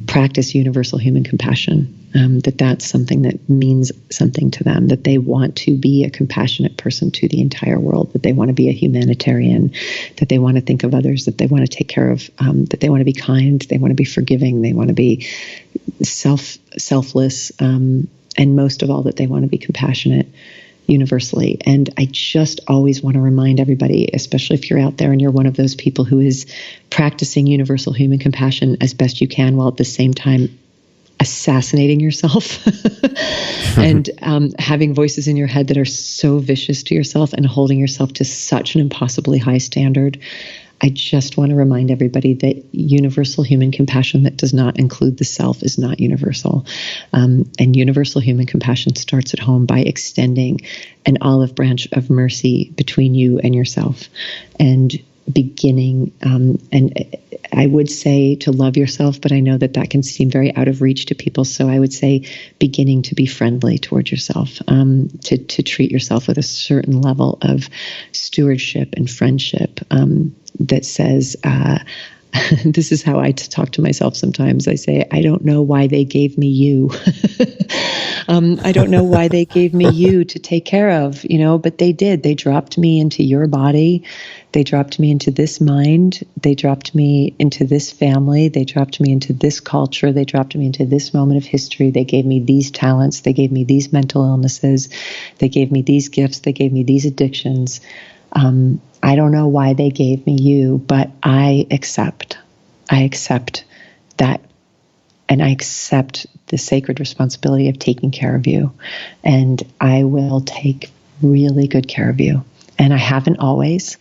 practice universal human compassion, that that's something that means something to them, that they want to be a compassionate person to the entire world, that they want to be a humanitarian, that they want to think of others, that they want to take care of, that they want to be kind, they want to be forgiving, they want to be selfless, and most of all, that they want to be compassionate universally. And I just always want to remind everybody, especially if you're out there and you're one of those people who is practicing universal human compassion as best you can, while at the same time assassinating yourself and having voices in your head that are so vicious to yourself and holding yourself to such an impossibly high standard. I just want to remind everybody that universal human compassion that does not include the self is not universal. And universal human compassion starts at home by extending an olive branch of mercy between you and yourself, and beginning, and I would say to love yourself, but I know that that can seem very out of reach to people. So I would say beginning to be friendly towards yourself, to treat yourself with a certain level of stewardship and friendship, that says, this is how I talk to myself sometimes. I say, I don't know why they gave me you. I don't know why they gave me you to take care of, but they did. They dropped me into your body. They dropped me into this mind. They dropped me into this family. They dropped me into this culture. They dropped me into this moment of history. They gave me these talents. They gave me these mental illnesses. They gave me these gifts. They gave me these addictions. I don't know why they gave me you, but I accept that, and I accept the sacred responsibility of taking care of you, and I will take really good care of you. And I haven't always,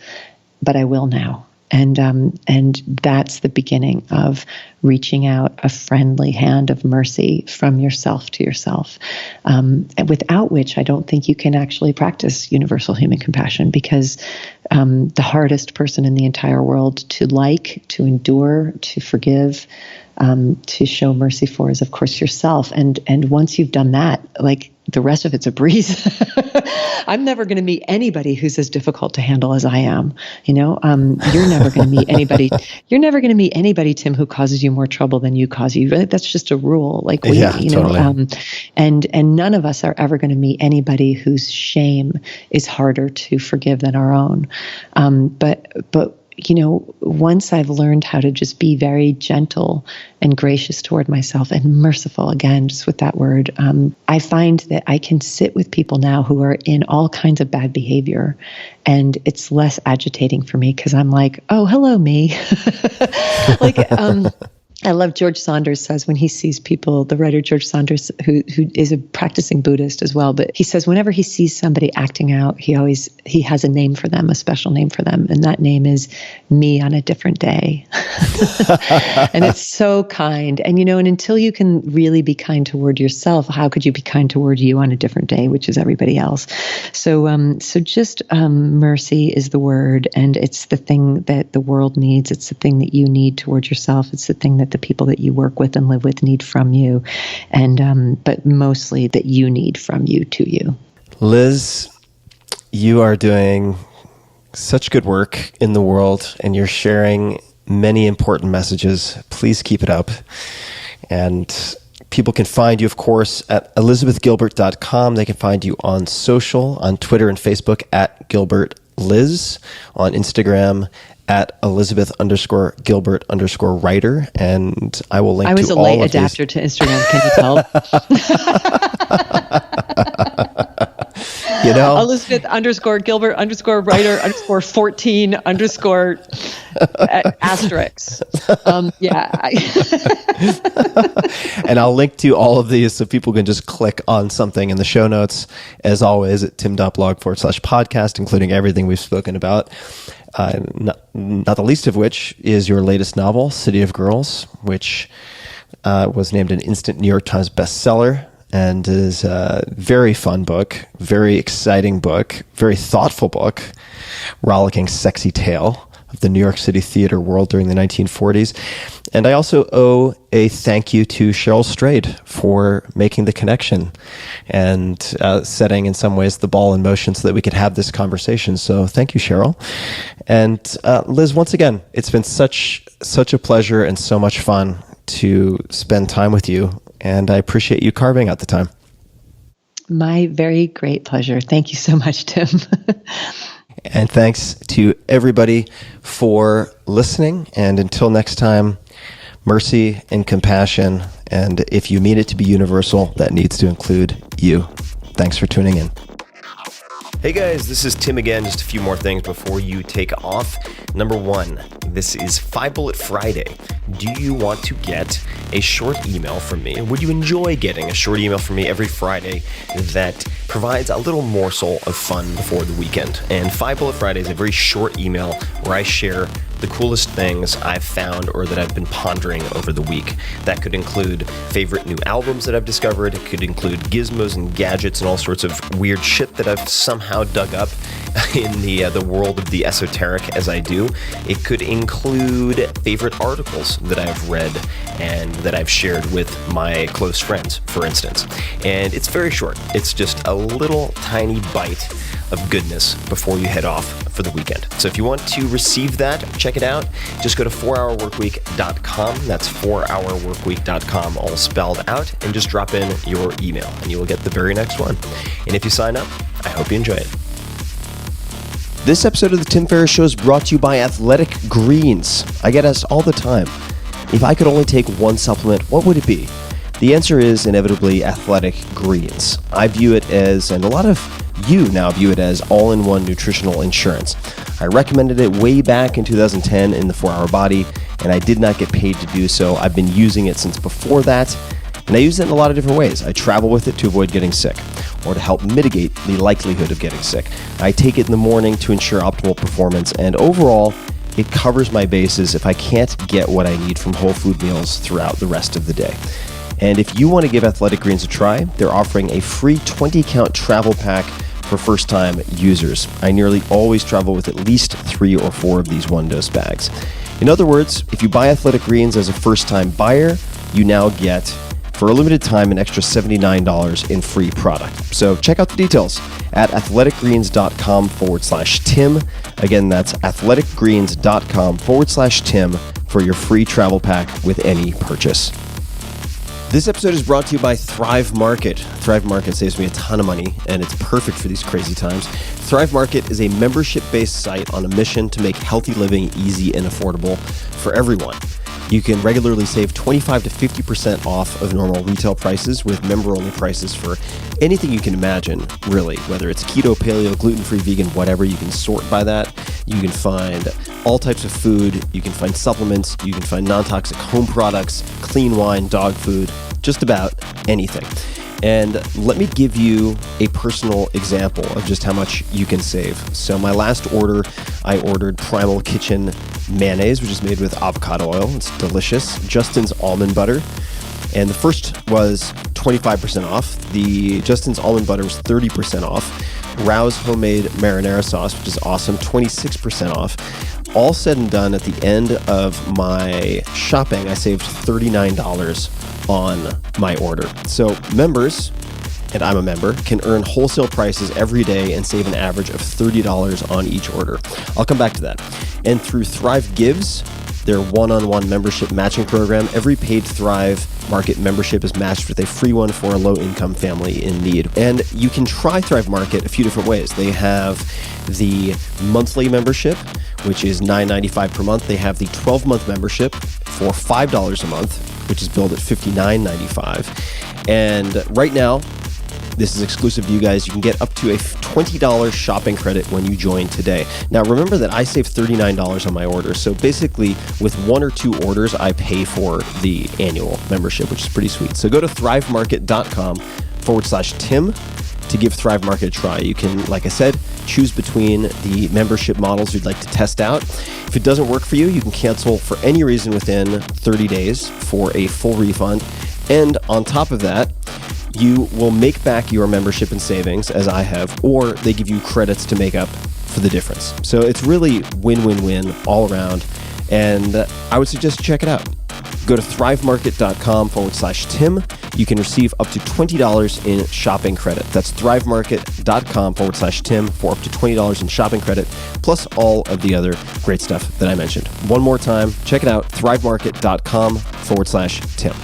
but I will now. And that's the beginning of reaching out a friendly hand of mercy from yourself to yourself, and without which I don't think you can actually practice universal human compassion, because the hardest person in the entire world to to endure, to forgive, to show mercy for is, of course, yourself. And once you've done that, like, the rest of it's a breeze. I'm never going to meet anybody who's as difficult to handle as I am. You're never going to meet anybody. You're never going to meet anybody, Tim, who causes you more trouble than you cause you. That's just a rule. Like, totally. And none of us are ever going to meet anybody whose shame is harder to forgive than our own. But once I've learned how to just be very gentle and gracious toward myself and merciful, again, just with that word, I find that I can sit with people now who are in all kinds of bad behavior, and it's less agitating for me, because I'm like, oh, hello, me. I love George Saunders says when he sees people, the writer George Saunders, who is a practicing Buddhist as well, but he says whenever he sees somebody acting out, he has a name for them, a special name for them. And that name is me on a different day. And it's so kind. And, and until you can really be kind toward yourself, how could you be kind toward you on a different day, which is everybody else? So just mercy is the word, and it's the thing that the world needs. It's the thing that you need toward yourself. It's the thing that the people that you work with and live with need from you, and but mostly that you need from you to you. Liz, you are doing such good work in the world, and you're sharing many important messages. Please keep it up. And people can find you, of course, at elizabethgilbert.com. They can find you on social, on Twitter and Facebook at Gilbert Liz, on Instagram at Elizabeth_Gilbert_writer. And I will link to all of these. I was a late adapter to Instagram, can you tell? You know, Elizabeth_Gilbert_14_14 yeah. And I'll link to all of these so people can just click on something in the show notes, as always, at tim.blog/podcast, including everything we've spoken about. Not the least of which is your latest novel, City of Girls, which was named an instant New York Times bestseller, and is a very fun book, very exciting book, very thoughtful book, rollicking, sexy tale of the New York City theater world during the 1940s. And I also owe a thank you to Cheryl Strayed for making the connection and setting, in some ways, the ball in motion so that we could have this conversation. So thank you, Cheryl. And Liz, once again, it's been such a pleasure and so much fun to spend time with you. And I appreciate you carving out the time. My very great pleasure. Thank you so much, Tim. And thanks to everybody for listening. And until next time, mercy and compassion. And if you mean it to be universal, that needs to include you. Thanks for tuning in. Hey guys, this is Tim again. Just a few more things before you take off. Number one, this is 5 Bullet Friday. Do you want to get a short email from me? Would you enjoy getting a short email from me every Friday that provides a little morsel of fun before the weekend? And 5 Bullet Friday is a very short email where I share the coolest things I've found or that I've been pondering over the week. That could include favorite new albums that I've discovered. It could include gizmos and gadgets and all sorts of weird shit that I've somehow dug up in the world of the esoteric as I do. It could include favorite articles that I've read and that I've shared with my close friends, for instance. And it's very short. It's just a little tiny bite of goodness before you head off for the weekend. So if you want to receive that, check it out. Just go to 4hourworkweek.com. That's 4hourworkweek.com, all spelled out, and just drop in your email and you will get the very next one. And if you sign up, I hope you enjoy it. This episode of The Tim Ferriss Show is brought to you by Athletic Greens. I get asked all the time, if I could only take one supplement, what would it be? The answer is inevitably Athletic Greens. I view it as, and a lot of you now view it as, all-in-one nutritional insurance. I recommended it way back in 2010 in the 4-Hour Body, and I did not get paid to do so. I've been using it since before that, and I use it in a lot of different ways. I travel with it to avoid getting sick, or to help mitigate the likelihood of getting sick. I take it in the morning to ensure optimal performance, and overall, it covers my bases if I can't get what I need from whole food meals throughout the rest of the day. And if you want to give Athletic Greens a try, they're offering a free 20-count travel pack for first-time users. I nearly always travel with at least 3 or 4 of these one-dose bags. In other words, if you buy Athletic Greens as a first-time buyer, you now get, for a limited time, an extra $79 in free product. So check out the details at athleticgreens.com/Tim. Again, that's athleticgreens.com/Tim for your free travel pack with any purchase. This episode is brought to you by Thrive Market. Thrive Market saves me a ton of money, and it's perfect for these crazy times. Thrive Market is a membership-based site on a mission to make healthy living easy and affordable for everyone. You can regularly save 25 to 50% off of normal retail prices with member-only prices for anything you can imagine, really. Whether it's keto, paleo, gluten-free, vegan, whatever, you can sort by that. You can find all types of food. You can find supplements. You can find non-toxic home products, clean wine, dog food, just about anything. And let me give you a personal example of just how much you can save. So my last order, I ordered Primal Kitchen mayonnaise, which is made with avocado oil. It's delicious. Justin's almond butter. And the first was 25% off. The Justin's almond butter was 30% off. Rao's homemade marinara sauce, which is awesome, 26% off. All said and done, at the end of my shopping, I saved $39 on my order. So members, and I'm a member, can earn wholesale prices every day and save an average of $30 on each order. I'll come back to that. And through Thrive Gives, their one-on-one membership matching program, every paid Thrive Market membership is matched with a free one for a low-income family in need. And you can try Thrive Market a few different ways. They have the monthly membership, which is $9.95 per month. They have the 12-month membership for $5 a month, which is billed at $59.95. And right now, this is exclusive to you guys. You can get up to a $20 shopping credit when you join today. Now, remember that I save $39 on my order. So basically, with 1 or 2 orders, I pay for the annual membership, which is pretty sweet. So go to thrivemarket.com/Tim to give Thrive Market a try. You can, like I said, choose between the membership models you'd like to test out. If it doesn't work for you, you can cancel for any reason within 30 days for a full refund. And on top of that, you will make back your membership and savings, as I have, or they give you credits to make up for the difference. So it's really win-win-win all around, and I would suggest check it out. Go to thrivemarket.com/Tim. You can receive up to $20 in shopping credit. That's thrivemarket.com/Tim for up to $20 in shopping credit, plus all of the other great stuff that I mentioned. One more time, check it out, thrivemarket.com/Tim.